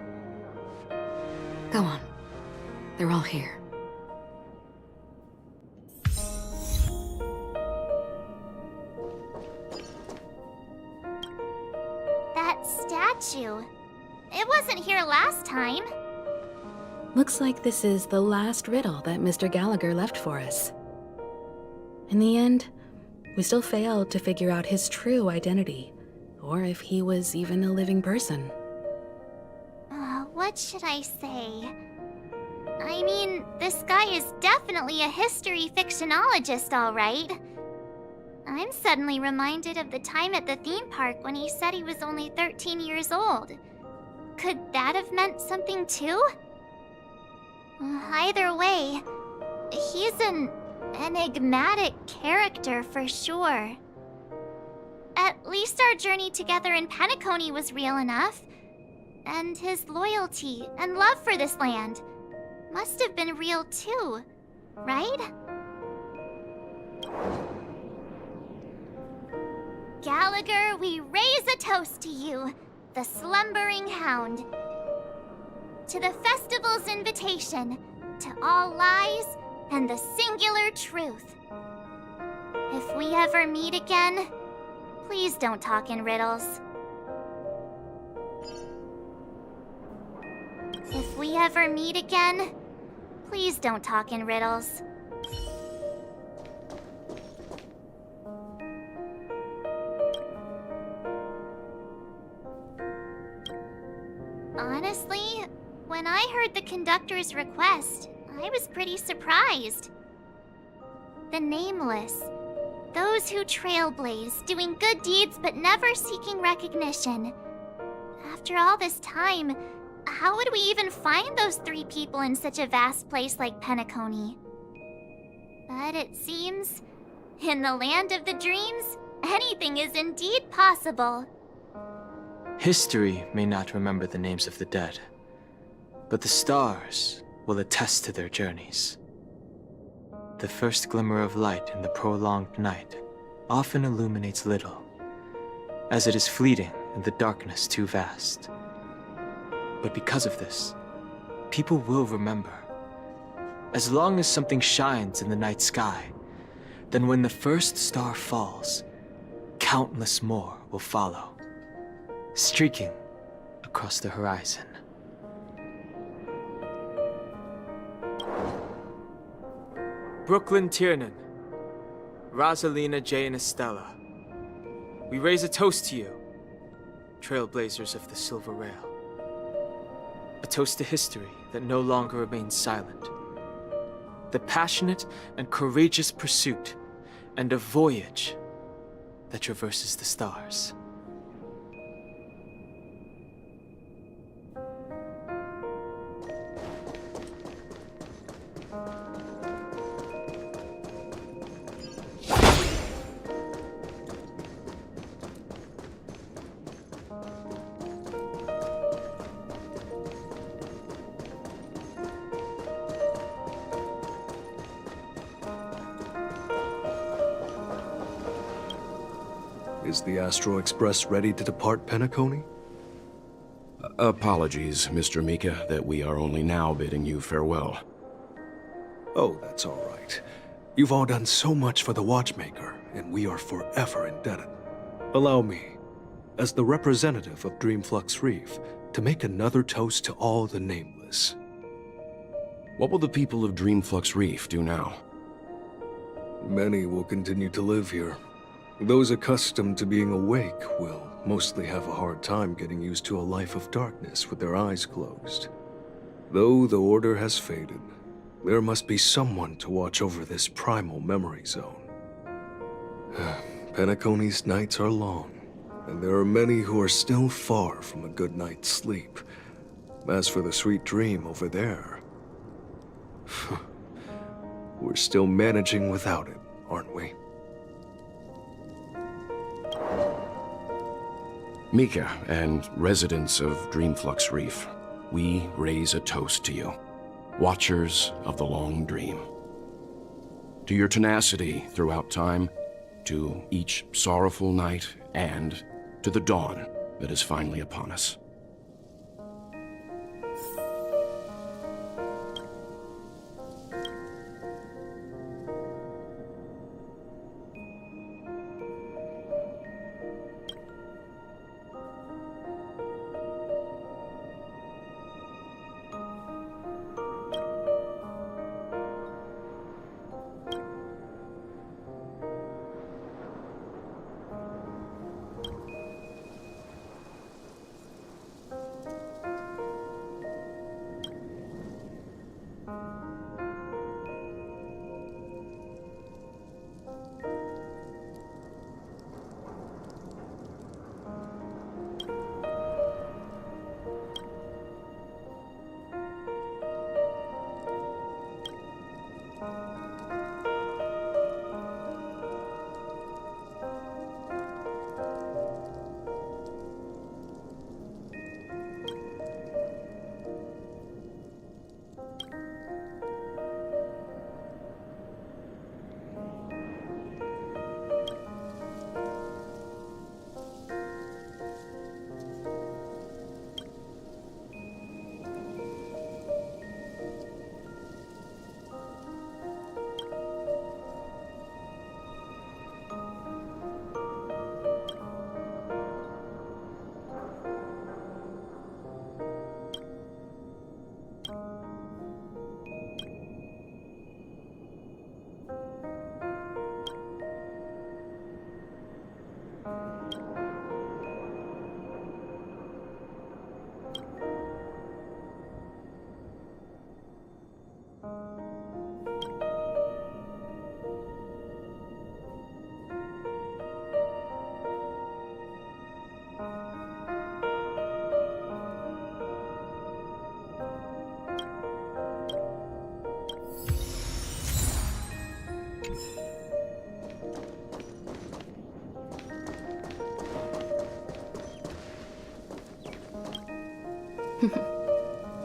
L: Go on. They're all here.
B: That statue. It wasn't here last time.
M: Looks like this is the last riddle that Mr. Gallagher left for us. In the end, we still failed to figure out his true identity, or if he was even a living person.
B: What should I say? I mean, this guy is definitely a history fictionologist, all right. I'm suddenly reminded of the time at the theme park when he said he was only 13 years old. Could that have meant something too? Either way, he's an enigmatic character for sure. At least our journey together in Penacony was real enough. And his loyalty and love for this land must have been real too, right? Gallagher, we raise a toast to you, the slumbering hound. To the festival's invitation, to all lies and the singular truth. If we ever meet again, please don't talk in riddles. If we ever meet again, please don't talk in riddles. Honestly, when I heard the conductor's request, I was pretty surprised. The Nameless. Those who trailblaze, doing good deeds but never seeking recognition. After all this time, how would we even find those 3 people in such a vast place like Penacony? But it seems, in the land of the dreams, anything is indeed possible.
K: History may not remember the names of the dead, but the stars will attest to their journeys. The first glimmer of light in the prolonged night often illuminates little, as it is fleeting and the darkness too vast. But because of this, people will remember. As long as something shines in the night sky, then when the first star falls, countless more will follow, streaking across the horizon. Brooklyn Tiernan, Rosalina, Jay, and Estella, we raise a toast to you, trailblazers of the Silver Rail. A toast to history that no longer remains silent. The passionate and courageous pursuit, and a voyage that traverses the stars.
G: Is the Astro Express ready to depart Penacony?
N: Apologies, Mr. Mika, that we are only now bidding you farewell.
G: Oh, that's all right. You've all done so much for the Watchmaker, and we are forever indebted. Allow me, as the representative of Dreamflux Reef, to make another toast to all the nameless.
N: What will the people of Dreamflux Reef do now?
G: Many will continue to live here. Those accustomed to being awake will mostly have a hard time getting used to a life of darkness with their eyes closed. Though the order has faded, there must be someone to watch over this primal memory zone. Penacony's nights are long, and there are many who are still far from a good night's sleep. As for the sweet dream over there, we're still managing without it, aren't we?
N: Mika and residents of Dreamflux Reef, we raise a toast to you, watchers of the long dream. To your tenacity throughout time, to each sorrowful night, and to the dawn that is finally upon us.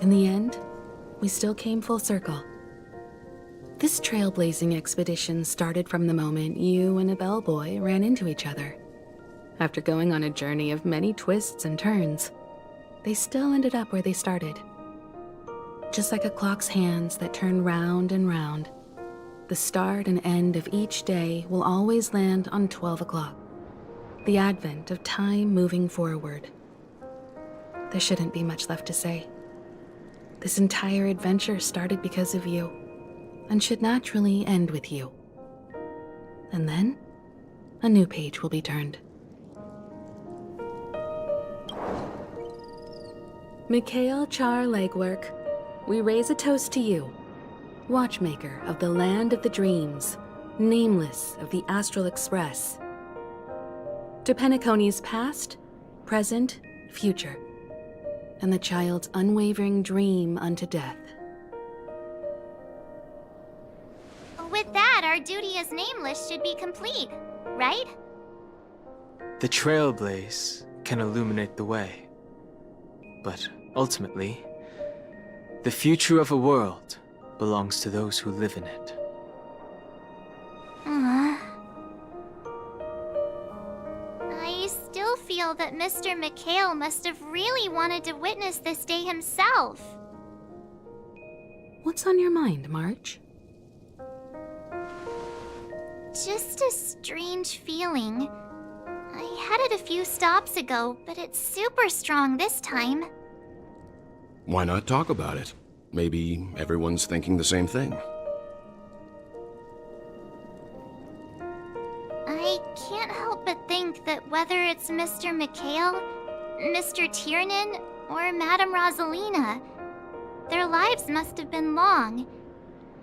M: In the end, we still came full circle. This trailblazing expedition started from the moment you and a bellboy ran into each other. After going on a journey of many twists and turns, they still ended up where they started. Just like a clock's hands that turn round and round, the start and end of each day will always land on 12 o'clock. The advent of time moving forward. There shouldn't be much left to say. This entire adventure started because of you, and should naturally end with you. And then, a new page will be turned. Mikhail Char Legwork, we raise a toast to you, watchmaker of the land of the dreams, nameless of the Astral Express. To Penacony's past, present, future, and the child's unwavering dream unto death.
B: With that, our duty as nameless should be complete, right?
K: The trailblaze can illuminate the way. But ultimately, the future of a world belongs to those who live in it.
B: I still feel that Mr. Mikhail must have really wanted to witness this day himself.
M: What's on your mind, March?
B: Just a strange feeling. I had it a few stops ago, but it's super strong this time.
N: Why not talk about it? Maybe everyone's thinking the same thing.
B: I can't help but think that whether it's Mr. Mikhail, Mr. Tiernan, or Madame Rosalina, their lives must have been long,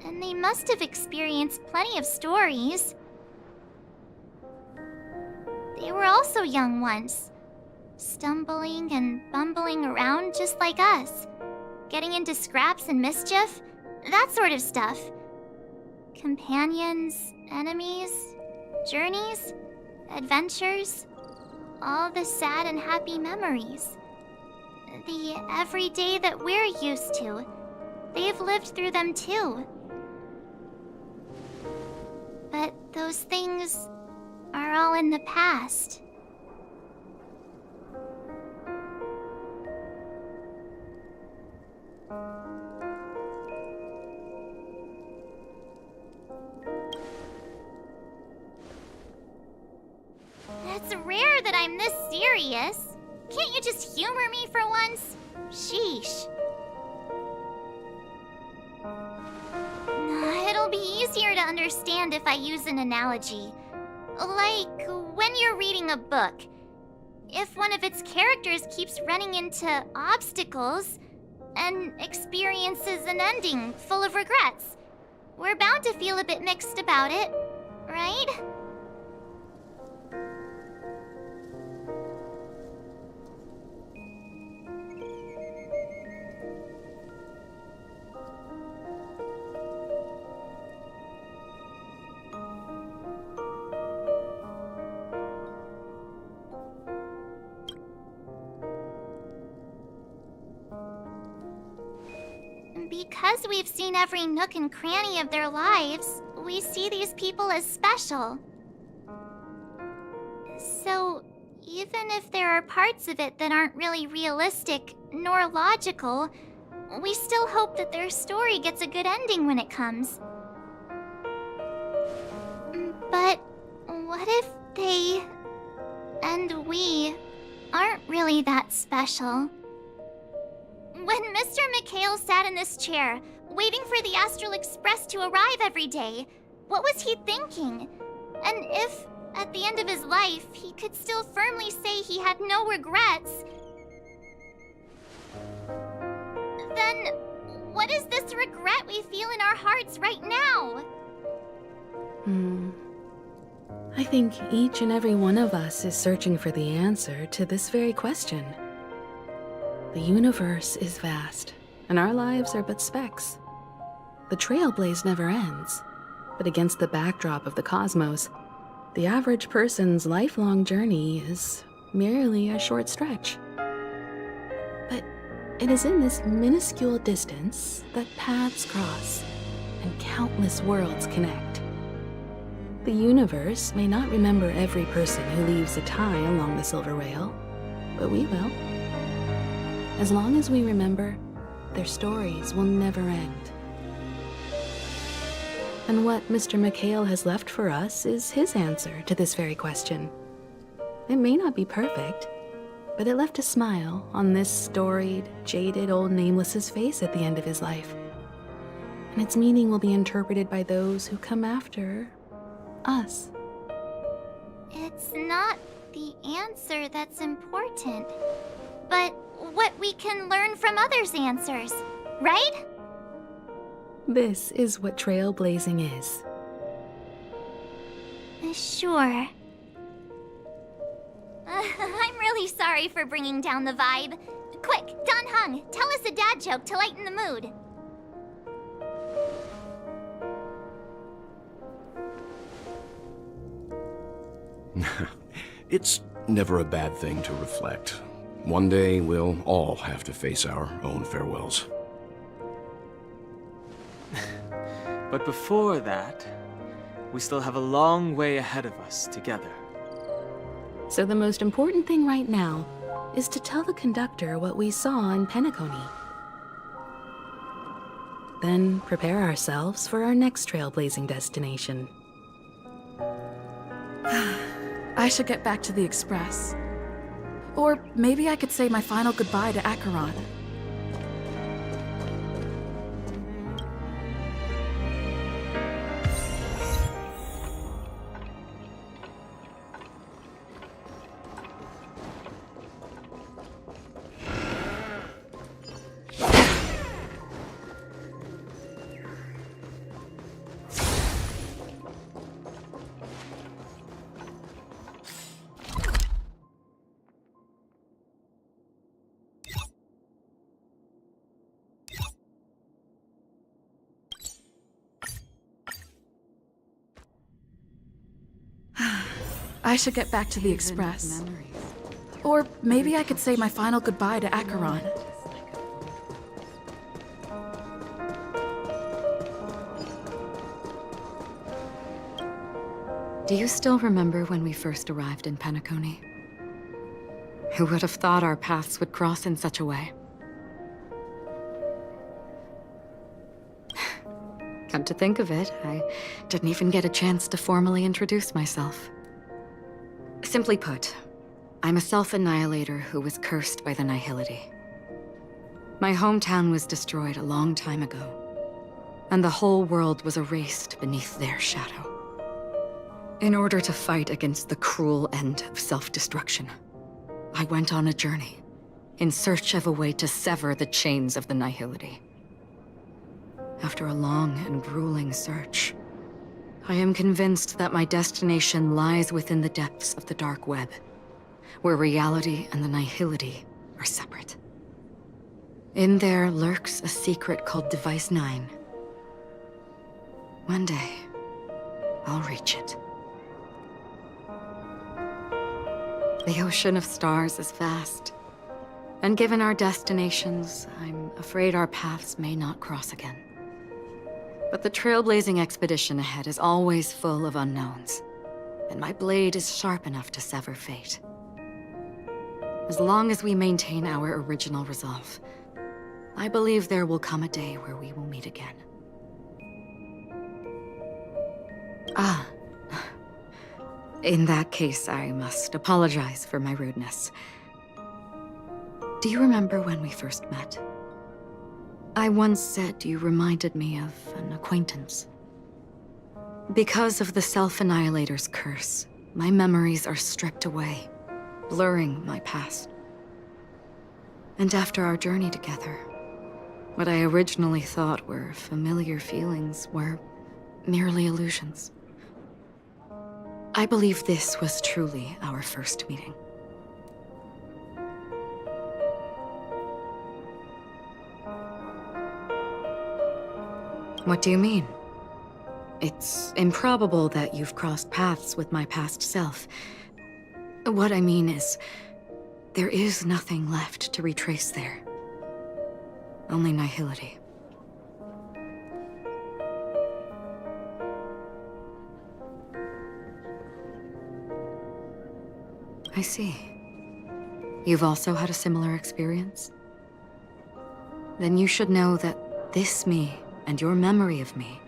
B: and they must have experienced plenty of stories. They were also young once, stumbling and bumbling around just like us, getting into scraps and mischief, that sort of stuff. Companions, enemies, journeys, adventures, all the sad and happy memories. The everyday that we're used to, they've lived through them too. But those things are all in the past. It's rare that I'm this serious. Can't you just humor me for once? Sheesh. It'll be easier to understand if I use an analogy. Like when you're reading a book. If one of its characters keeps running into obstacles and experiences an ending full of regrets, we're bound to feel a bit mixed about it, right? Because we've seen every nook and cranny of their lives, we see these people as special. So, even if there are parts of it that aren't really realistic nor logical, we still hope that their story gets a good ending when it comes. But what if they and we aren't really that special? When Mr. Mikhail sat in this chair, waiting for the Astral Express to arrive every day, what was he thinking? And if, at the end of his life, he could still firmly say he had no regrets, then what is this regret we feel in our hearts right now?
M: I think each and every one of us is searching for the answer to this very question. The universe is vast, and our lives are but specks. The trailblaze never ends, but against the backdrop of the cosmos, the average person's lifelong journey is merely a short stretch. But it is in this minuscule distance that paths cross and countless worlds connect. The universe may not remember every person who leaves a tie along the silver rail, but we will. As long as we remember, their stories will never end. And what Mr. McHale has left for us is his answer to this very question. It may not be perfect, but it left a smile on this storied, jaded old Nameless's face at the end of his life. And its meaning will be interpreted by those who come after us.
B: It's not the answer that's important, but what we can learn from others' answers, right?
M: This is what trailblazing is.
B: Sure. I'm really sorry for bringing down the vibe. Quick, Don Hung, tell us a dad joke to lighten the mood.
N: It's never a bad thing to reflect. One day, we'll all have to face our own farewells.
K: But before that, we still have a long way ahead of us together.
M: So the most important thing right now is to tell the conductor what we saw in Penacony. Then prepare ourselves for our next trailblazing destination.
P: I should get back to the Express. Or maybe I could say my final goodbye to Acheron. I should get back to the Express. Or maybe I could say my final goodbye to Acheron.
L: Do you still remember when we first arrived in Penacony? Who would have thought our paths would cross in such a way? Come to think of it, I didn't even get a chance to formally introduce myself. Simply put, I'm a self-annihilator who was cursed by the Nihility. My hometown was destroyed a long time ago, and the whole world was erased beneath their shadow. In order to fight against the cruel end of self-destruction, I went on a journey in search of a way to sever the chains of the Nihility. After a long and grueling search, I am convinced that my destination lies within the depths of the dark web, where reality and the Nihility are separate. In there lurks a secret called Device 9. One day, I'll reach it. The ocean of stars is vast, and given our destinations, I'm afraid our paths may not cross again. But the trailblazing expedition ahead is always full of unknowns, and my blade is sharp enough to sever fate. As long as we maintain our original resolve, I believe there will come a day where we will meet again. In that case, I must apologize for my rudeness. Do you remember when we first met? I once said you reminded me of an acquaintance. Because of the Self-Annihilator's curse, my memories are stripped away, blurring my past. And after our journey together, what I originally thought were familiar feelings were merely illusions. I believe this was truly our first meeting. What do you mean? It's improbable that you've crossed paths with my past self. What I mean is, there is nothing left to retrace there. Only nihility. I see. You've also had a similar experience? then you should know that this me and your memory of me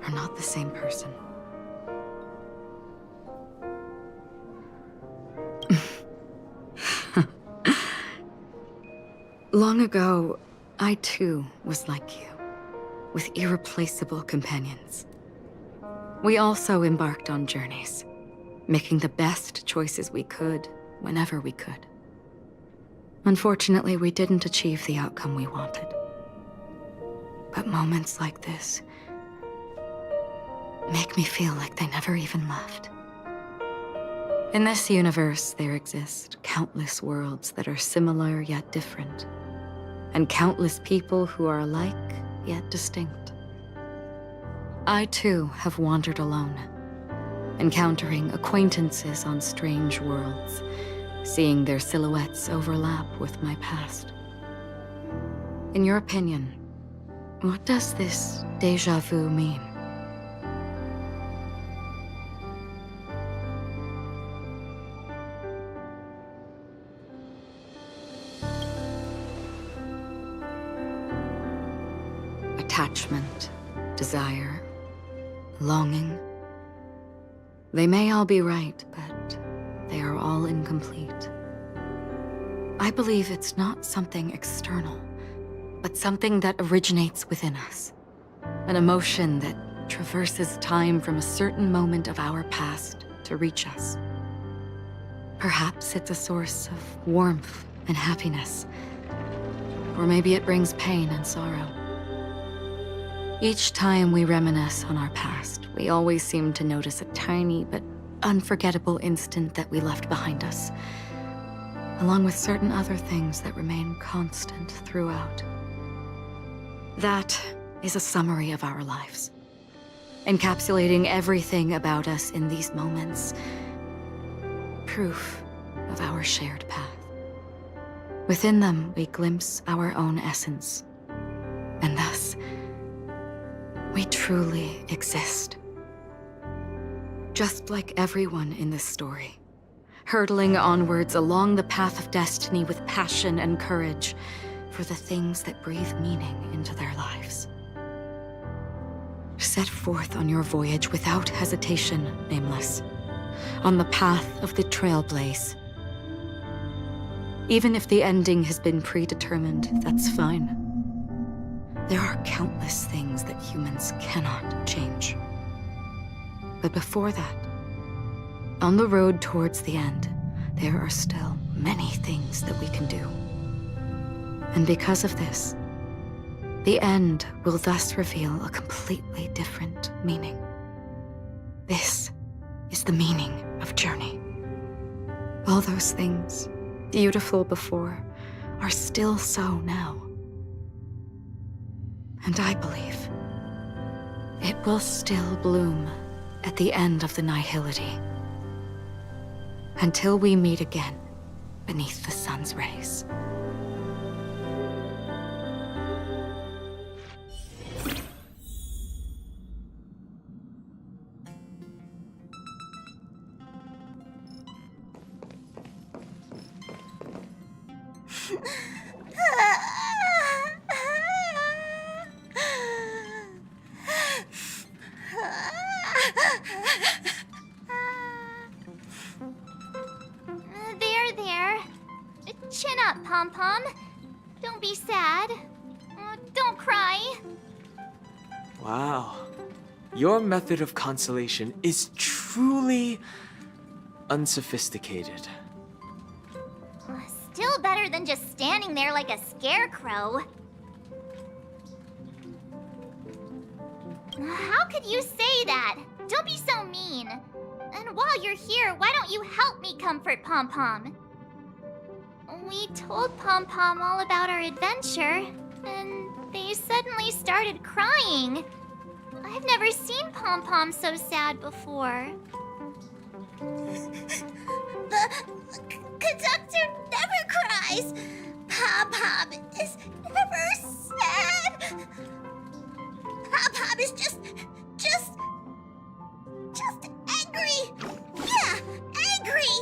L: are not the same person. Long ago, I too was like you, with irreplaceable companions. We also embarked on journeys, making the best choices we could, whenever we could. Unfortunately, we didn't achieve the outcome we wanted. But moments like this make me feel like they never even left. In this universe, there exist countless worlds that are similar yet different, and countless people who are alike yet distinct. I too have wandered alone, encountering acquaintances on strange worlds, seeing their silhouettes overlap with my past. In your opinion, what does this déjà vu mean? Attachment, desire, longing. They may all be right, but they are all incomplete. I believe it's not something external, but something that originates within us. An emotion that traverses time from a certain moment of our past to reach us. Perhaps it's a source of warmth and happiness, or maybe it brings pain and sorrow. Each time we reminisce on our past, we always seem to notice a tiny but unforgettable instant that we left behind us, along with certain other things that remain constant throughout. That is a summary of our lives, encapsulating everything about us in these moments. Proof of our shared path. Within them, we glimpse our own essence, and thus, we truly exist. Just like everyone in this story, hurtling onwards along the path of destiny with passion and courage for the things that breathe meaning into their lives. Set forth on your voyage without hesitation, Nameless, on the path of the Trailblaze. Even if the ending has been predetermined, that's fine. There are countless things that humans cannot change. But before that, on the road towards the end, there are still many things that we can do. And because of this, the end will thus reveal a completely different meaning. This is the meaning of journey. All those things, beautiful before, are still so now. And I believe it will still bloom at the end of the nihility. Until we meet again beneath the sun's rays.
B: There. Chin up, Pom-Pom. Don't be sad. Don't cry.
K: Wow. Your method of consolation is truly unsophisticated.
B: Still better than just standing there like a scarecrow. How could you say that? Don't be so mean. And while you're here, why don't you help me comfort Pom-Pom? We told Pom-Pom all about our adventure, and they suddenly started crying. I've never seen Pom-Pom so sad before.
S: The conductor never cries. Pom-Pom is never sad. Pom-Pom is just angry. Yeah, angry.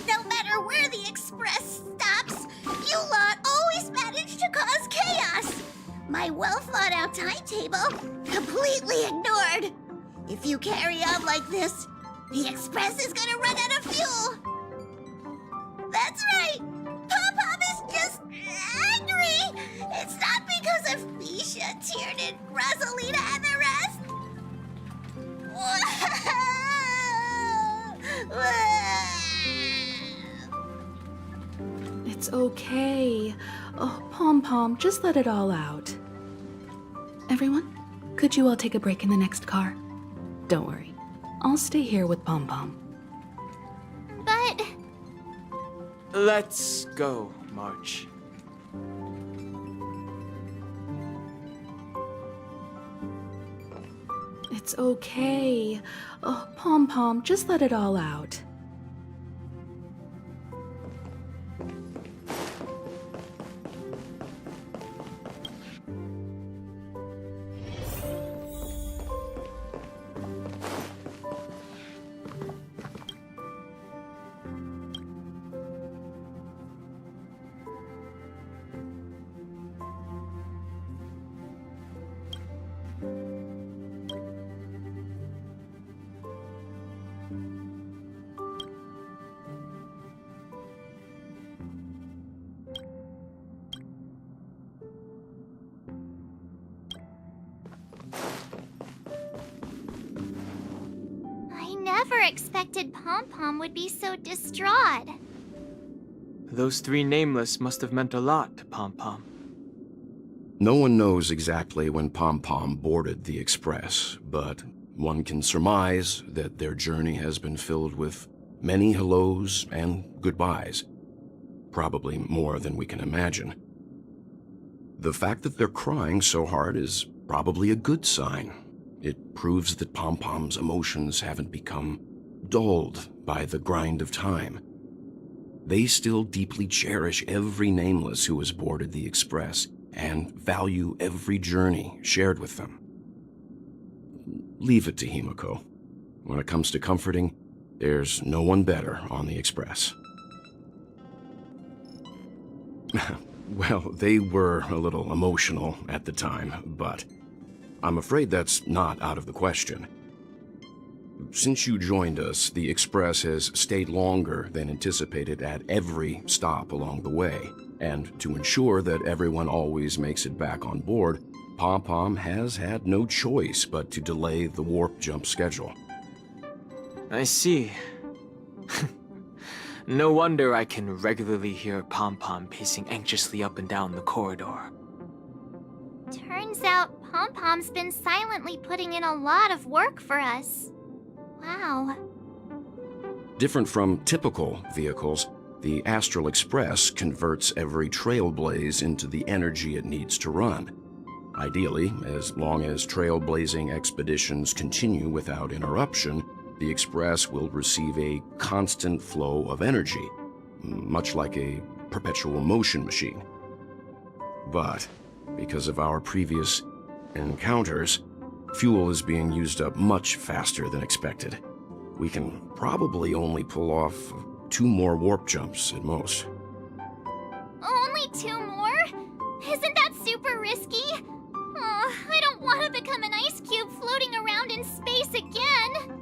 S: No matter where the express stops, you lot always manage detailed timetable completely ignored. If you carry on like this, the Express is gonna run out of fuel. That's right. Pom-Pom is just angry. It's not because of Misha, Tiernan, Rosalina, and the rest.
M: It's okay. Oh, Pom-Pom, just let it all out. Everyone, could you all take a break in the next car? Don't worry. I'll stay here with Pom-Pom.
B: But...
K: Let's go, March.
M: It's okay. Oh, Pom-Pom, just let it all out.
B: I never expected Pom-Pom would be so distraught.
K: Those three nameless must have meant a lot to Pom-Pom.
N: No one knows exactly when Pom-Pom boarded the Express, but one can surmise that their journey has been filled with many hellos and goodbyes. Probably more than we can imagine. The fact that they're crying so hard is probably a good sign. It proves that Pom-Pom's emotions haven't become dulled by the grind of time. They still deeply cherish every nameless who has boarded the Express and value every journey shared with them. Leave it to Himiko. When it comes to comforting, there's no one better on the Express. Well, they were a little emotional at the time, but I'm afraid that's not out of the question. Since you joined us, the Express has stayed longer than anticipated at every stop along the way, and to ensure that everyone always makes it back on board, Pom-Pom has had no choice but to delay the warp jump schedule.
K: I see. No wonder I can regularly hear Pom-Pom pacing anxiously up and down the corridor.
B: Turns out Pom-Pom's been silently putting in a lot of work for us. Wow.
N: Different from typical vehicles, the Astral Express converts every trailblaze into the energy it needs to run. Ideally, as long as trailblazing expeditions continue without interruption, the Express will receive a constant flow of energy, much like a perpetual motion machine. But because of our previous encounters, fuel is being used up much faster than expected. We can probably only pull off 2 more warp jumps at most.
B: Only 2 more? Isn't that super risky? Oh, I don't want to become an ice cube floating around in space again.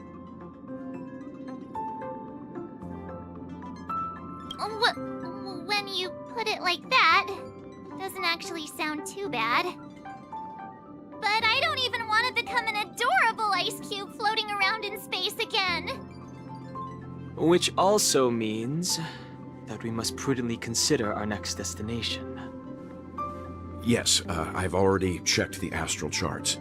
B: When you put it like that, it doesn't actually sound too bad. But I don't even want to become an adorable ice cube floating around in space again.
K: Which also means that we must prudently consider our next destination.
N: Yes, I've already checked the astral charts.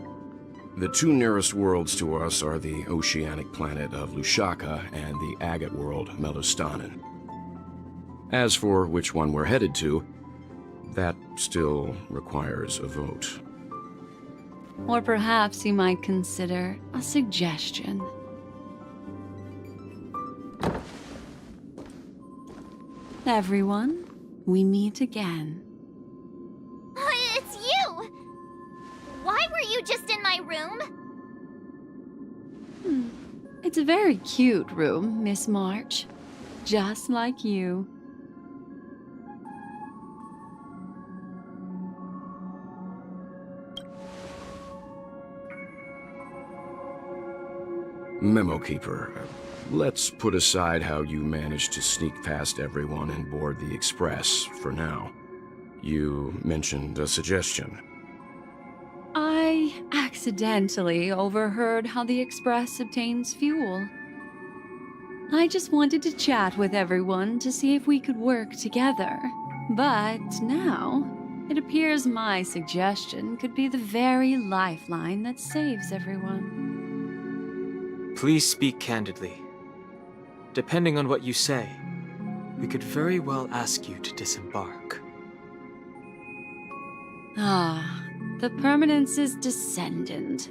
N: The 2 nearest worlds to us are the oceanic planet of Lushaka and the agate world, Melostanen. As for which one we're headed to, that still requires a vote.
T: Or perhaps you might consider a suggestion. Everyone, we meet again.
B: It's you! Why were you just in my room?
T: It's a very cute room, Miss March. Just like you.
N: Memo Keeper, let's put aside how you managed to sneak past everyone and board the Express for now. You mentioned a suggestion.
T: I accidentally overheard how the Express obtains fuel. I just wanted to chat with everyone to see if we could work together. But now, it appears my suggestion could be the very lifeline that saves everyone.
K: Please speak candidly. Depending on what you say, we could very well ask you to disembark.
T: Ah, the Permanence's descendant.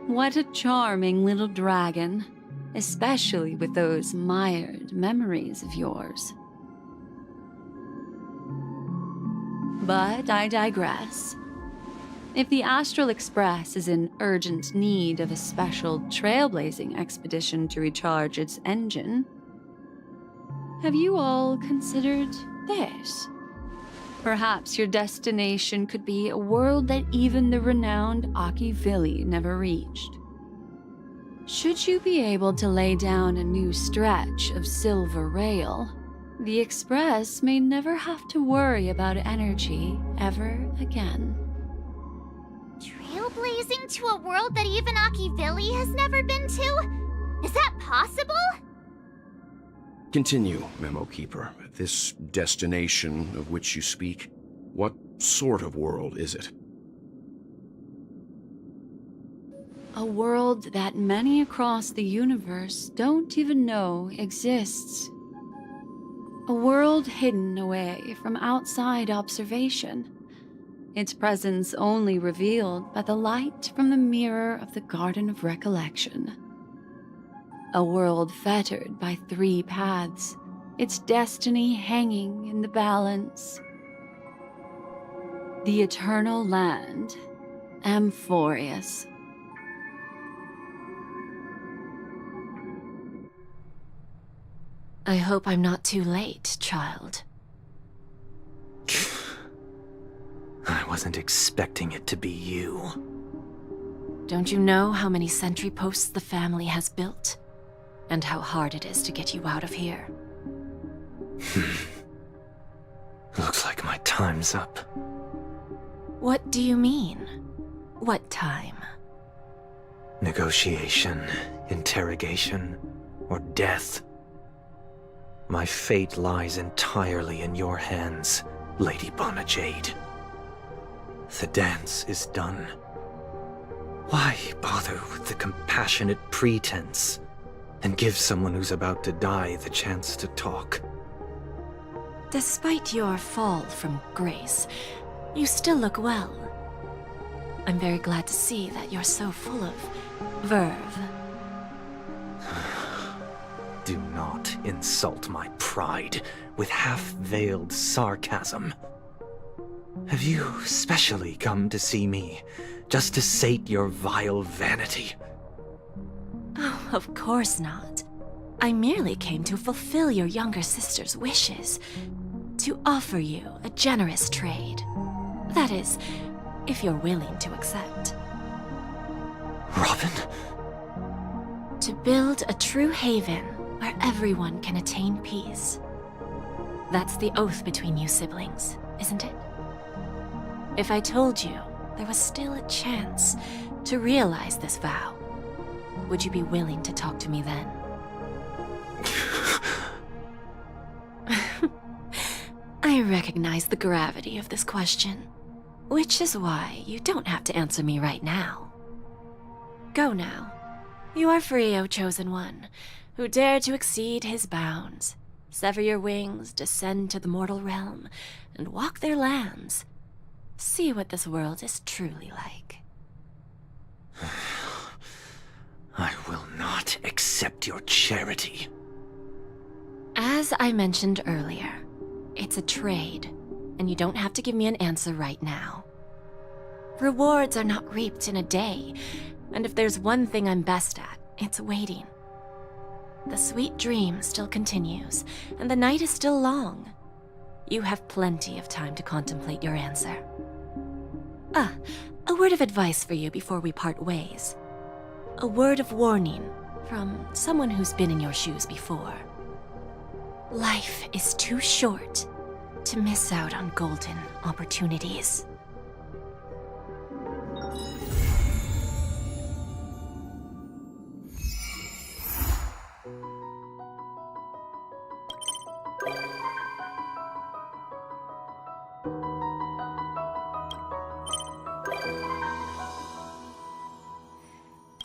T: What a charming little dragon. Especially with those mired memories of yours. But I digress. If the Astral Express is in urgent need of a special trailblazing expedition to recharge its engine, have you all considered this? Perhaps your destination could be a world that even the renowned Akivili never reached. Should you be able to lay down a new stretch of silver rail, the Express may never have to worry about energy ever again.
B: Trailblazing to a world that even Akivili has never been to? Is that possible?
N: Continue, Memo Keeper. This destination of which you speak, what sort of world is it?
T: A world that many across the universe don't even know exists. A world hidden away from outside observation. Its presence only revealed by the light from the mirror of the Garden of Recollection. A world fettered by 3 paths, its destiny hanging in the balance. The Eternal Land, Amphorius.
A: I hope I'm not too late, child.
K: I wasn't expecting it to be you.
A: Don't you know how many sentry posts the family has built? And how hard it is to get you out of here?
K: Looks like my time's up.
A: What do you mean? What time?
K: Negotiation, interrogation, or death. My fate lies entirely in your hands, Lady Bonajade. The dance is done. Why bother with the compassionate pretense and give someone who's about to die the chance to talk?
A: Despite your fall from grace, you still look well. I'm very glad to see that you're so full of verve.
K: Do not insult my pride with half-veiled sarcasm. Have you specially come to see me just to sate your vile vanity?
A: Oh, of course not. I merely came to fulfill your younger sister's wishes. To offer you a generous trade. That is, if you're willing to accept.
K: Robin?
A: To build a true haven where everyone can attain peace. That's the oath between you siblings, isn't it? If I told you there was still a chance to realize this vow, would you be willing to talk to me then? I recognize the gravity of this question, which is why you don't have to answer me right now. Go now. You are free, O Chosen One, who dare to exceed his bounds, sever your wings, descend to the mortal realm, and walk their lands. See what this world is truly like.
K: I will not accept your charity.
A: As I mentioned earlier, it's a trade, and you don't have to give me an answer right now. Rewards are not reaped in a day, and if there's one thing I'm best at, it's waiting. The sweet dream still continues, and the night is still long. You have plenty of time to contemplate your answer. A word of advice for you before we part ways. A word of warning from someone who's been in your shoes before. Life is too short to miss out on golden opportunities.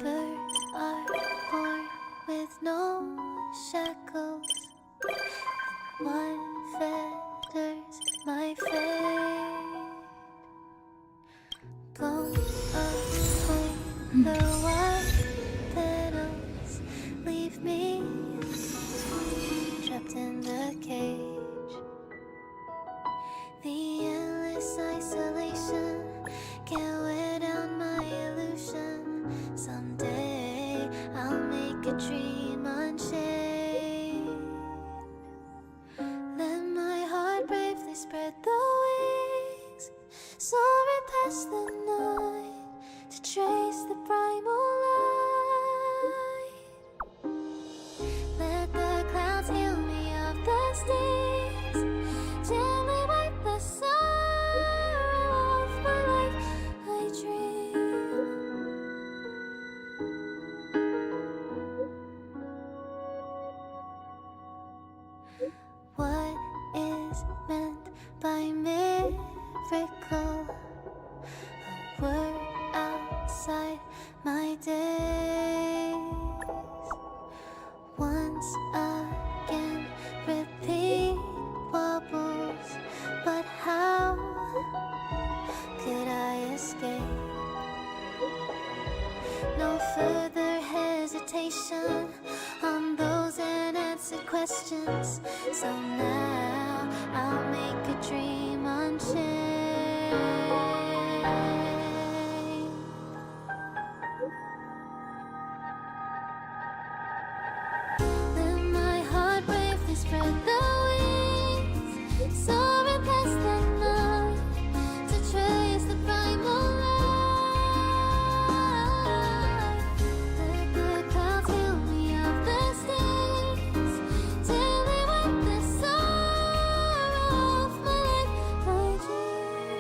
C: Birds are born with no shackles. One fetters my fate. Blown away the white petals leave me trapped in the cage. The endless isolation can't wear down my illusion. Someday I'll make a dream unchained. Let my heart bravely spread the wings, soaring past the night to trace the primal light. Let the clouds heal me of the stings, gently wipe the sorrow off my life. I dream. What is meant by miracle? A word outside my days. Once again, repeat wobbles. But how could I escape? No further hesitation on those unanswered questions. So now I'll make a dream unchained. Let my heart bravely spread the wings, soaring past the night to trace the primal light. Let the clouds heal me of the stings, till they wipe the sorrow off my life. I dream.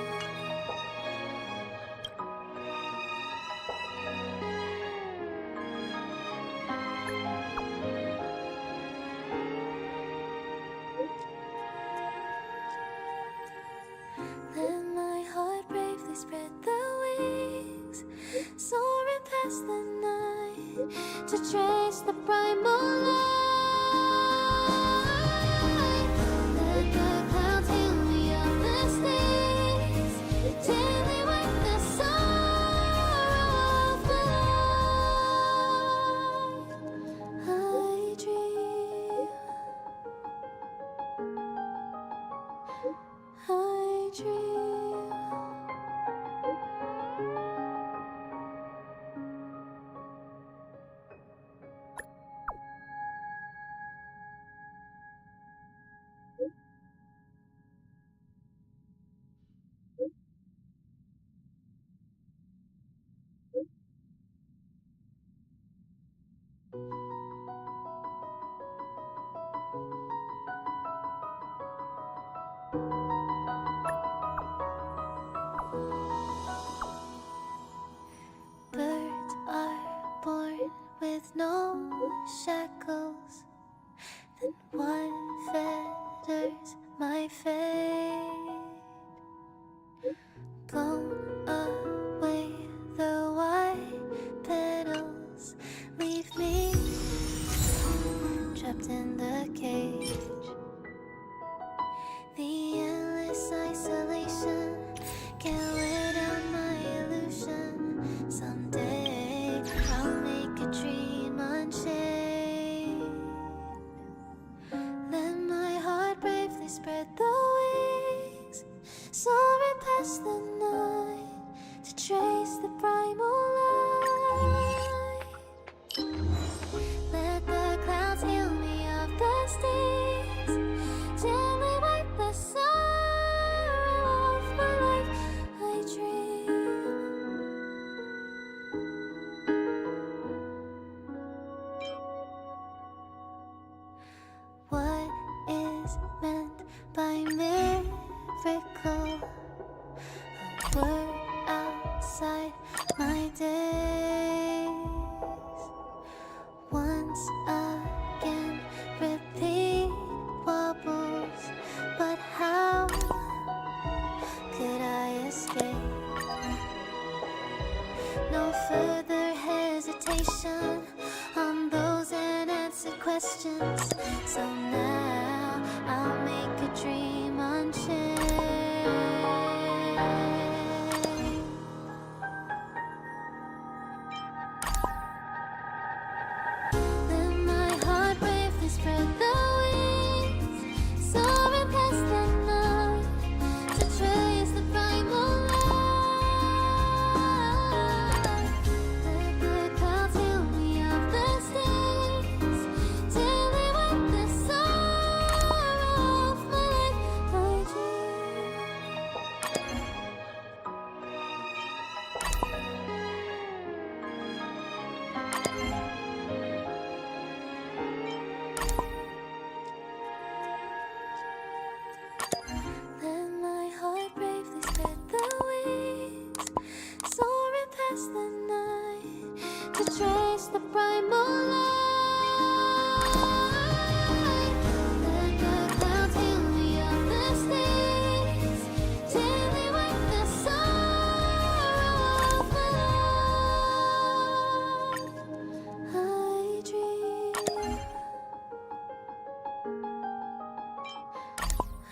C: Let my heart bravely spread the wings, soaring past the night to trace the primal light. Let the clouds heal me of the stings, till they wipe the sorrow off my life. I dream. I dream. Birds are born with no shackles. Then one fetters my fate. Blown away the white petals leave me trapped in the cage. The endless isolation can't wear down my illusion. Someday I'll make a dream unchained. Let my heart bravely spread the wings, soaring past the night miracle. A word outside my days. Once again, repeat wobbles. But how could I escape? No further hesitation on those unanswered questions. So now I'll make a dream unchained. Let my heart bravely spread the wings, soaring past the night to trace the primal light. Let the clouds heal me of the stains till they wipe the sorrow off my life. I Let my heart bravely spread the wings, soaring past the night to trace the primal light. Let the clouds heal me of the stains till they wipe the sorrow off my life. I dream.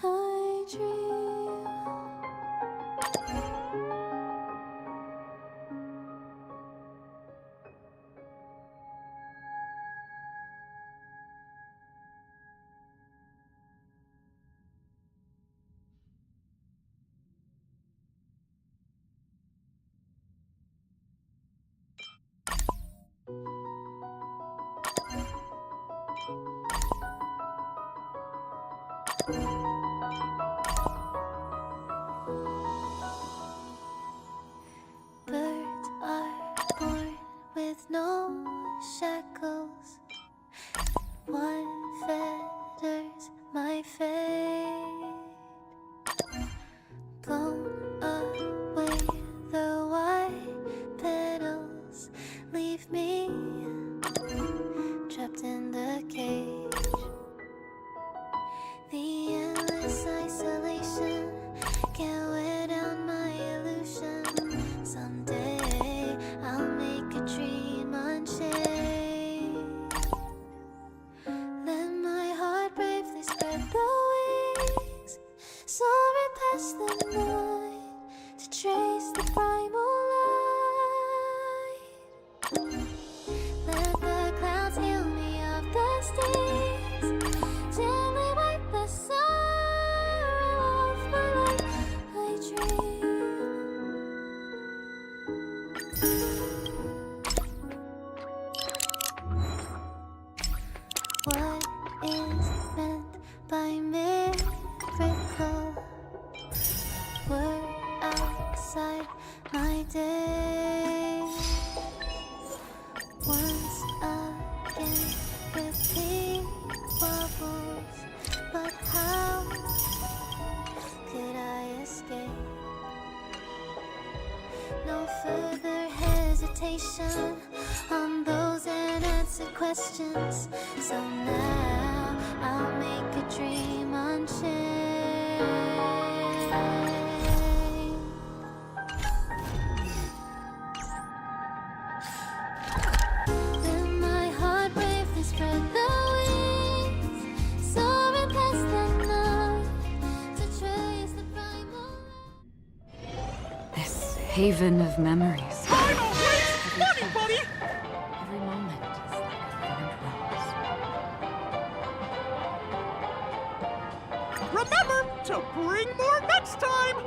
C: I dream. Birds are born with no shackles. What fetters my fate? Blown away, the white petals leave me trapped in the cage. The endless isolation can't wear down my illusion. Someday I'll make a dream unchained. Let my heart bravely spread the wings, soaring past the night to trace the primal light. Let the clouds heal me of the stains till they wipe the sorrow off my life. I dream. What is meant by miracle? We're outside my days. Once again, repeat wobbles. But how could I escape? No further hesitation on those unanswered questions. So now I'll make a dream unchained. Let my heart bravely spread the wings, soaring past the night to trace the primal.
L: This haven of memories.
Q: Money, buddy!
L: Every moment is like a thorned rose.
Q: Remember to bring more next time!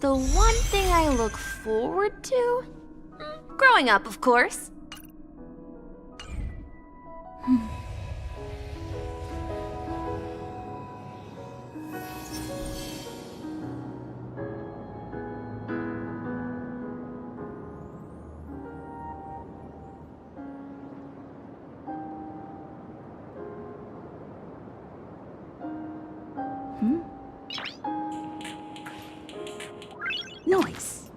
D: The one thing I look forward to? Growing up, of course.
P: Nice.